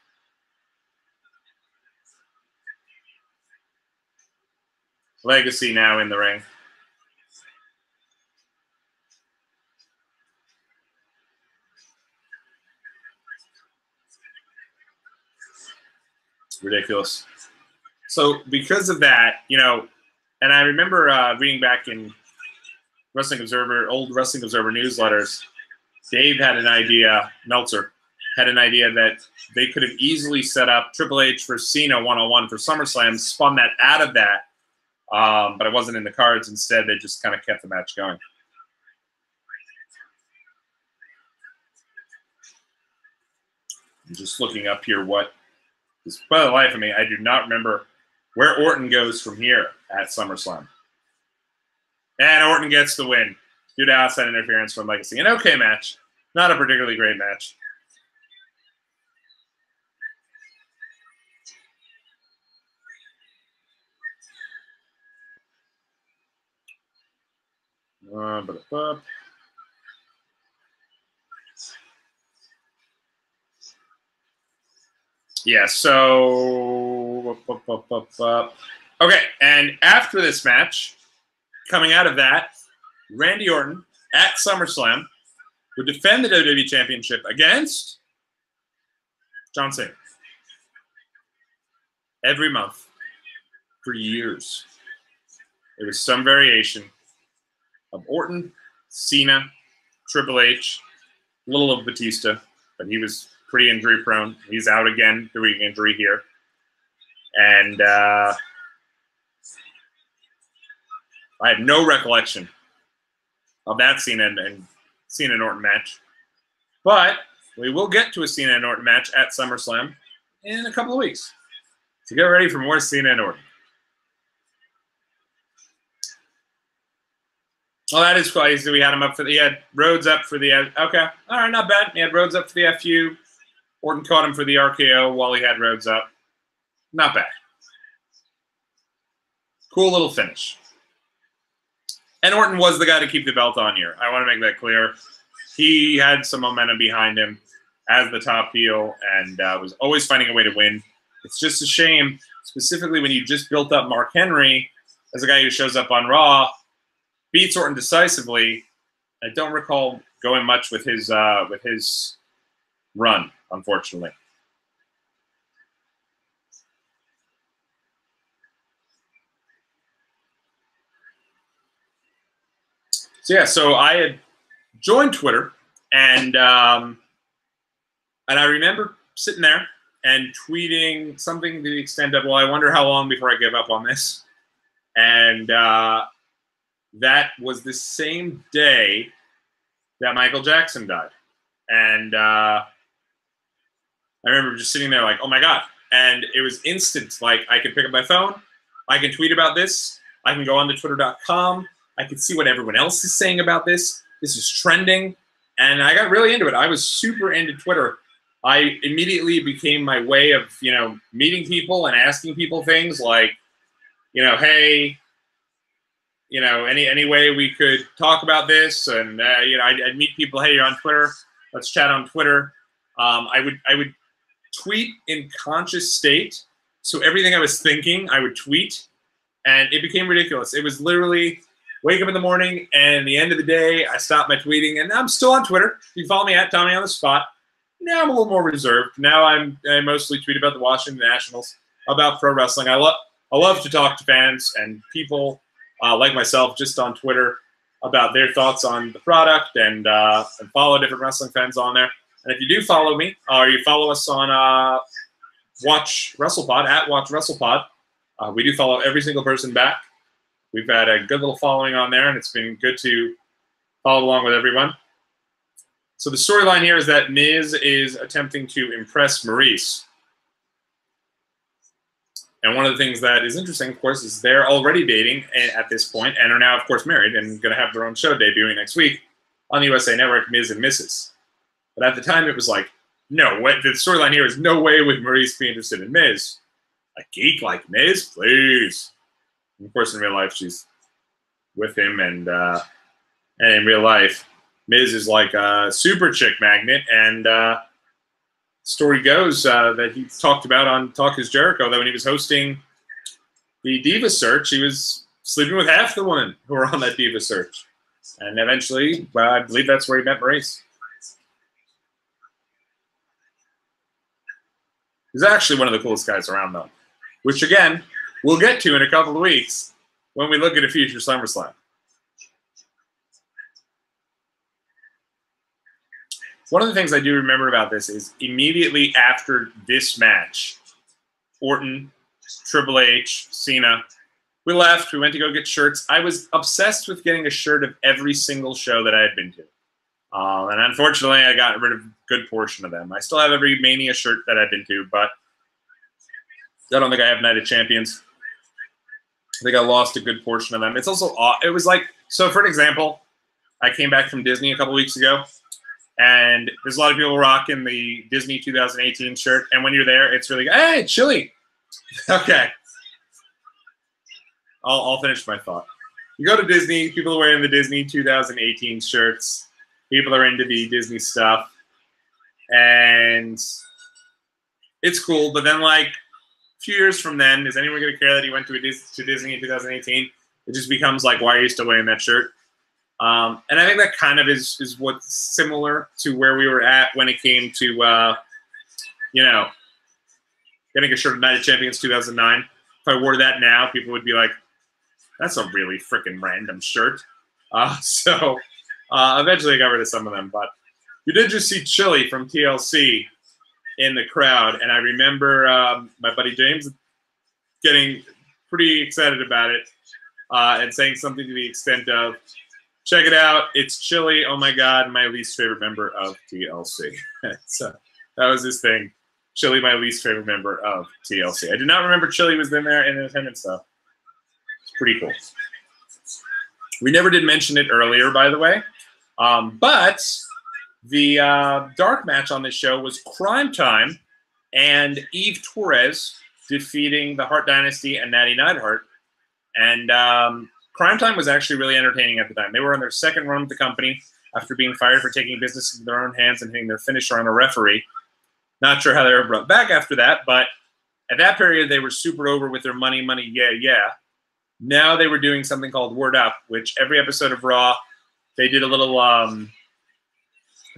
Legacy now in the ring. Ridiculous. So because of that, and I remember reading back in Wrestling Observer, old Wrestling Observer newsletters, Dave had an idea, Meltzer had an idea that they could have easily set up Triple H versus Cena one-on-one for SummerSlam, spun that out of that, but it wasn't in the cards. Instead, they just kind of kept the match going. I'm just looking up here what is, by the life of me, I do not remember where Orton goes from here at SummerSlam. And Orton gets the win due to outside interference from Legacy. An okay match. Not a particularly great match. Yeah, so okay, and after this match, coming out of that, Randy Orton at SummerSlam would defend the WWE Championship against John Cena every month for years. It was some variation of Orton, Cena, Triple H, a little of Batista, but he was pretty injury prone. He's out again, doing injury here. And I have no recollection of that Cena and Orton match. But we will get to a Cena and Orton match at SummerSlam in a couple of weeks. So get ready for more Cena and Orton. Well, that is quite easy. We had him up for he had Rhodes up for the, okay. All right, not bad. He had Rhodes up for the FU. Orton caught him for the RKO while he had Rhodes up. Not bad. Cool little finish. And Orton was the guy to keep the belt on here. I want to make that clear. He had some momentum behind him as the top heel and was always finding a way to win. It's just a shame, specifically when you just built up Mark Henry as a guy who shows up on Raw, beats Orton decisively. I don't recall going much with his run, unfortunately. So I had joined Twitter, and I remember sitting there and tweeting something to the extent of, well, I wonder how long before I give up on this. And that was the same day that Michael Jackson died. And I remember just sitting there like, oh my God. And it was instant. Like, I could pick up my phone, I can tweet about this, I can go on to twitter.com, I can see what everyone else is saying about this. This is trending. And I got really into it. I was super into Twitter. I immediately became my way of, meeting people and asking people things like, hey, any way we could talk about this. And, I'd meet people, hey, you're on Twitter, let's chat on Twitter. I would tweet in conscious state. So everything I was thinking, I would tweet. And it became ridiculous. It was literally wake up in the morning, and at the end of the day, I stopped my tweeting. And I'm still on Twitter. You can follow me at Tommy on the Spot. Now I'm a little more reserved. Now I mostly tweet about the Washington Nationals, about pro wrestling. I love to talk to fans and people like myself just on Twitter about their thoughts on the product, and follow different wrestling fans on there. And if you do follow me, or you follow us on Watch WrestlePod, at Watch WrestlePod, we do follow every single person back. We've had a good little following on there, and it's been good to follow along with everyone. So the storyline here is that Miz is attempting to impress Maurice. And one of the things that is interesting, of course, is they're already dating at this point and are now, of course, married and going to have their own show debuting next week on the USA Network, Miz and Mrs. But at the time, it was like, no, the storyline here is no way would Maurice be interested in Miz. A geek like Miz, please. And of course, in real life, she's with him, and in real life, Miz is like a super chick magnet, and story goes that he talked about on Talk Is Jericho that when he was hosting the Diva Search, he was sleeping with half the women who were on that Diva Search. And eventually, well, I believe that's where he met Maurice. He's actually one of the coolest guys around, though, which, again, we'll get to in a couple of weeks when we look at a future SummerSlam. One of the things I do remember about this is immediately after this match, Orton, Triple H, Cena, we left. We went to go get shirts. I was obsessed with getting a shirt of every single show that I had been to. And unfortunately, I got rid of a good portion of them. I still have every Mania shirt that I've been to, but I don't think I have Night of Champions. I think I lost a good portion of them. It's also, it was like, so for an example, I came back from Disney a couple weeks ago, and there's a lot of people rocking the Disney 2018 shirt. And when you're there, it's really, hey, chilly. Okay. I'll finish my thought. You go to Disney, people are wearing the Disney 2018 shirts. People are into the Disney stuff. And it's cool. But then, like, a few years from then, is anyone going to care that he went to Disney in 2018? It just becomes like, why are you still wearing that shirt? And I think that kind of is what's similar to where we were at when it came to, getting a shirt of Night of Champions 2009. If I wore that now, people would be like, that's a really freaking random shirt. So eventually I got rid of some of them. But you did just see Chili from TLC in the crowd. And I remember my buddy James getting pretty excited about it and saying something to the extent of, check it out, it's Chili. Oh my God, my least favorite member of TLC. So that was his thing. Chili, my least favorite member of TLC. I did not remember Chili was in there in attendance, though. It's pretty cool. We never did mention it earlier, by the way. But the dark match on this show was Crime Time and Eve Torres defeating the Hart Dynasty and Natty Neidhart. And Crime Time was actually really entertaining at the time. They were on their second run with the company after being fired for taking business into their own hands and hitting their finisher on a referee. Not sure how they were brought back after that, but at that period, they were super over with their money, yeah, yeah. Now they were doing something called Word Up, which every episode of Raw, they did a little, I think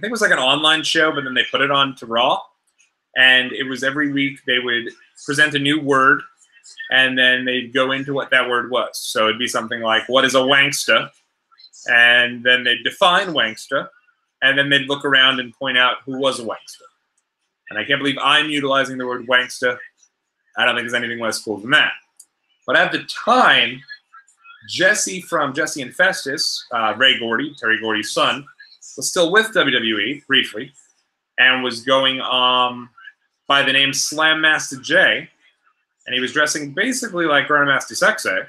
it was like an online show, but then they put it on to Raw. And it was every week they would present a new word, and then they'd go into what that word was. So it'd be something like, what is a wanksta? and then they'd define wanksta, and then they'd look around and point out who was a wanksta. And I can't believe I'm utilizing the word wanksta. I don't think there's anything less cool than that. But at the time, Jesse from Jesse and Festus, Ray Gordy, Terry Gordy's son, was still with WWE briefly, and was going by the name Slam Master J, and he was dressing basically like Grandmaster Sexay,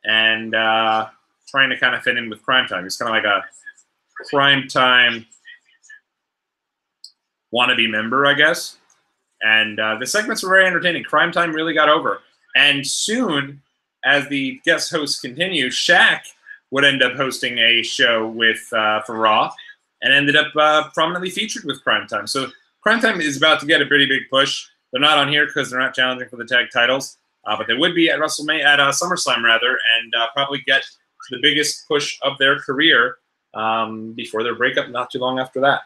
and trying to kind of fit in with Crime Time. He's kind of like a Crime Time wannabe member, I guess. And the segments were very entertaining. Crime Time really got over. And soon, as the guest hosts continue, Shaq would end up hosting a show with for Raw, and ended up prominently featured with Crime Time. So Crime Time is about to get a pretty big push. They're not on here because they're not challenging for the tag titles, but they would be at WrestleMania, at SummerSlam rather, and probably get to the biggest push of their career before their breakup not too long after that.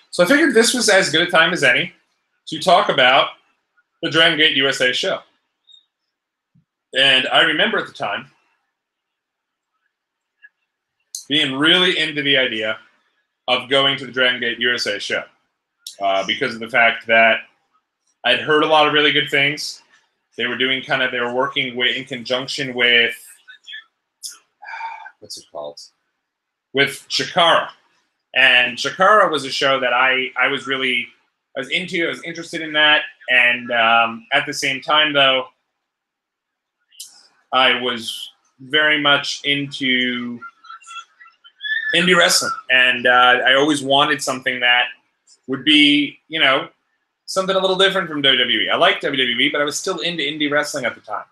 So I figured this was as good a time as any to talk about the Dragon Gate USA show. And I remember at the time being really into the idea of going to the Dragon Gate USA show because of the fact that I'd heard a lot of really good things. They were doing they were working in conjunction with, what's it called? With Chikara. And Chikara was a show that I was into. I was interested in that. And at the same time, though, I was very much into indie wrestling. And I always wanted something that would be, something a little different from WWE. I liked WWE, but I was still into indie wrestling at the time.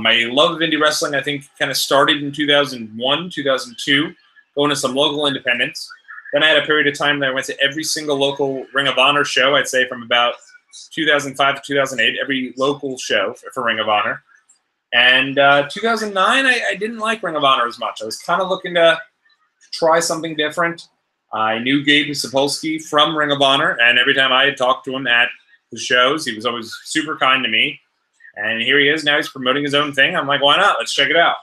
My love of indie wrestling, I think, kind of started in 2001, 2002, going to some local independents. Then I had a period of time that I went to every single local Ring of Honor show, I'd say from about 2005 to 2008, every local show for Ring of Honor. And 2009, I didn't like Ring of Honor as much. I was kind of looking to try something different. I knew Gabe Sapolsky from Ring of Honor, and every time I had talked to him at the shows, he was always super kind to me. And here he is. Now he's promoting his own thing. I'm like, why not? Let's check it out.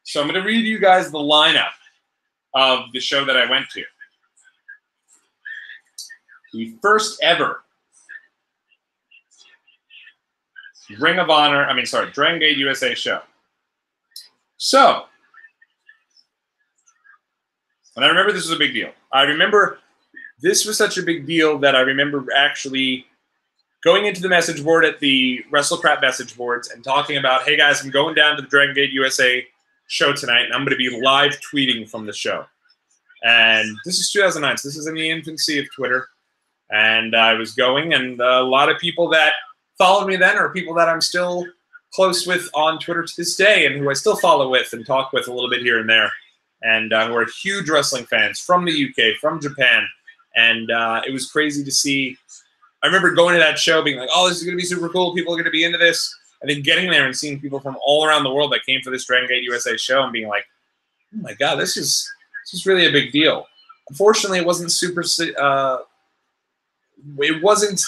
So I'm going to read you guys the lineup of the show that I went to. The first ever Dragon Gate USA show. So, and I remember this was a big deal. I remember this was such a big deal that I remember actually going into the message board at the WrestleCrap message boards and talking about, hey guys, I'm going down to the Dragon Gate USA show tonight, and I'm going to be live tweeting from the show. And this is 2009, so this is in the infancy of Twitter. And I was going, and a lot of people that followed me then are people that I'm still close with on Twitter to this day, and who I still follow with and talk with a little bit here and there, and who are huge wrestling fans from the UK, from Japan. And it was crazy to see. I remember going to that show being like, oh, this is going to be super cool. People are going to be into this. And then getting there and seeing people from all around the world that came for this Dragon Gate USA show and being like, oh my God, this is really a big deal. Unfortunately, it wasn't it wasn't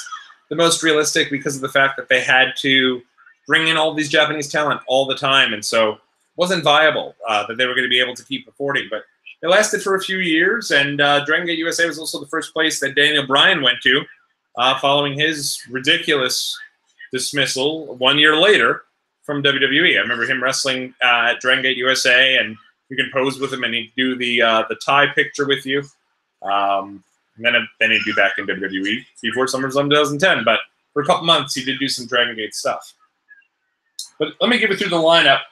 the most realistic because of the fact that they had to bring in all these Japanese talent all the time. And so it wasn't viable that they were going to be able to keep affording. But it lasted for a few years. And Dragon Gate USA was also the first place that Daniel Bryan went to following his ridiculous dismissal 1 year later from WWE. I remember him wrestling at Dragon Gate USA, and you can pose with him and he'd do the tie picture with you. And then he'd be back in WWE before SummerSlam 2010. But for a couple months, he did do some Dragon Gate stuff. But let me give you through the lineup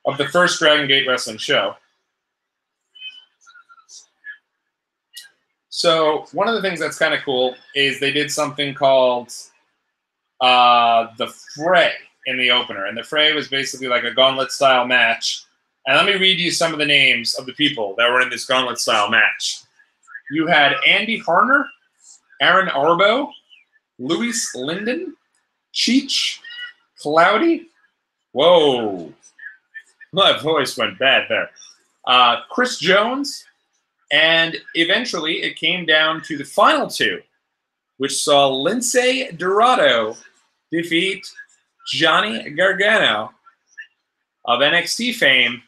of the first Dragon Gate wrestling show. So one of the things that's kind of cool is they did something called the Fray in the opener. And the Fray was basically like a gauntlet-style match. And let me read you some of the names of the people that were in this gauntlet-style match. You had Andy Harner, Aaron Arbo, Luis Linden, Cheech, Cloudy. Whoa. My voice went bad there. Chris Jones. And eventually it came down to the final two, which saw Lindsay Dorado defeat Johnny Gargano of NXT fame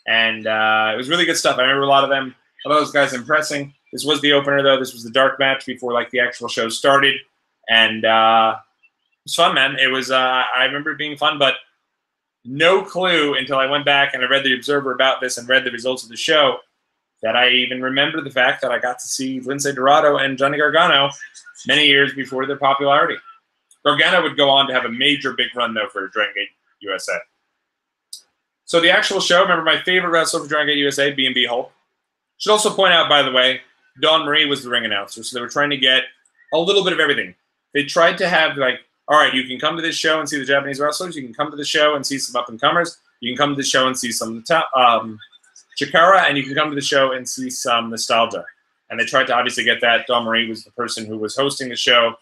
And it was really good stuff. I remember a lot of those guys impressing. This was the opener, though. This was the dark match before like the actual show started. And it was fun, man. It was, I remember it being fun, but no clue until I went back and I read the Observer about this and read the results of the show that I even remember the fact that I got to see Lince Dorado and Johnny Gargano many years before their popularity. Gargano would go on to have a major big run, though, for Dragon Gate USA. So the actual show, remember my favorite wrestler for Dragon Gate USA, B&B Hulk. Should also point out, by the way, Dawn Marie was the ring announcer, so they were trying to get a little bit of everything. They tried to have, like, all right, you can come to this show and see the Japanese wrestlers. You can come to the show and see some up-and-comers. You can come to the show and see some Chikara, and you can come to the show and see some nostalgia. And they tried to obviously get that. Dawn Marie was the person who was hosting the show.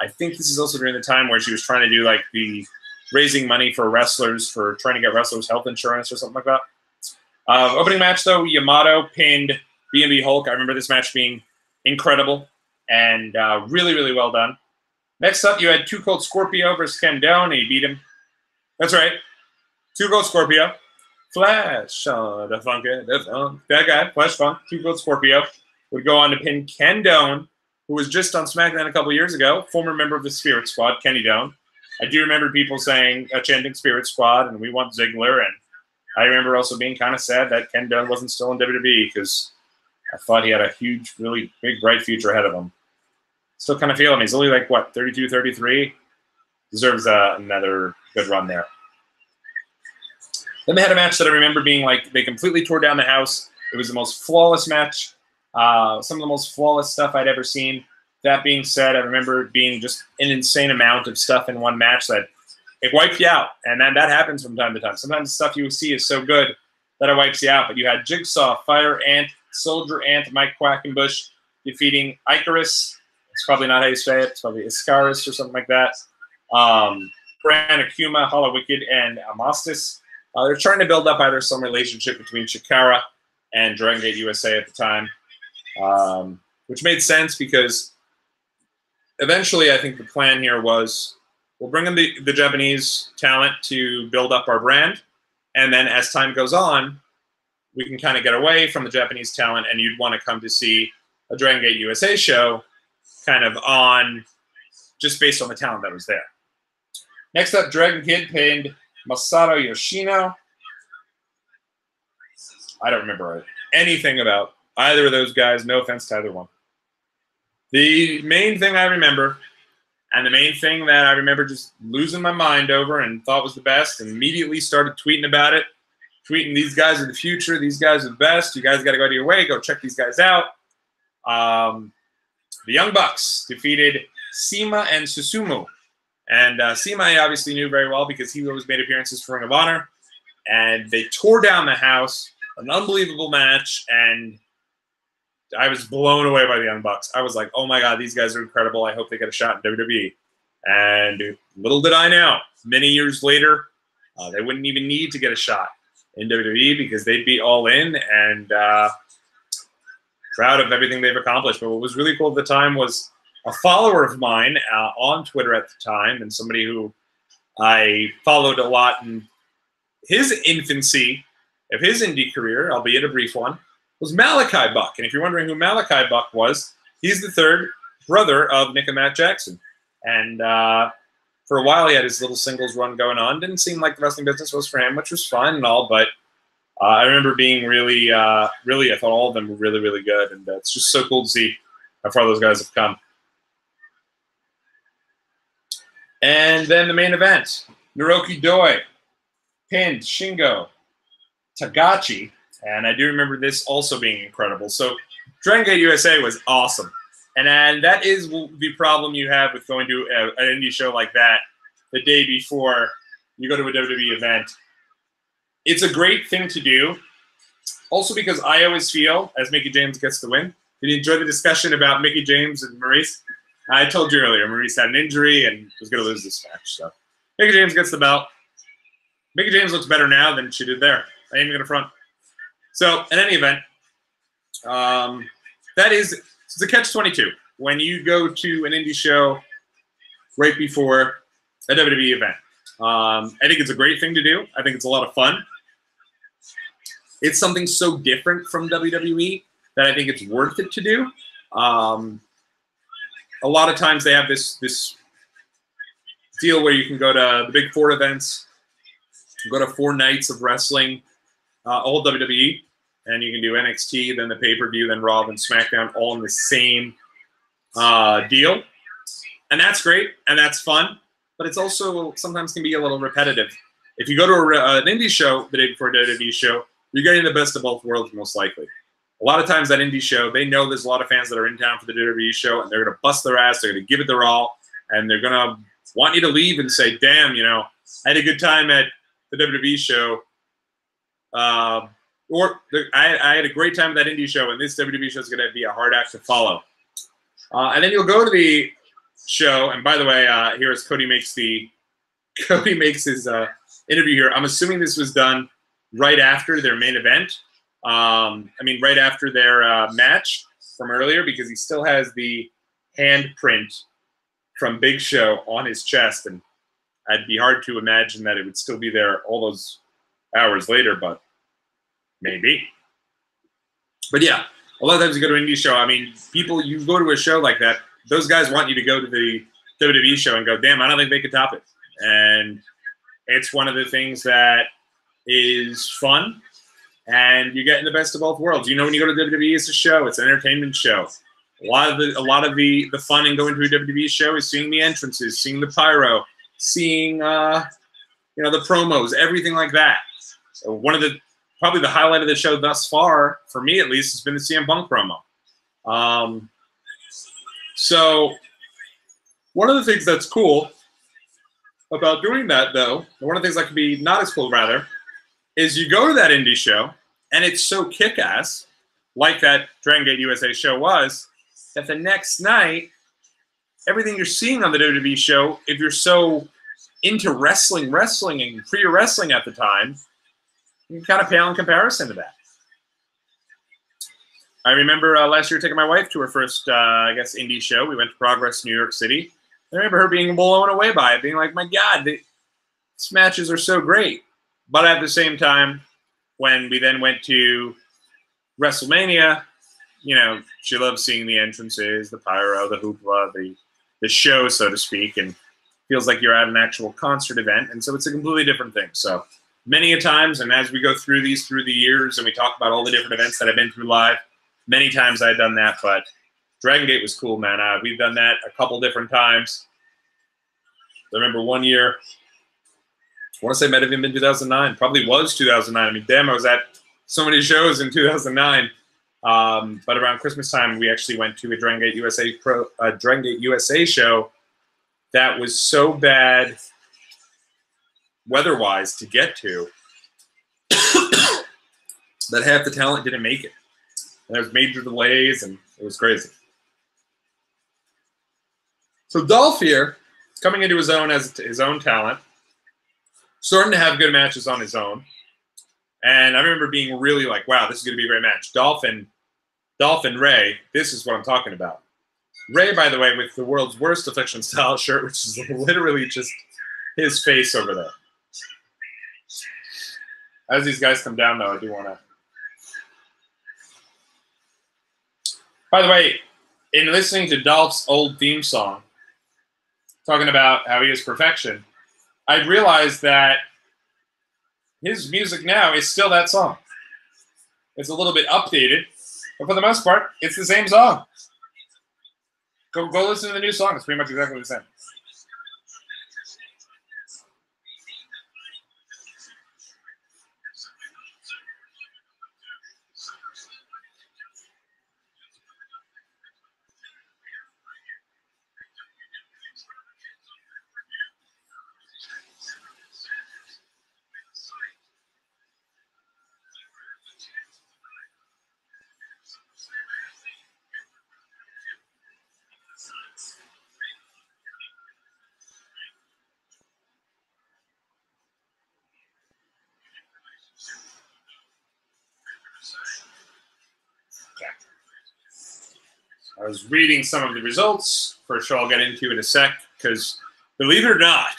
I think this is also during the time where she was trying to do, like, the raising money for wrestlers, for trying to get wrestlers health insurance or something like that. Opening match, though, Yamato pinned B&B Hulk. I remember this match being incredible and really, really well done. Next up, you had Too Cold Scorpio versus Ken Doane, and he beat him. That's right. Too Cold Scorpio. Flash on the funk. That guy, Flash Funk, Too Cold Scorpio, would go on to pin Ken Doane, who was just on SmackDown a couple years ago, former member of the Spirit Squad, Kenny Doane. I do remember people saying, chanting Spirit Squad, and we want Ziggler, and I remember also being kind of sad that Ken Doane wasn't still in WWE because I thought he had a huge, really big, bright future ahead of him. Still kind of feel him. He's only like, what, 32, 33? Deserves another good run there. Then they had a match that I remember being like, they completely tore down the house. It was the most flawless match. Some of the most flawless stuff I'd ever seen. That being said, I remember it being just an insane amount of stuff in one match that it wiped you out. And then that happens from time to time. Sometimes the stuff you see is so good that it wipes you out. But you had Jigsaw, Fire Ant, Soldier Ant, Mike Quackenbush defeating Icarus. It's probably not how you say it. It's probably Iscaris or something like that. Bran, Akuma, Hollow Wicked, and Amastis. They're trying to build up either some relationship between Chikara and Dragon Gate USA at the time, which made sense because eventually I think the plan here was we'll bring in the Japanese talent to build up our brand, and then as time goes on, we can kind of get away from the Japanese talent, and you'd want to come to see a Dragon Gate USA show kind of on just based on the talent that was there. Next up, Dragon Kid pinned Masato Yoshino. I don't remember anything about either of those guys. No offense to either one. The main thing I remember, and the main thing that I remember just losing my mind over and thought was the best, and immediately started tweeting about it, tweeting, these guys are the future, these guys are the best, you guys got to go out of your way, go check these guys out. The Young Bucks defeated Sima and Susumu. And Sima I obviously knew very well because he always made appearances for Ring of Honor. And they tore down the house, an unbelievable match, and I was blown away by the Young Bucks. I was like, oh my God, these guys are incredible. I hope they get a shot in WWE. And little did I know, many years later, they wouldn't even need to get a shot in WWE because they'd be all in and proud of everything they've accomplished. But what was really cool at the time was a follower of mine on Twitter at the time, and somebody who I followed a lot in his infancy of his indie career, albeit a brief one, was Malachi Buck. And if you're wondering who Malachi Buck was, he's the third brother of Nick and Matt Jackson. And for a while, he had his little singles run going on. Didn't seem like the wrestling business was for him, which was fine and all, but I remember being really, I thought all of them were really, really good. And it's just so cool to see how far those guys have come. And then the main event, Naruki Doi pinned Shingo Tagachi. And I do remember this also being incredible. So Dragon Gate USA was awesome. And that is the problem you have with going to an indie show like that the day before you go to a WWE event. It's a great thing to do. Also because I always feel, as Mickie James gets the win, did you enjoy the discussion about Mickie James and Maurice? I told you earlier, Maurice had an injury and was going to lose this match. So Mickie James gets the belt. Mickie James looks better now than she did there. I ain't even going to front. So in any event, that is it's a catch-22. When you go to an indie show right before a WWE event. I think it's a great thing to do. I think it's a lot of fun. it's something so different from WWE that I think it's worth it to do. A lot of times they have this deal where you can go to the big 4 events, go to 4 nights of wrestling, all WWE, and you can do NXT, then the pay-per-view, then Raw, then SmackDown, all in the same deal. And that's great, and that's fun, but it's also sometimes can be a little repetitive. If you go to an indie show the day before a WWE show, you're getting the best of both worlds, most likely. A lot of times that indie show, they know there's a lot of fans that are in town for the WWE show, and they're going to bust their ass, they're going to give it their all, and they're going to want you to leave and say, damn, you know, I had a good time at the WWE show, I had a great time at that indie show, and this WWE show is going to be a hard act to follow. And then you'll go to the show, and by the way, here as Cody makes his interview here. I'm assuming this was done right after their main event. I mean, right after their match from earlier, because he still has the handprint from Big Show on his chest, and I'd be hard to imagine that it would still be there all those hours later, but maybe. But yeah, a lot of times you go to an indie show, I mean, you go to a show like that, those guys want you to go to the WWE show and go, damn, I don't think they could top it. And it's one of the things that is fun, and you get in the best of both worlds. You know, when you go to WWE, it's a show, it's an entertainment show. A lot of the fun in going to a WWE show is seeing the entrances, seeing the pyro, seeing you know, the promos, everything like that. So probably the highlight of the show thus far, for me at least, has been the CM Punk promo. So one of the things that's cool about doing that, though, one of the things that could be not as cool, rather, is you go to that indie show, and it's so kick-ass, like that Dragon Gate USA show was, that the next night, everything you're seeing on the WWE show, if you're so into wrestling and pre-wrestling at the time, you kind of pale in comparison to that. I remember last year taking my wife to her first, I guess, indie show. We went to Progress, New York City. I remember her being blown away by it, being like, my God, these matches are so great. But at the same time, when we then went to WrestleMania, you know, she loves seeing the entrances, the pyro, the hoopla, the show, so to speak, and feels like you're at an actual concert event. And so it's a completely different thing. So many a times, and as we go through these through the years and we talk about all the different events that I've been through live, many times I've done that, but Dragon Gate was cool, man. We've done that a couple different times. I remember one year, I want to say it might have even been 2009. Probably was 2009. I mean, damn, I was at so many shows in 2009. But around Christmas time, we actually went to a Dragon Gate USA show that was so bad weather-wise to get to that half the talent didn't make it. And there was major delays, and it was crazy. So Dolph here, coming into his own as his own talent, starting to have good matches on his own. And I remember being really like, wow, this is going to be a great match. Dolph and Ray, this is what I'm talking about. Ray, by the way, with the world's worst affliction style shirt, which is literally just his face over there. As these guys come down, though, I do want to... By the way, in listening to Dolph's old theme song, talking about how he is perfection, I realized that his music now is still that song. It's a little bit updated, but for the most part, it's the same song. Go listen to the new song. It's pretty much exactly the same. I was reading some of the results. For sure, I'll get into in a sec, because believe it or not,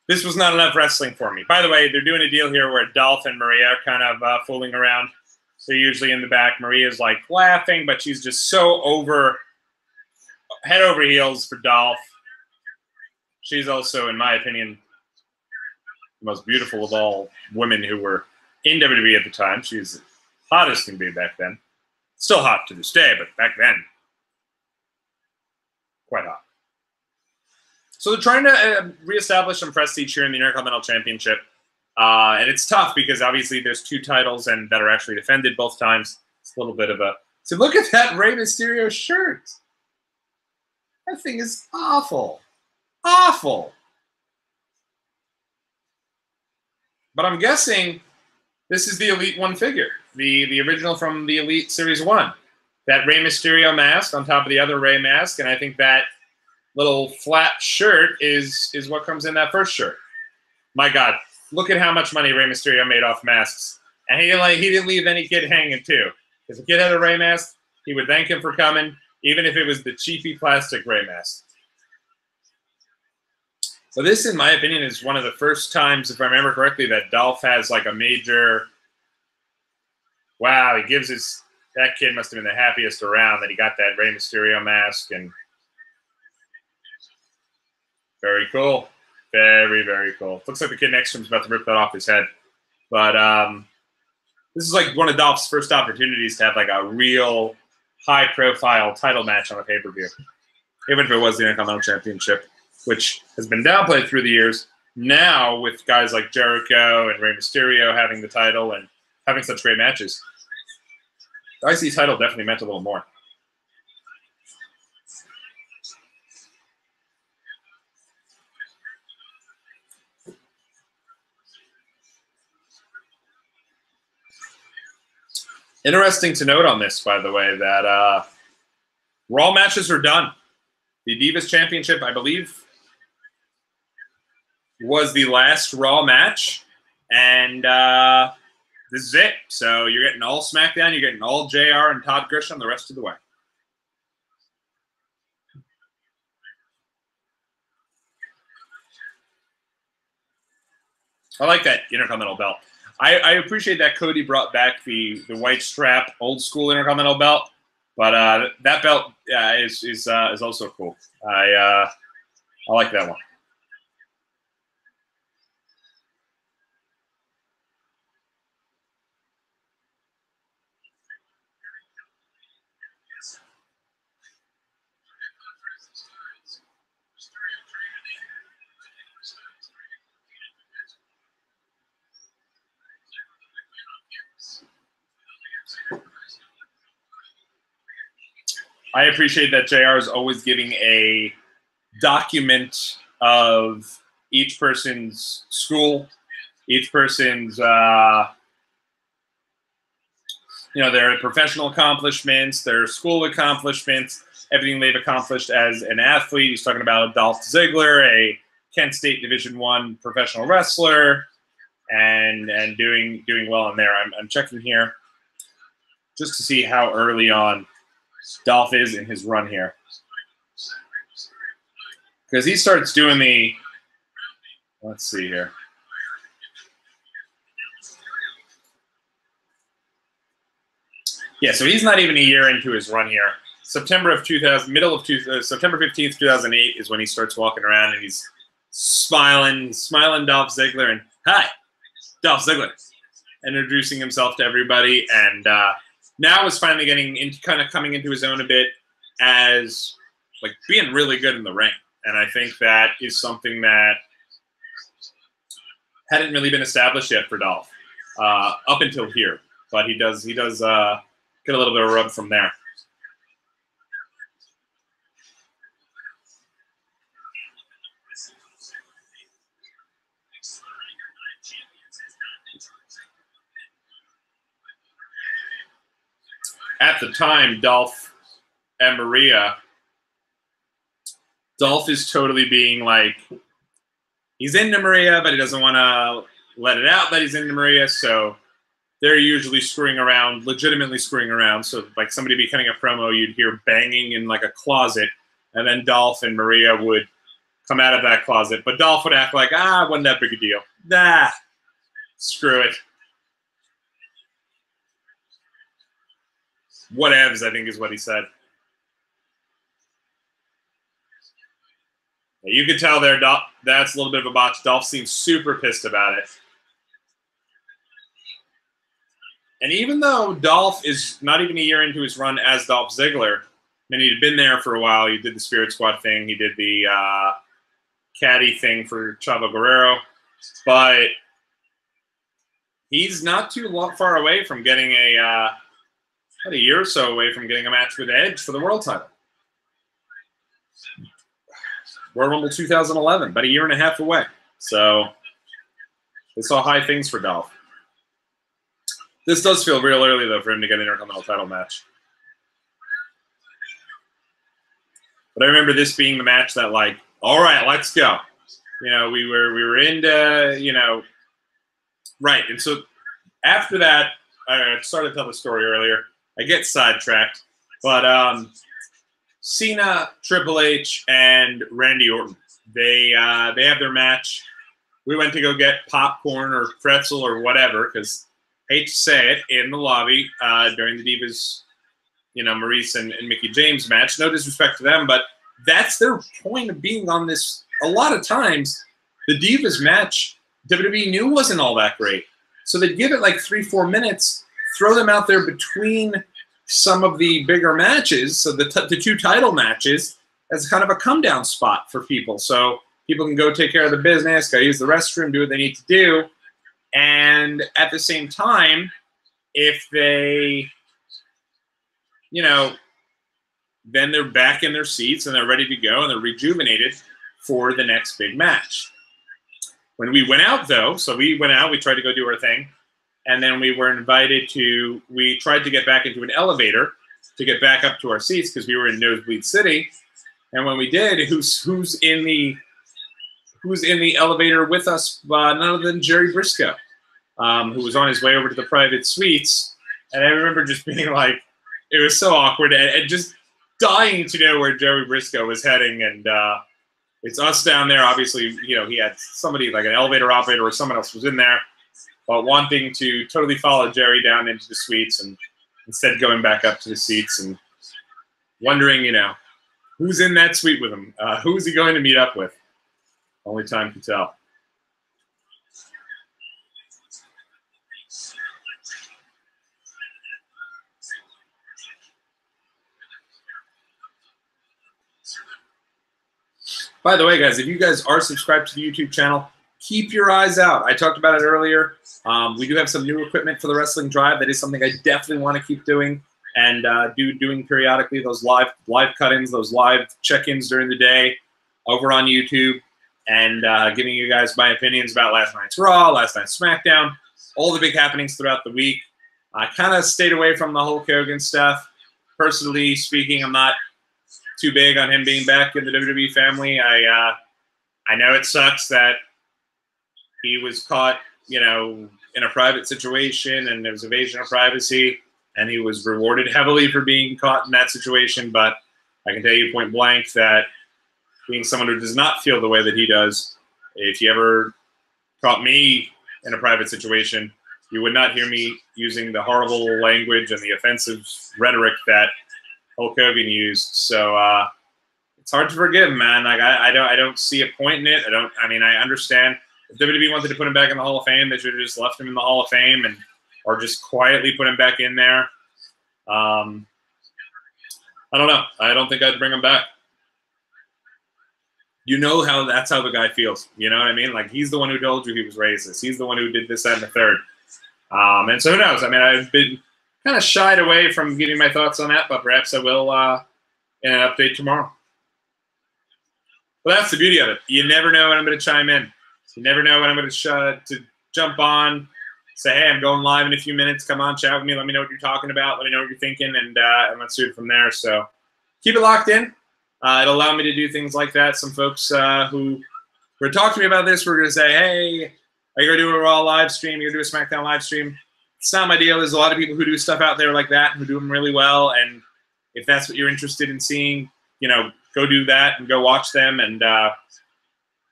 this was not enough wrestling for me. By the way, they're doing a deal here where Dolph and Maria are kind of fooling around. They're usually in the back. Maria's like laughing, but she's just so head over heels for Dolph. She's also, in my opinion, the most beautiful of all women who were in WWE at the time. She's the hottest can be back then. Still hot to this day, but back then, quite hot. So they're trying to reestablish some prestige here in the Intercontinental Championship. And it's tough because obviously there's 2 titles and that are actually defended both times. It's a little bit of a... So look at that Rey Mysterio shirt. That thing is awful. Awful. But I'm guessing this is the Elite 1 figure. The original from the Elite Series 1. That Rey Mysterio mask on top of the other Rey mask. And I think that little flat shirt is what comes in that first shirt. My God. Look at how much money Rey Mysterio made off masks. And he didn't leave any kid hanging, too. If a kid had a Rey mask, he would thank him for coming, even if it was the cheapy plastic Rey mask. So this, in my opinion, is one of the first times, if I remember correctly, that Dolph has like a major... Wow, he gives his... That kid must have been the happiest around that he got that Rey Mysterio mask. And very cool. Very, very cool. Looks like the kid next to him is about to rip that off his head. But this is like one of Dolph's first opportunities to have like a real high-profile title match on a pay-per-view. Even if it was the Intercontinental Championship, which has been downplayed through the years. Now, with guys like Jericho and Rey Mysterio having the title and having such great matches, the IC title definitely meant a little more. Interesting to note on this, by the way, that Raw matches are done. The Divas Championship, I believe, was the last Raw match. And this is it. So you're getting all SmackDown. You're getting all JR and Todd Grisham the rest of the way. I like that Intercontinental belt. I appreciate that Cody brought back the white strap old school Intercontinental belt, but that belt is also cool. I like that one. I appreciate that JR is always giving a document of each person's school, each person's, their professional accomplishments, their school accomplishments, everything they've accomplished as an athlete. He's talking about Dolph Ziggler, a Kent State Division I professional wrestler, and doing well in there. I'm checking here just to see how early on Dolph is in his run here, because he starts doing the, let's see here. Yeah, so he's not even a year into his run here. September 15th, 2008 is when he starts walking around and he's smiling Dolph Ziggler, and hi, Dolph Ziggler, introducing himself to everybody, and now is finally getting into, kind of coming into his own a bit as like being really good in the ring. And I think that is something that hadn't really been established yet for Dolph up until here. But he does get a little bit of a rub from there. At the time, Dolph and Maria, Dolph is totally being like, he's into Maria, but he doesn't want to let it out that he's into Maria, so they're usually screwing around, legitimately screwing around. So like somebody be cutting a promo, you'd hear banging in like a closet, and then Dolph and Maria would come out of that closet. But Dolph would act like, wasn't that big a deal. Nah, screw it. Whatevs, I think is what he said. You could tell there, that's a little bit of a botch. Dolph seems super pissed about it. And even though Dolph is not even a year into his run as Dolph Ziggler, and he'd been there for a while, he did the Spirit Squad thing, he did the caddy thing for Chavo Guerrero, but he's not too far away from getting about a year or so away from getting a match with Edge for the world title. Royal Rumble 2011, about a year and a half away. So they saw high things for Dolph. This does feel real early, though, for him to get an Intercontinental title match. But I remember this being the match that, like, all right, let's go. You know, we were into, you know, right. And so after that, I started to tell the story earlier. I get sidetracked, but Cena, Triple H, and Randy Orton, they have their match. We went to go get popcorn or pretzel or whatever, because hate to say it, in the lobby during the Divas, you know, Maurice and Mickie James match. No disrespect to them, but that's their point of being on this. A lot of times, the Divas match, WWE knew wasn't all that great. So they'd give it like 3-4 minutes, throw them out there between some of the bigger matches, so the two title matches, as kind of a come-down spot for people. So people can go take care of the business, go use the restroom, do what they need to do. And at the same time, if they, you know, then they're back in their seats and they're ready to go and they're rejuvenated for the next big match. When we went out, though, so we went out, we tried to go do our thing, and then we were invited to, we tried to get back into an elevator to get back up to our seats because we were in Nosebleed City. And when we did, who's in the elevator with us? None other than Jerry Briscoe, who was on his way over to the private suites. And I remember just being like, it was so awkward and just dying to know where Jerry Briscoe was heading. And it's us down there. Obviously, you know, he had somebody like an elevator operator or someone else was in there, but wanting to totally follow Jerry down into the suites and instead going back up to the seats and wondering, you know, who's in that suite with him? Who's he going to meet up with? Only time can tell. By the way, guys, if you guys are subscribed to the YouTube channel, keep your eyes out. I talked about it earlier. We do have some new equipment for the Wrestling Drive. That is something I definitely want to keep doing and doing periodically. Those live cut-ins, those live check-ins during the day over on YouTube, and giving you guys my opinions about last night's Raw, last night's SmackDown, all the big happenings throughout the week. I kind of stayed away from the Hulk Hogan stuff. Personally speaking, I'm not too big on him being back in the WWE family. I know it sucks that he was caught, you know, in a private situation and there was invasion of privacy, and he was rewarded heavily for being caught in that situation. But I can tell you point blank that being someone who does not feel the way that he does, if you ever caught me in a private situation, you would not hear me using the horrible language and the offensive rhetoric that Hulk Hogan used. So it's hard to forgive, man. Like I don't see a point in it. I mean, I understand if WWE wanted to put him back in the Hall of Fame, they should have just left him in the Hall of Fame or just quietly put him back in there. I don't know. I don't think I'd bring him back. You know how that's how the guy feels. You know what I mean? Like, he's the one who told you he was racist. He's the one who did this, that, and the third. And so who knows? I mean, I've been kind of shied away from giving my thoughts on that, but perhaps I will in an update tomorrow. Well, that's the beauty of it. You never know when I'm going to chime in. You never know when I'm going to jump on, say, hey, I'm going live in a few minutes. Come on, chat with me. Let me know what you're talking about. Let me know what you're thinking, and let's do it from there. So keep it locked in. It'll allow me to do things like that. Some folks who were talking to me about this were going to say, hey, are you going to do a Raw live stream? Are you going to do a SmackDown live stream? It's not my deal. There's a lot of people who do stuff out there like that who do them really well. And if that's what you're interested in seeing, you know, go do that and go watch them and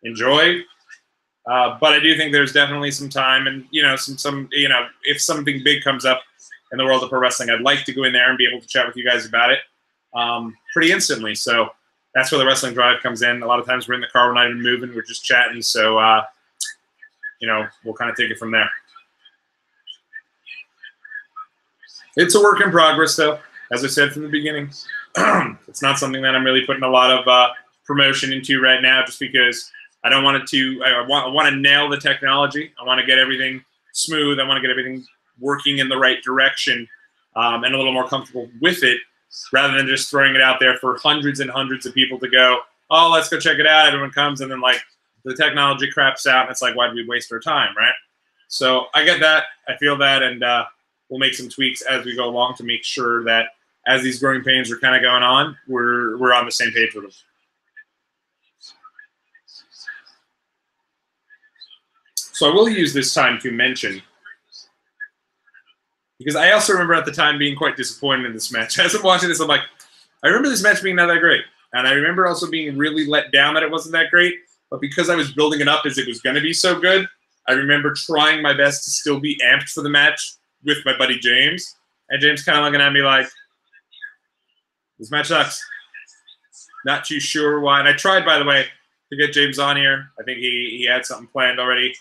enjoy. But I do think there's definitely some time and, you know, some you know, if something big comes up, in the world of pro wrestling. I'd like to go in there and be able to chat with you guys about it pretty instantly. So that's where the Wrestling Drive comes in. A lot of times we're in the car, we're not even moving, we're just chatting. So, you know, we'll kind of take it from there. It's a work in progress, though. As I said from the beginning, it's not something that I'm really putting a lot of promotion into right now, just because I don't want it to. I want to nail the technology. I want to get everything smooth. I want to get everything working in the right direction and a little more comfortable with it, rather than just throwing it out there for hundreds and hundreds of people to go, oh, let's go check it out. Everyone comes, and then like the technology craps out, and it's like, why did we waste our time, right? So I get that. I feel that, and we'll make some tweaks as we go along to make sure that as these growing pains are kind of going on, we're on the same page with them. So I will use this time to mention, because I also remember at the time being quite disappointed in this match. As I'm watching this, I'm like, I remember this match being not that great. And I remember also being really let down that it wasn't that great. But because I was building it up as it was going to be so good, I remember trying my best to still be amped for the match with my buddy James. And James kind of looking at me like, this match sucks. Not too sure why. And I tried, by the way, to get James on here. I think he had something planned already.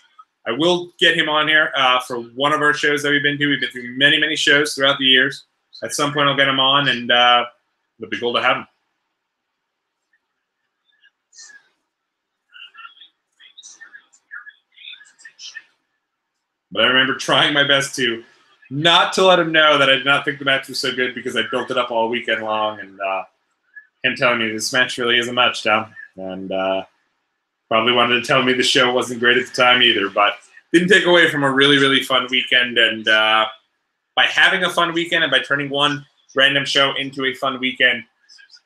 I will get him on here for one of our shows that we've been to. We've been through many, many shows throughout the years. At some point, I'll get him on, and it'll be cool to have him. But I remember trying my best to not to let him know that I did not think the match was so good, because I built it up all weekend long, and him telling me this match really isn't much, Tom. And probably wanted to tell me the show wasn't great at the time either, but didn't take away from a really, really fun weekend. And by having a fun weekend and by turning one random show into a fun weekend,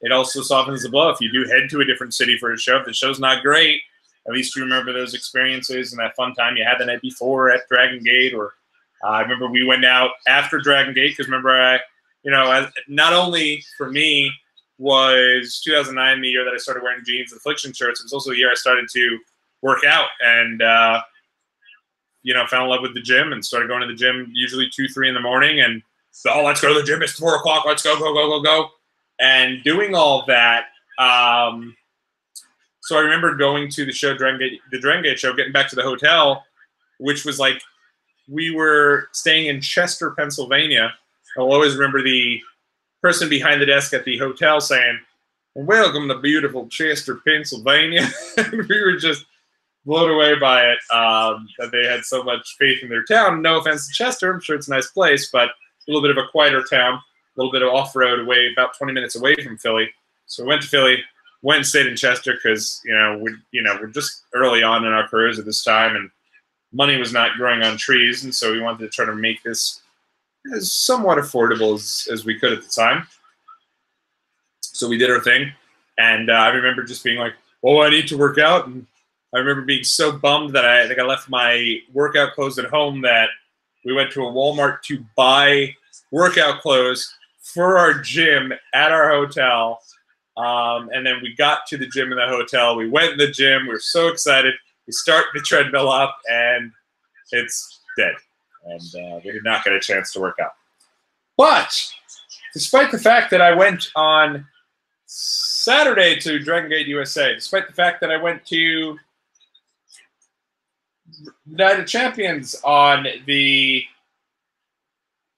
it also softens the blow. If you do head to a different city for a show, if the show's not great, at least you remember those experiences and that fun time you had the night before at Dragon Gate. Or I remember we went out after Dragon Gate, because remember, not only for me was 2009 the year that I started wearing jeans and Affliction shirts, it was also the year I started to work out and, fell in love with the gym and started going to the gym usually 2, 3 in the morning. And so, oh, let's go to the gym. It's 4 o'clock. Let's go, go, go, go, go. And doing all that. So I remember going to the show, the Dragon Gate show, getting back to the hotel, which was like, we were staying in Chester, Pennsylvania. I'll always remember the person behind the desk at the hotel saying, welcome to beautiful Chester, Pennsylvania. We were just blown away by it, that they had so much faith in their town. No offense to Chester, I'm sure it's a nice place, but a little bit of a quieter town, a little bit of off-road away, about 20 minutes away from Philly. So we went to Philly, went and stayed in Chester because, we're just early on in our careers at this time, and money was not growing on trees, and so we wanted to try to make this as somewhat affordable as we could at the time. So we did our thing, and I remember just being like, oh, I need to work out. And I remember being so bummed that I think I left my workout clothes at home, that we went to a Walmart to buy workout clothes for our gym at our hotel. And then we got to the gym in the hotel. We went in the gym. We were so excited. We start the treadmill up, and it's dead. And we did not get a chance to work out. But despite the fact that I went on Saturday to Dragon Gate USA, despite the fact that I went to Night of Champions on the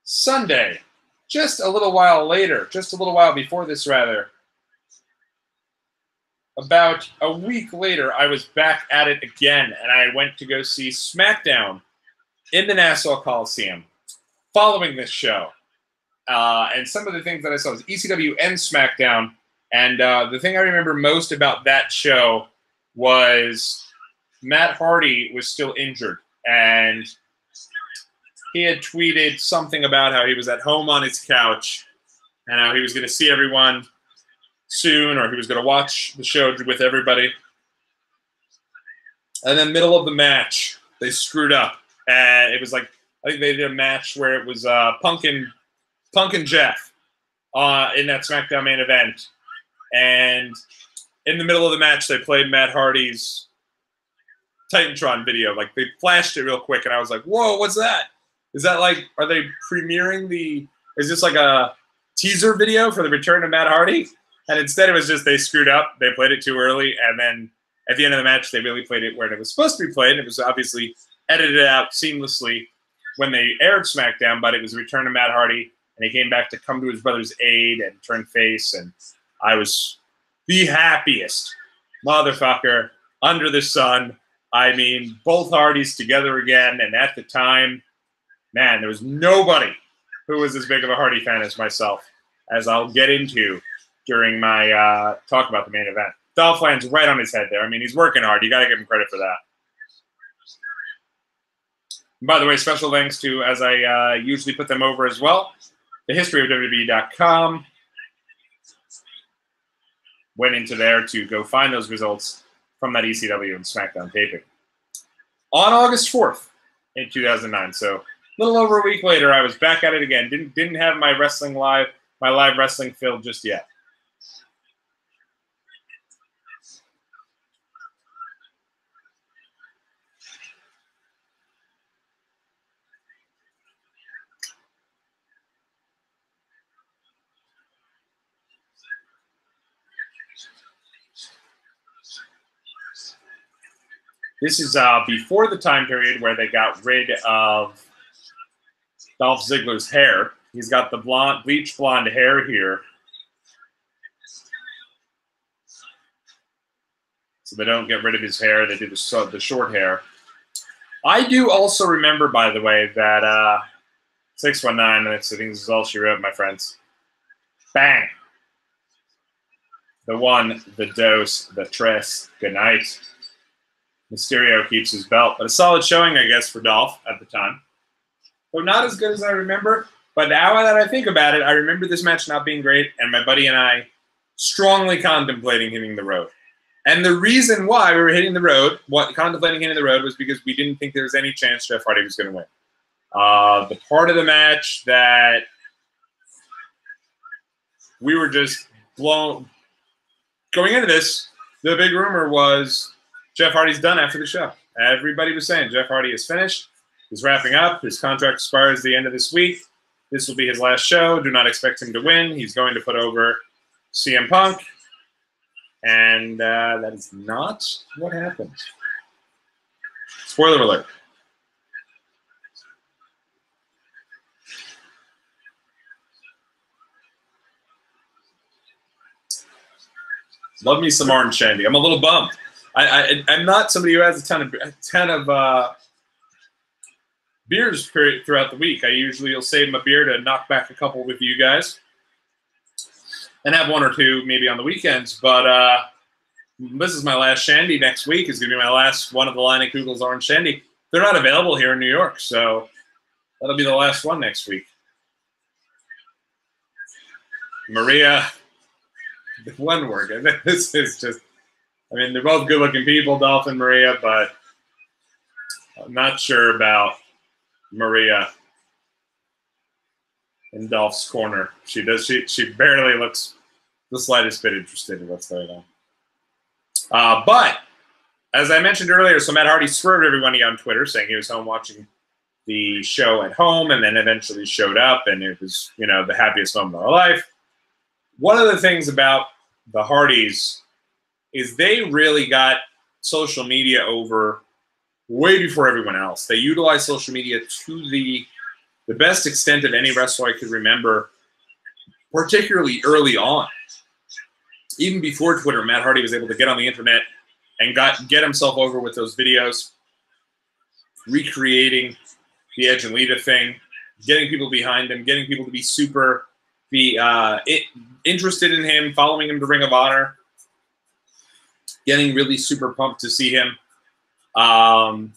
Sunday, just a little while before this rather, about a week later, I was back at it again, and I went to go see SmackDown in the Nassau Coliseum following this show. And some of the things that I saw was ECW and SmackDown. And the thing I remember most about that show was Matt Hardy was still injured. And he had tweeted something about how he was at home on his couch and how he was going to see everyone soon, or he was going to watch the show with everybody. And then middle of the match, they screwed up. And it was like, I think they did a match where it was Punk and Jeff in that SmackDown main event. And in the middle of the match, they played Matt Hardy's Titantron video. Like, they flashed it real quick, and I was like, whoa, what's that? Is that like, are they premiering the, is this like a teaser video for the return of Matt Hardy? And instead it was just they screwed up, they played it too early, and then at the end of the match they really played it where it was supposed to be played. It was obviously edited out seamlessly when they aired SmackDown, but it was the return of Matt Hardy, and he came back to come to his brother's aid and turn face, and I was the happiest motherfucker under the sun. I mean, both Hardys together again, and at the time, man, there was nobody who was as big of a Hardy fan as myself, as I'll get into during my talk about the main event. Dolph lands right on his head there. I mean, he's working hard. You got to give him credit for that. And by the way, special thanks to, as I usually put them over as well, the history of WWE.com. Went into there to go find those results from that ECW and SmackDown taping. On August 4th in 2009, so a little over a week later, I was back at it again. Didn't have my live wrestling filled just yet. This is before the time period where they got rid of Dolph Ziggler's hair. He's got the bleach blonde hair here. So they don't get rid of his hair. They do the short hair. I do also remember, by the way, that 619, I think this is all she wrote, my friends. Bang. The one, the dose, the tres, good night. Mysterio keeps his belt, but a solid showing, I guess, for Dolph at the time. So not as good as I remember, but now that I think about it, I remember this match not being great, and my buddy and I strongly contemplating hitting the road. And the reason why we were hitting the road, contemplating hitting the road, was because we didn't think there was any chance Jeff Hardy was going to win. The part of the match that we were just blown. Going into this, the big rumor was Jeff Hardy's done after the show. Everybody was saying Jeff Hardy is finished. He's wrapping up. His contract expires the end of this week. This will be his last show. Do not expect him to win. He's going to put over CM Punk. And that is not what happened. Spoiler alert. Love me some orange shandy. I'm a little bummed. I'm not somebody who has a ton of beers throughout the week. I usually will save my beer to knock back a couple with you guys and have one or two maybe on the weekends. But this is my last shandy. Next week is going to be my last one of the Line of Kugel's orange shandy. They're not available here in New York, so that'll be the last one next week. Maria, one word. This is just, I mean, they're both good-looking people, Dolph and Maria, but I'm not sure about Maria in Dolph's corner. She barely looks the slightest bit interested in what's going on. But as I mentioned earlier, so Matt Hardy swerved everybody on Twitter saying he was home watching the show at home, and then eventually showed up, and it was, you know, the happiest moment of our life. One of the things about the Hardys is they really got social media over way before everyone else. They utilized social media to the best extent of any wrestler I could remember, particularly early on. Even before Twitter, Matt Hardy was able to get on the internet and get himself over with those videos, recreating the Edge and Lita thing, getting people behind him, getting people to be interested in him, following him to Ring of Honor, getting really super pumped to see him. And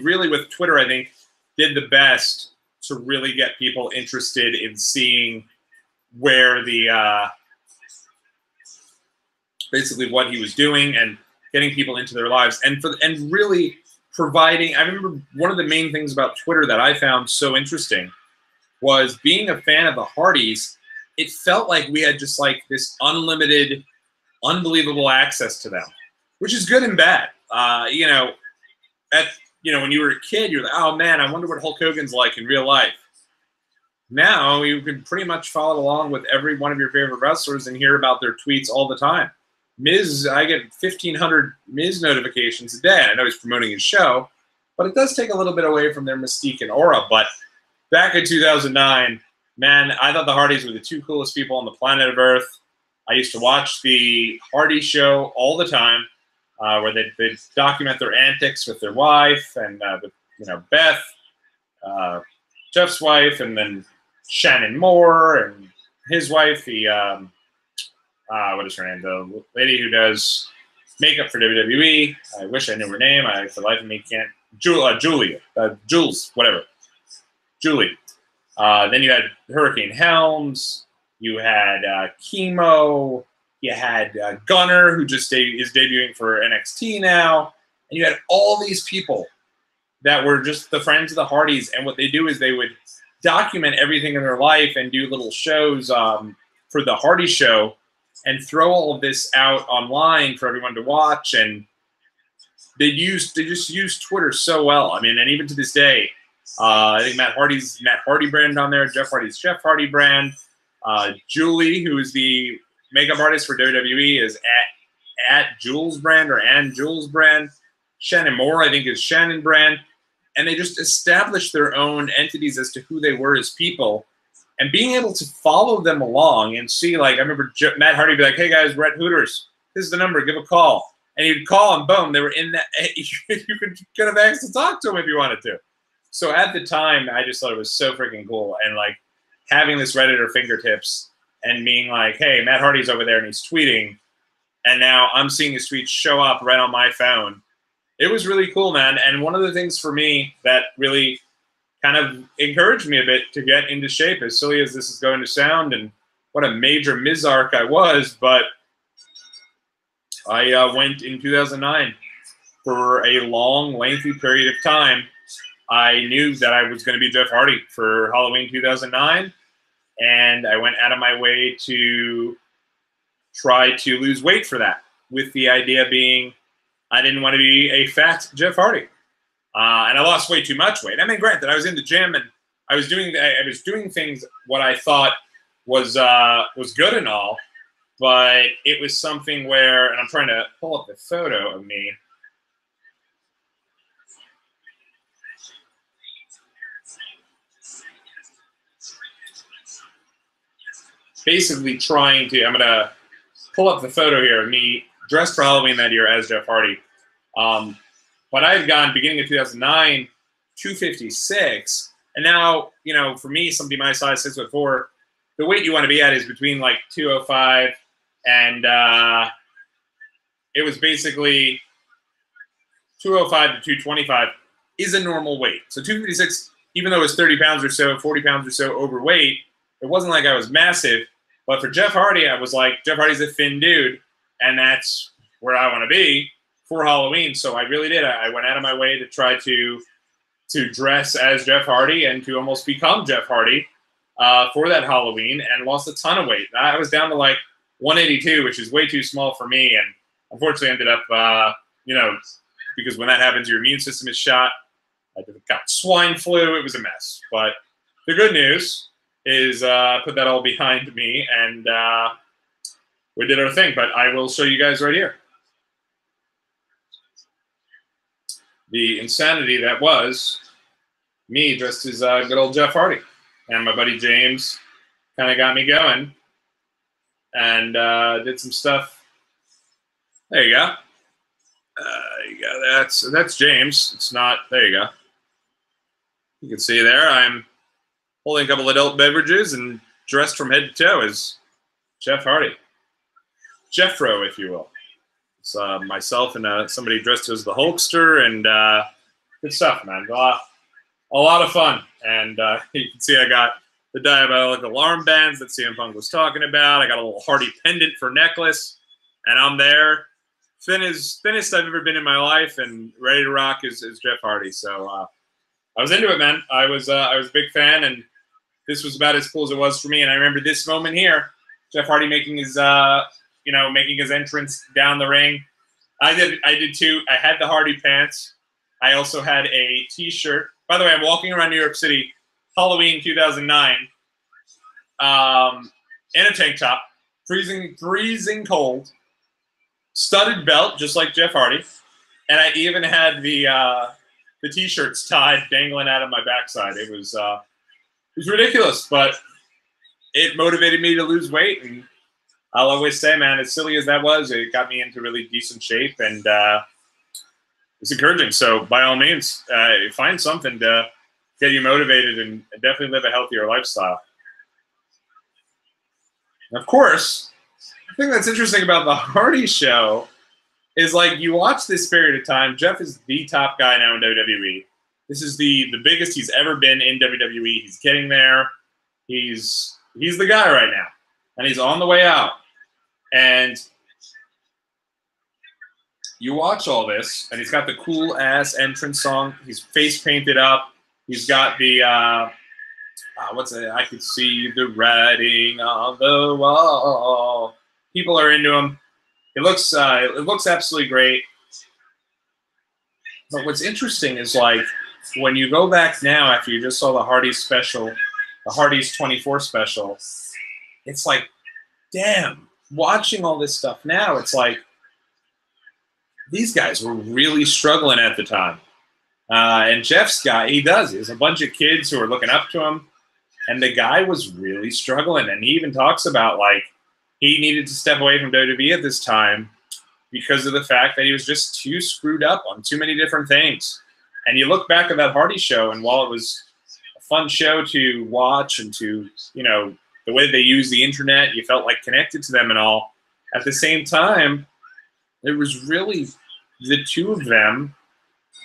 really with Twitter, I think, did the best to really get people interested in seeing where the basically what he was doing and getting people into their lives, and really providing. I remember one of the main things about Twitter that I found so interesting was being a fan of the Hardys. It felt like we had just like this unlimited, unbelievable access to them, which is good and bad. You know, when you were a kid, you're like, oh man, I wonder what Hulk Hogan's like in real life. Now you can pretty much follow along with every one of your favorite wrestlers and hear about their tweets all the time. Miz, I get 1,500 Miz notifications a day. I know he's promoting his show, but it does take a little bit away from their mystique and aura. But back in 2009, man, I thought the Hardys were the two coolest people on the planet of Earth. I used to watch the Hardy show all the time, where they'd document their antics with their wife and with Beth, Jeff's wife, and then Shannon Moore and his wife, what is her name? The lady who does makeup for WWE. I wish I knew her name. I, for the life of me, can't. Jules, whatever. Julie. Then you had Hurricane Helms. You had Chemo. You had Gunner, who just is debuting for NXT now. And you had all these people that were just the friends of the Hardys. And what they do is they would document everything in their life and do little shows for the Hardy show and throw all of this out online for everyone to watch. And they just use Twitter so well. I mean, and even to this day, I think Matt Hardy's Matt Hardy brand on there, Jeff Hardy's Jeff Hardy brand. Julie, who is the makeup artist for WWE, is at Jules brand or Ann Jules brand. Shannon Moore, I think, is Shannon brand. And they just established their own entities as to who they were as people. And being able to follow them along and see, like, I remember Matt Hardy be like, hey, guys, we're at Hooters. This is the number. Give a call. And he'd call and boom, they were in that. You could get have access to talk to them if you wanted to. So at the time, I just thought it was so freaking cool. And, like, having this right at our fingertips and being like, hey, Matt Hardy's over there and he's tweeting. And now I'm seeing his tweets show up right on my phone. It was really cool, man. And one of the things for me that really kind of encouraged me a bit to get into shape, as silly as this is going to sound, and what a major Mizark I was, but I went in 2009 for a long, lengthy period of time. I knew that I was going to be Jeff Hardy for Halloween 2009, and I went out of my way to try to lose weight for that, with the idea being I didn't want to be a fat Jeff Hardy. And I lost way too much weight. I mean, granted, I was in the gym and I was doing things what I thought was good and all, but it was something where, and I'm trying to pull up the photo of me. Basically trying to, I'm going to pull up the photo here of me dressed for Halloween that year as Jeff Hardy. But I had gone, beginning of 2009, 256. And now, for me, somebody my size, 6'4", the weight you want to be at is between like 205 and it was basically 205 to 225 is a normal weight. So 256, even though it was 30 pounds or so, 40 pounds or so overweight, it wasn't like I was massive. But for Jeff Hardy, I was like, Jeff Hardy's a thin dude, and that's where I want to be for Halloween. So I really did. I went out of my way to try to dress as Jeff Hardy and to almost become Jeff Hardy for that Halloween, and lost a ton of weight. I was down to like 182, which is way too small for me, and unfortunately ended up, because when that happens, your immune system is shot. I got swine flu. It was a mess. But the good news is put that all behind me, and we did our thing. But I will show you guys right here the insanity that was me dressed as good old Jeff Hardy. And my buddy James kind of got me going and did some stuff. There you go. That's James. It's not, there you go. You can see there I'm holding a couple adult beverages and dressed from head to toe as Jeff Hardy. Jeffro, if you will. It's myself and somebody dressed as the Hulkster, and good stuff, man. A lot of fun. And you can see I got the diabolical armbands that CM Punk was talking about. I got a little Hardy pendant for necklace, and I'm there. Thinnest I've ever been in my life, and ready to rock is Jeff Hardy. So I was into it, man. I was a big fan, and this was about as cool as it was for me. And I remember this moment here, Jeff Hardy making his making his entrance down the ring. I did too. I had the Hardy pants, I also had a T-shirt. By the way, I'm walking around New York City, Halloween 2009, in a tank top, freezing cold, studded belt, just like Jeff Hardy, and I even had the T-shirts tied, dangling out of my backside. It was ridiculous, but it motivated me to lose weight, and I'll always say, man, as silly as that was, it got me into really decent shape, and it's encouraging. So by all means, find something to get you motivated and definitely live a healthier lifestyle. And of course, the thing that's interesting about the Hardy show is, like, you watch this period of time, Jeff is the top guy now in WWE. This is the biggest he's ever been in WWE. He's getting there. He's the guy right now, and he's on the way out. And you watch all this, and he's got the cool-ass entrance song. He's face painted up. He's got the, what's it? I could see the writing on the wall. People are into him. It looks absolutely great. But what's interesting is, like, when you go back now after you just saw the Hardy's special, the Hardy's 24 special, it's like, damn, watching all this stuff now, it's like, these guys were really struggling at the time. And Jeff's guy, he has a bunch of kids who are looking up to him, and the guy was really struggling. And he even talks about, like, he needed to step away from WWE at this time because of the fact that he was just too screwed up on too many different things. And you look back at that Hardy show, and while it was a fun show to watch and to, you know, the way they use the internet, you felt like connected to them and all. At the same time, it was really the two of them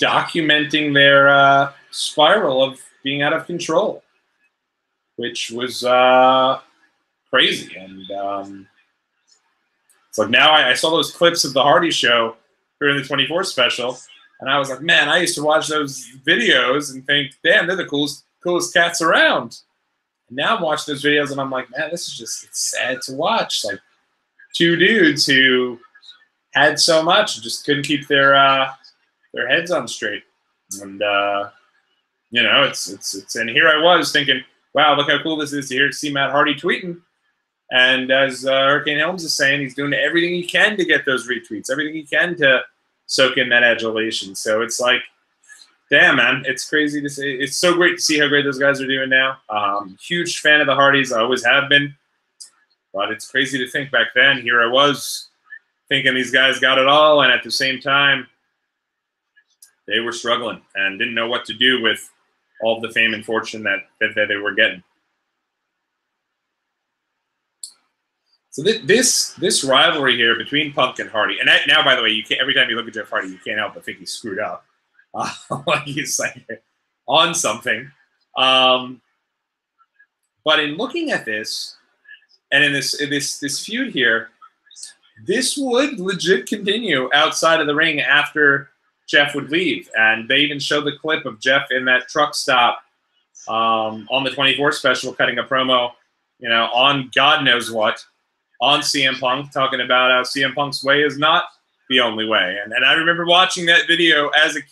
documenting their spiral of being out of control, which was crazy. And it's like, now I saw those clips of the Hardy show during the 24 special, and I was like, man, I used to watch those videos and think, damn, they're the coolest cats around. And now I'm watching those videos, and I'm like, man, this is just, it's sad to watch. Like, two dudes who had so much and just couldn't keep their heads on straight. And you know, it's and here I was thinking, wow, look how cool this is to see Matt Hardy tweeting. And as Hurricane Helms is saying, he's doing everything he can to get those retweets, everything he can to soak in that adulation. So it's like, damn, man, it's crazy to see. It's so great to see how great those guys are doing now. Huge fan of the Hardys. I always have been. But it's crazy to think back then, here I was thinking these guys got it all, and at the same time, they were struggling and didn't know what to do with all of the fame and fortune that they were getting. So this rivalry here between Punk and Hardy, and now, by the way, you can't, every time you look at Jeff Hardy, you can't help but think he's screwed up. Like he's like on something. But in looking at this, and in this feud here, this would legit continue outside of the ring after Jeff would leave. And they even show the clip of Jeff in that truck stop on the 24 special, cutting a promo, you know, on God knows what, on CM Punk, talking about how CM Punk's way is not the only way. And I remember watching that video as a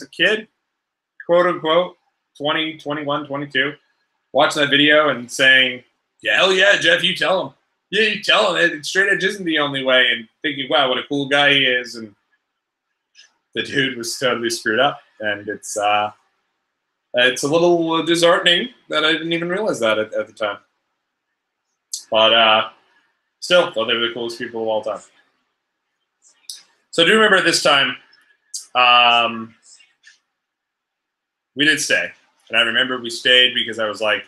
kid, quote unquote, 20, 21, 22, watching that video and saying, yeah, hell yeah, Jeff, you tell him. Yeah, you tell him that straight edge isn't the only way, and thinking, wow, what a cool guy he is. And the dude was totally screwed up. And it's a little disheartening that I didn't even realize that at the time. But still, thought they were the coolest people of all time. So I do remember at this time, we did stay. And I remember we stayed because I was like,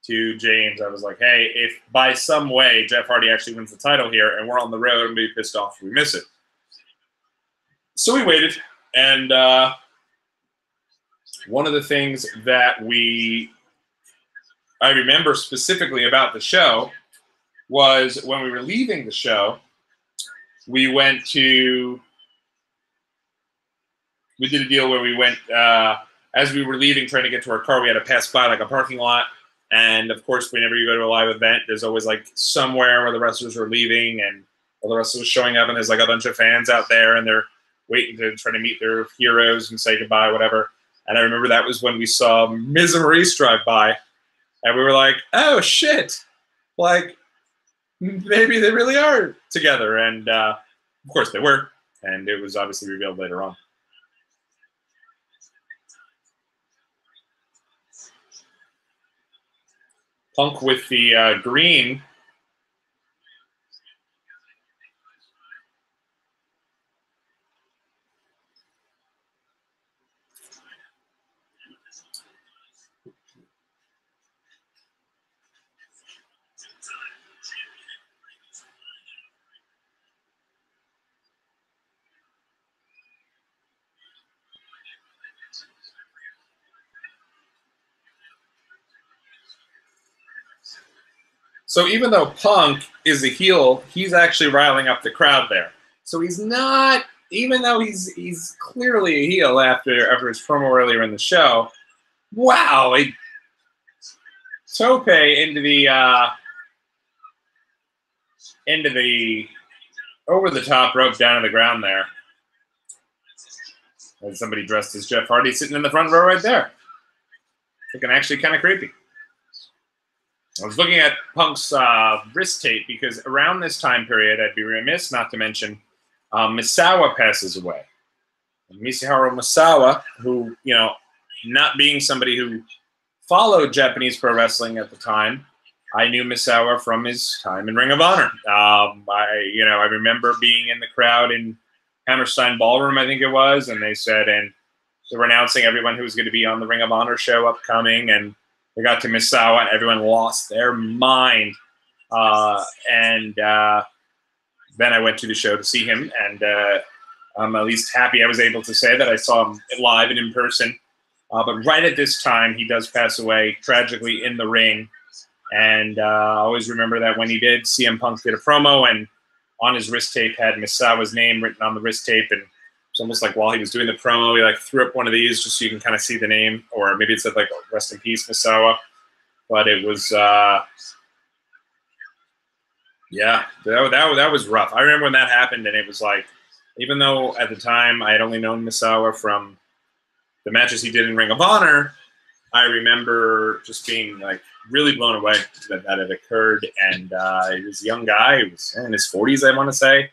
to James, I was like, hey, if by some way Jeff Hardy actually wins the title here and we're on the road, I'm going to be pissed off if we miss it. So we waited, and one of the things that I remember specifically about the show was when we were leaving the show, we did a deal where we went, as we were leaving, trying to get to our car, we had to pass by like a parking lot. And of course, whenever you go to a live event, there's always like somewhere where the wrestlers are leaving and all the wrestlers showing up, and there's like a bunch of fans out there, and they're waiting to try to meet their heroes and say goodbye, whatever. And I remember that was when we saw Miz and Maurice drive by, and we were like, oh, shit. Like, maybe they really are together. And, of course, they were. And it was obviously revealed later on. Punk with the green. So even though Punk is a heel, he's actually riling up the crowd there. So he's not, even though he's clearly a heel after his promo earlier in the show. Wow, a tope into the over the top rope down to the ground there. And somebody dressed as Jeff Hardy sitting in the front row right there. Looking actually kind of creepy. I was looking at Punk's wrist tape because around this time period, I'd be remiss not to mention Misawa passes away. Misaharu Misawa, who, you know, not being somebody who followed Japanese pro wrestling at the time, I knew Misawa from his time in Ring of Honor. I remember being in the crowd in Hammerstein Ballroom, I think it was, and they said, and they were announcing everyone who was going to be on the Ring of Honor show upcoming, and they got to Misawa, and everyone lost their mind. Then I went to the show to see him, and I'm at least happy I was able to say that I saw him live and in person. But right at this time, he does pass away tragically in the ring. And I always remember that when he did, CM Punk did a promo, and on his wrist tape had Misawa's name written on the wrist tape. And it's almost like while he was doing the promo, he like threw up one of these just so you can kind of see the name, or maybe it said like "Rest in Peace, Misawa." But it was, yeah, that was rough. I remember when that happened, and it was like, even though at the time I had only known Misawa from the matches he did in Ring of Honor, I remember just being like really blown away that had occurred. And he was a young guy; he was in his 40s, I want to say.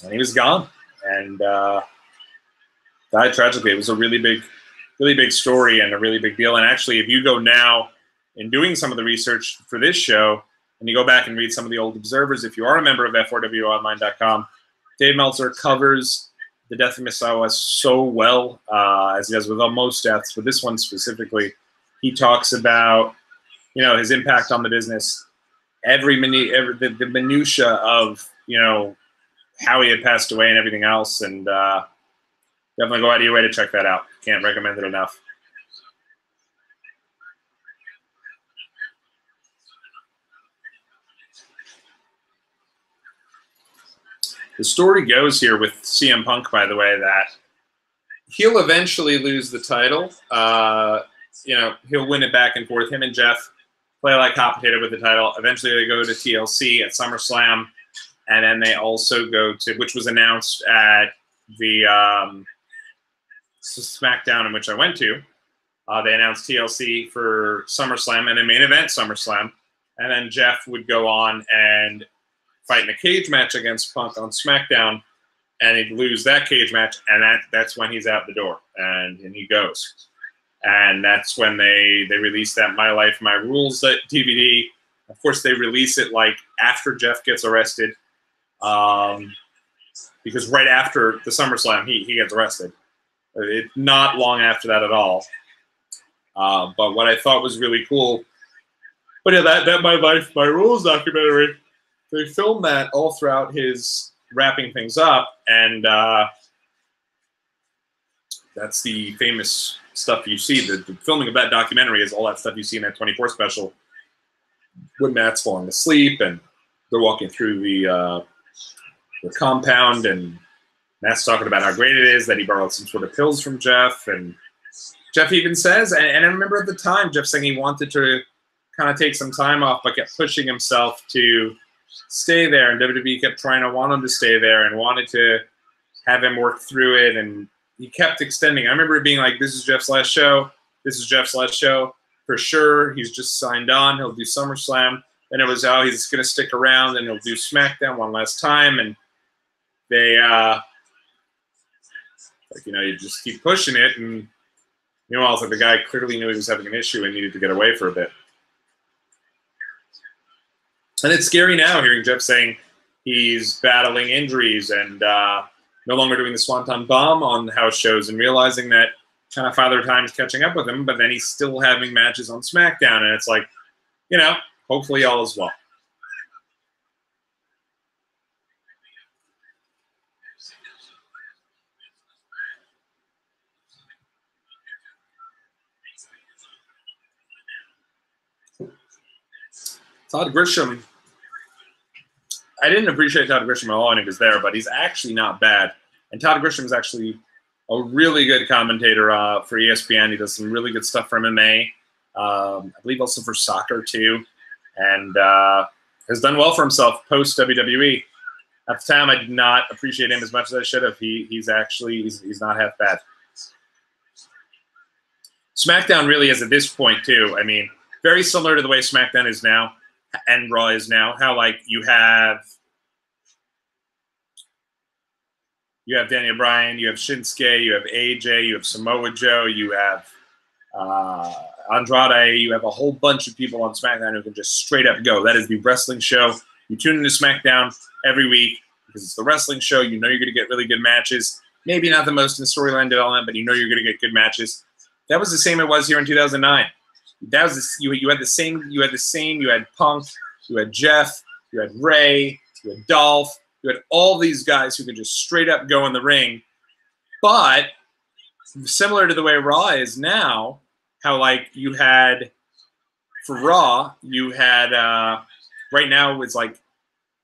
And he was gone, and died tragically. It was a really big story and a really big deal. And actually, if you go now in doing some of the research for this show, and you go back and read some of the old observers, if you are a member of F4WOnline.com, Dave Meltzer covers the death of Misawa so well, as he does with most deaths, but this one specifically. He talks about, you know, his impact on the business, the minutia of, you know, how he had passed away and everything else, and definitely go out of your way to check that out. Can't recommend it enough. The story goes here with CM Punk, by the way, that he'll eventually lose the title. You know, he'll win it back and forth. Him and Jeff play like hot potato with the title. Eventually they go to TLC at SummerSlam. And then they also go to, which was announced at the SmackDown in which I went to. They announced TLC for SummerSlam and then main event SummerSlam. And then Jeff would go on and fight in a cage match against Punk on SmackDown. And he'd lose that cage match. And that's when he's out the door. And he goes. And that's when they released that My Life, My Rules DVD. Of course, they release it like after Jeff gets arrested. Because right after the SummerSlam, he gets arrested. Not long after that at all. But what I thought was really cool, but yeah, that My Life, My Rules documentary, they filmed that all throughout his wrapping things up, and that's the famous stuff you see. The filming of that documentary is all that stuff you see in that 24 special when Matt's falling asleep and they're walking through the compound, and Matt's talking about how great it is that he borrowed some sort of pills from Jeff, and Jeff even says, and I remember at the time Jeff saying he wanted to kind of take some time off, but kept pushing himself to stay there, and WWE kept trying to want him to stay there and wanted to have him work through it, and he kept extending. I remember it being like, this is Jeff's last show. This is Jeff's last show. For sure, he's just signed on. He'll do SummerSlam. Then it was, oh, he's going to stick around, and he'll do SmackDown one last time. And they, you just keep pushing it. And meanwhile, it's like the guy clearly knew he was having an issue and needed to get away for a bit. And it's scary now hearing Jeff saying he's battling injuries and no longer doing the Swanton Bomb on house shows, and realizing that kind of Father Time's catching up with him, but then he's still having matches on SmackDown. And it's like, hopefully all is well. Todd Grisham. I didn't appreciate Todd Grisham at all when he was there, but he's actually not bad. And Todd Grisham is actually a really good commentator for ESPN. He does some really good stuff for MMA. I believe also for soccer too. And has done well for himself post WWE. At the time, I did not appreciate him as much as I should have. He's not half bad. SmackDown really is at this point too. I mean, very similar to the way SmackDown is now and Raw is now. How like you have Daniel Bryan, you have Shinsuke, you have AJ, you have Samoa Joe, you have Andrade, you have a whole bunch of people on SmackDown who can just straight up go. That is the wrestling show. You tune into SmackDown every week because it's the wrestling show. You know you're going to get really good matches. Maybe not the most in storyline development, but you know you're going to get good matches. That was the same it was here in 2009. That was you had the same. You had Punk, you had Jeff, you had Ray, you had Dolph. You had all these guys who could just straight up go in the ring. But similar to the way Raw is now, how like you had for Raw, you had right now it's like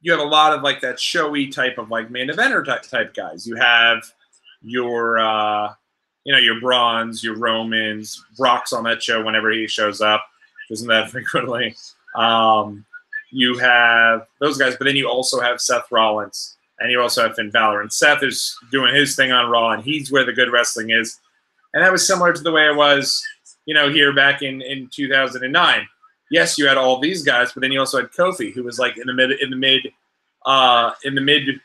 you have a lot of like that showy type of like main eventer type guys. You have your your Brauns, your Romans, Brock's on that show whenever he shows up. Isn't that frequently? You have those guys, but then you also have Seth Rollins, and you also have Finn Balor. And Seth is doing his thing on Raw, and he's where the good wrestling is. And that was similar to the way it was, here back in 2009. Yes, you had all these guys, but then you also had Kofi, who was like in the mid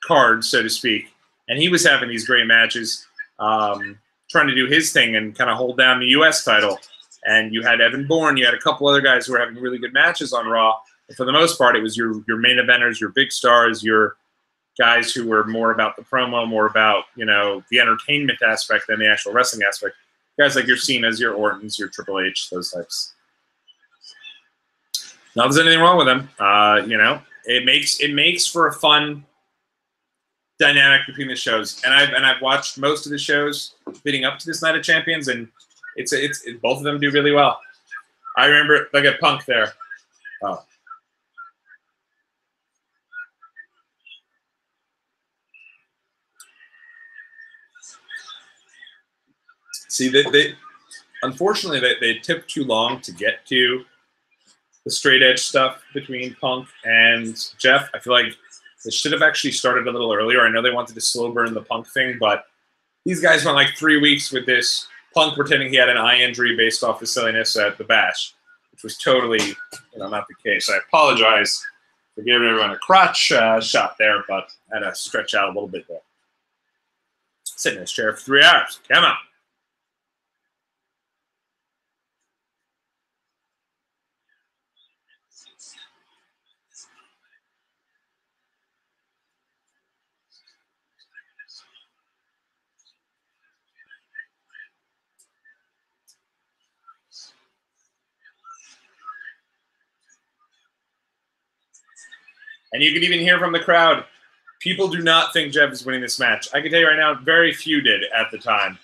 card, so to speak. And he was having these great matches, trying to do his thing and kind of hold down the U.S. title. And you had Evan Bourne. You had a couple other guys who were having really good matches on Raw. But for the most part, it was your main eventers, your big stars, your guys who were more about the promo, more about, the entertainment aspect than the actual wrestling aspect. Guys like your Cena's, your Orton's, your Triple H, those types. Not that there's anything wrong with them. It makes for a fun dynamic between the shows. And I've watched most of the shows leading up to this Night of Champions, and it's both of them do really well. I remember like a Punk there. Oh. See, they unfortunately they took too long to get to the straight edge stuff between Punk and Jeff. I feel like they should have actually started a little earlier. I know they wanted to slow burn the Punk thing, but these guys went like 3 weeks with this Punk pretending he had an eye injury based off the silliness at the Bash, which was totally, not the case. I apologize for giving everyone a crotch shot there, but I had to stretch out a little bit there. Sit in this chair for 3 hours. Come on. And you can even hear from the crowd, people do not think Jeff is winning this match. I can tell you right now, very few did at the time.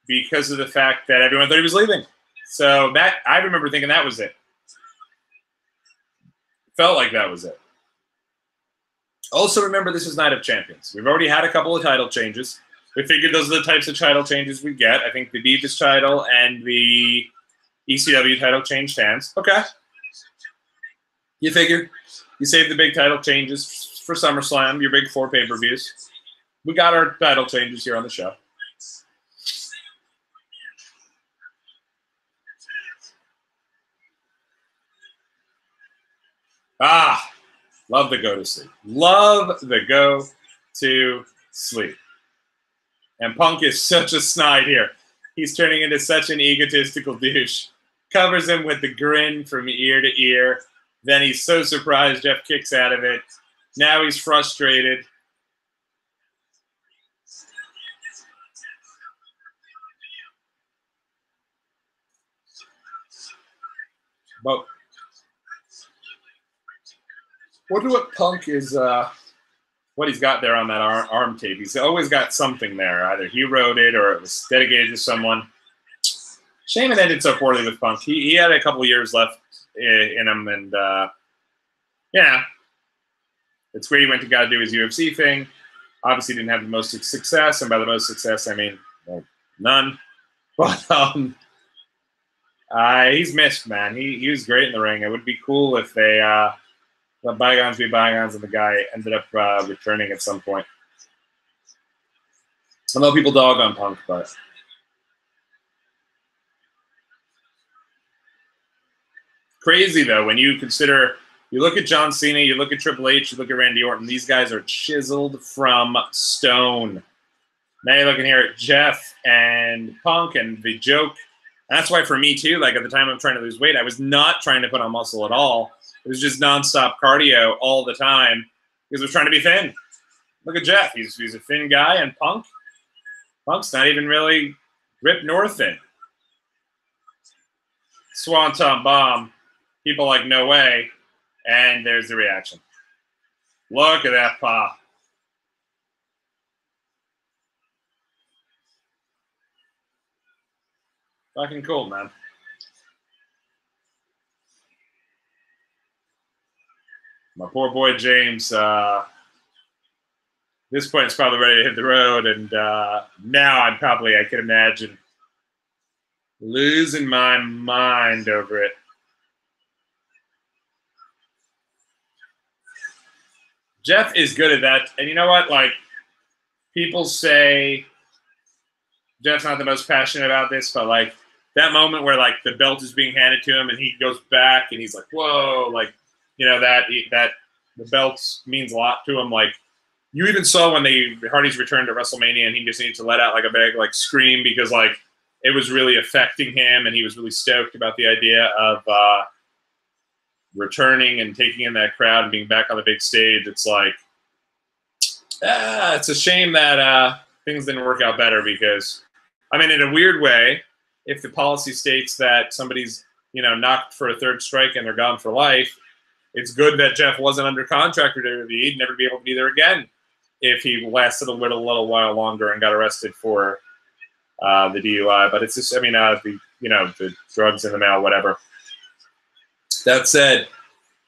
Because of the fact that everyone thought he was leaving. So that I remember thinking that was it. Felt like that was it. Also remember, this is Night of Champions. We've already had a couple of title changes. We figured those are the types of title changes we get. I think the Divas title and the ECW title changed hands. Okay. You figure you save the big title changes for SummerSlam, your big 4 pay-per-views. We got our title changes here on the show. Ah, love the go to sleep. Love the go to sleep. And Punk is such a snide here. He's turning into such an egotistical douche. Covers him with the grin from ear to ear. Then he's so surprised Jeff kicks out of it. Now he's frustrated. But wonder what Punk is, what he's got there on that arm tape. He's always got something there. Either he wrote it or it was dedicated to someone. Shame it ended so poorly with Punk. He had a couple years left in him, and yeah, it's great he went to go do his UFC thing. Obviously didn't have the most success, and by the most success, I mean, well, none. But he's missed, man. He was great in the ring. It would be cool if they let bygones be bygones, and the guy ended up returning at some point. I know people dog on Punk, but crazy though when you consider. You look at John Cena, you look at Triple H, you look at Randy Orton. These guys are chiseled from stone. Now you're looking here at Jeff and Punk and the joke. And that's why for me too, like at the time I'm trying to lose weight, I was not trying to put on muscle at all. It was just nonstop cardio all the time because I was trying to be thin. Look at Jeff. He's a thin guy, and Punk's not even really ripped nor thin. Swanton bomb. People like, no way. And there's the reaction. Look at that pop. Fucking cool, man. My poor boy James, this point is probably ready to hit the road, and now I can imagine losing my mind over it. Jeff is good at that. And you know what? Like, people say Jeff's not the most passionate about this, but like that moment where like the belt is being handed to him and he goes back and he's like, whoa, like, you know, that the belt means a lot to him. Like, you even saw when the Hardys returned to WrestleMania and he just needed to let out like a big like scream because like it was really affecting him and he was really stoked about the idea of returning and taking in that crowd and being back on the big stage. It's like, it's a shame that things didn't work out better because, I mean, in a weird way, if the policy states that somebody's, you know, knocked for a third strike and they're gone for life, it's good that Jeff wasn't under contract with WWE. He'd never be able to be there again if he lasted a little while longer and got arrested for the DUI. But it's just, I mean, the drugs in the mail, whatever. That said,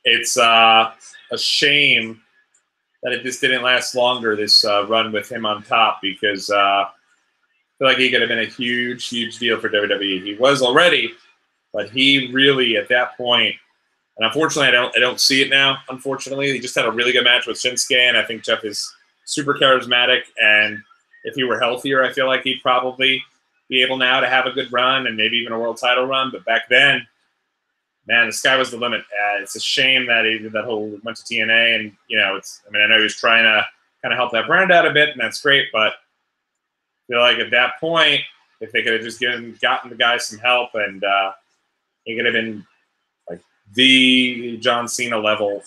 it's a shame that it just didn't last longer, this run with him on top, because I feel like he could have been a huge, huge deal for WWE. He was already, but he really, at that point, and unfortunately, I don't see it now, unfortunately. He just had a really good match with Shinsuke, and I think Jeff is super charismatic, and if he were healthier, I feel like he'd probably be able now to have a good run and maybe even a world title run, but back then, man, the sky was the limit. It's a shame that he did that whole went to TNA, and you know, I mean, I know he was trying to kind of help that brand out a bit, and that's great. But I feel like at that point, if they could have just gotten the guy some help, and he could have been like the John Cena level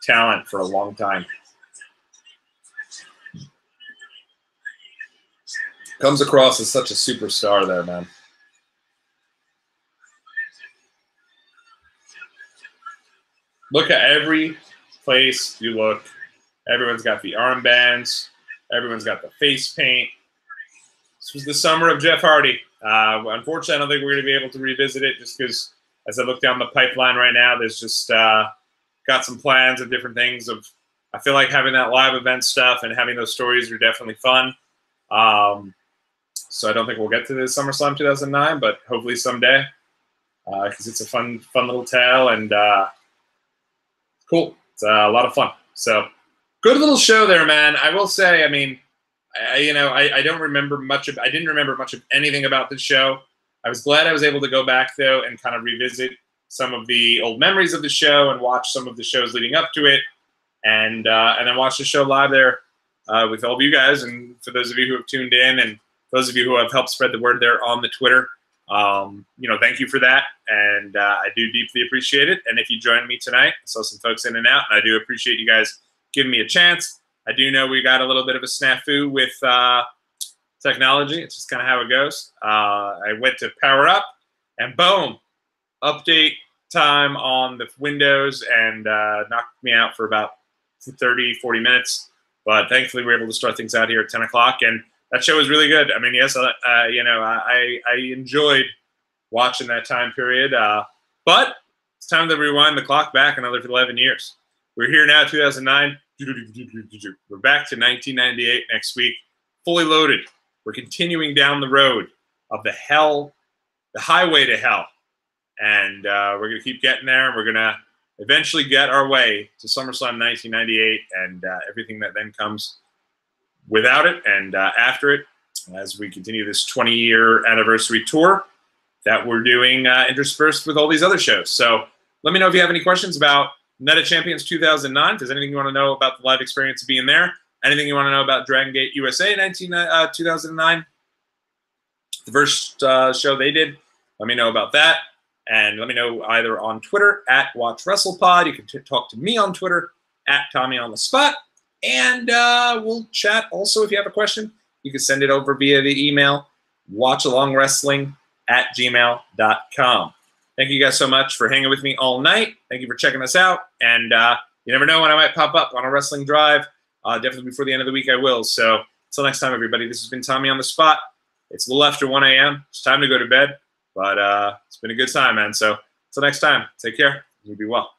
talent for a long time. Comes across as such a superstar there, man. Look at every place you look. Everyone's got the armbands. Everyone's got the face paint. This was the summer of Jeff Hardy. Unfortunately, I don't think we're going to be able to revisit it just because as I look down the pipeline right now, there's just got some plans of different things. I feel like having that live event stuff and having those stories are definitely fun. So I don't think we'll get to the SummerSlam 2009, but hopefully someday because it's a fun little tale. And Cool. It's a lot of fun. So good little show there, man. I will say, I mean, I don't remember much of, I didn't remember much of anything about this show. I was glad I was able to go back though and kind of revisit some of the old memories of the show and watch some of the shows leading up to it, and then watch the show live there with all of you guys. And for those of you who have tuned in, and those of you who have helped spread the word there on the Twitter, thank you for that, and I do deeply appreciate it. And if you joined me tonight, I saw some folks in and out, and I do appreciate you guys giving me a chance. I do know we got a little bit of a snafu with technology. It's just kind of how it goes. I went to power up, and boom, update time on the Windows, and knocked me out for about 30, 40 minutes. But thankfully, we were able to start things out here at 10 o'clock, and that show was really good. I mean, yes, I enjoyed watching that time period. But it's time to rewind the clock back another 11 years. We're here now, 2009. We're back to 1998 next week, fully loaded. We're continuing down the road of the highway to hell. And we're going to keep getting there, and we're going to eventually get our way to SummerSlam 1998 and everything that then comes without it and after it, as we continue this 20-year anniversary tour that we're doing interspersed with all these other shows. So let me know if you have any questions about Night of Champions 2009. If there's anything you want to know about the live experience of being there, anything you want to know about Dragon Gate USA 2009, the first show they did, let me know about that. And let me know either on Twitter at WatchWrestlePod. You can talk to me on Twitter at TommyOnTheSpot. And we'll chat also if you have a question. You can send it over via the email, watchalongwrestling@gmail.com. Thank you guys so much for hanging with me all night. Thank you for checking us out. And you never know when I might pop up on a wrestling drive. Definitely before the end of the week I will. So until next time, everybody, this has been Tommy on the Spot. It's a little after 1 a.m. It's time to go to bed. But it's been a good time, man. So until next time, take care. You be well.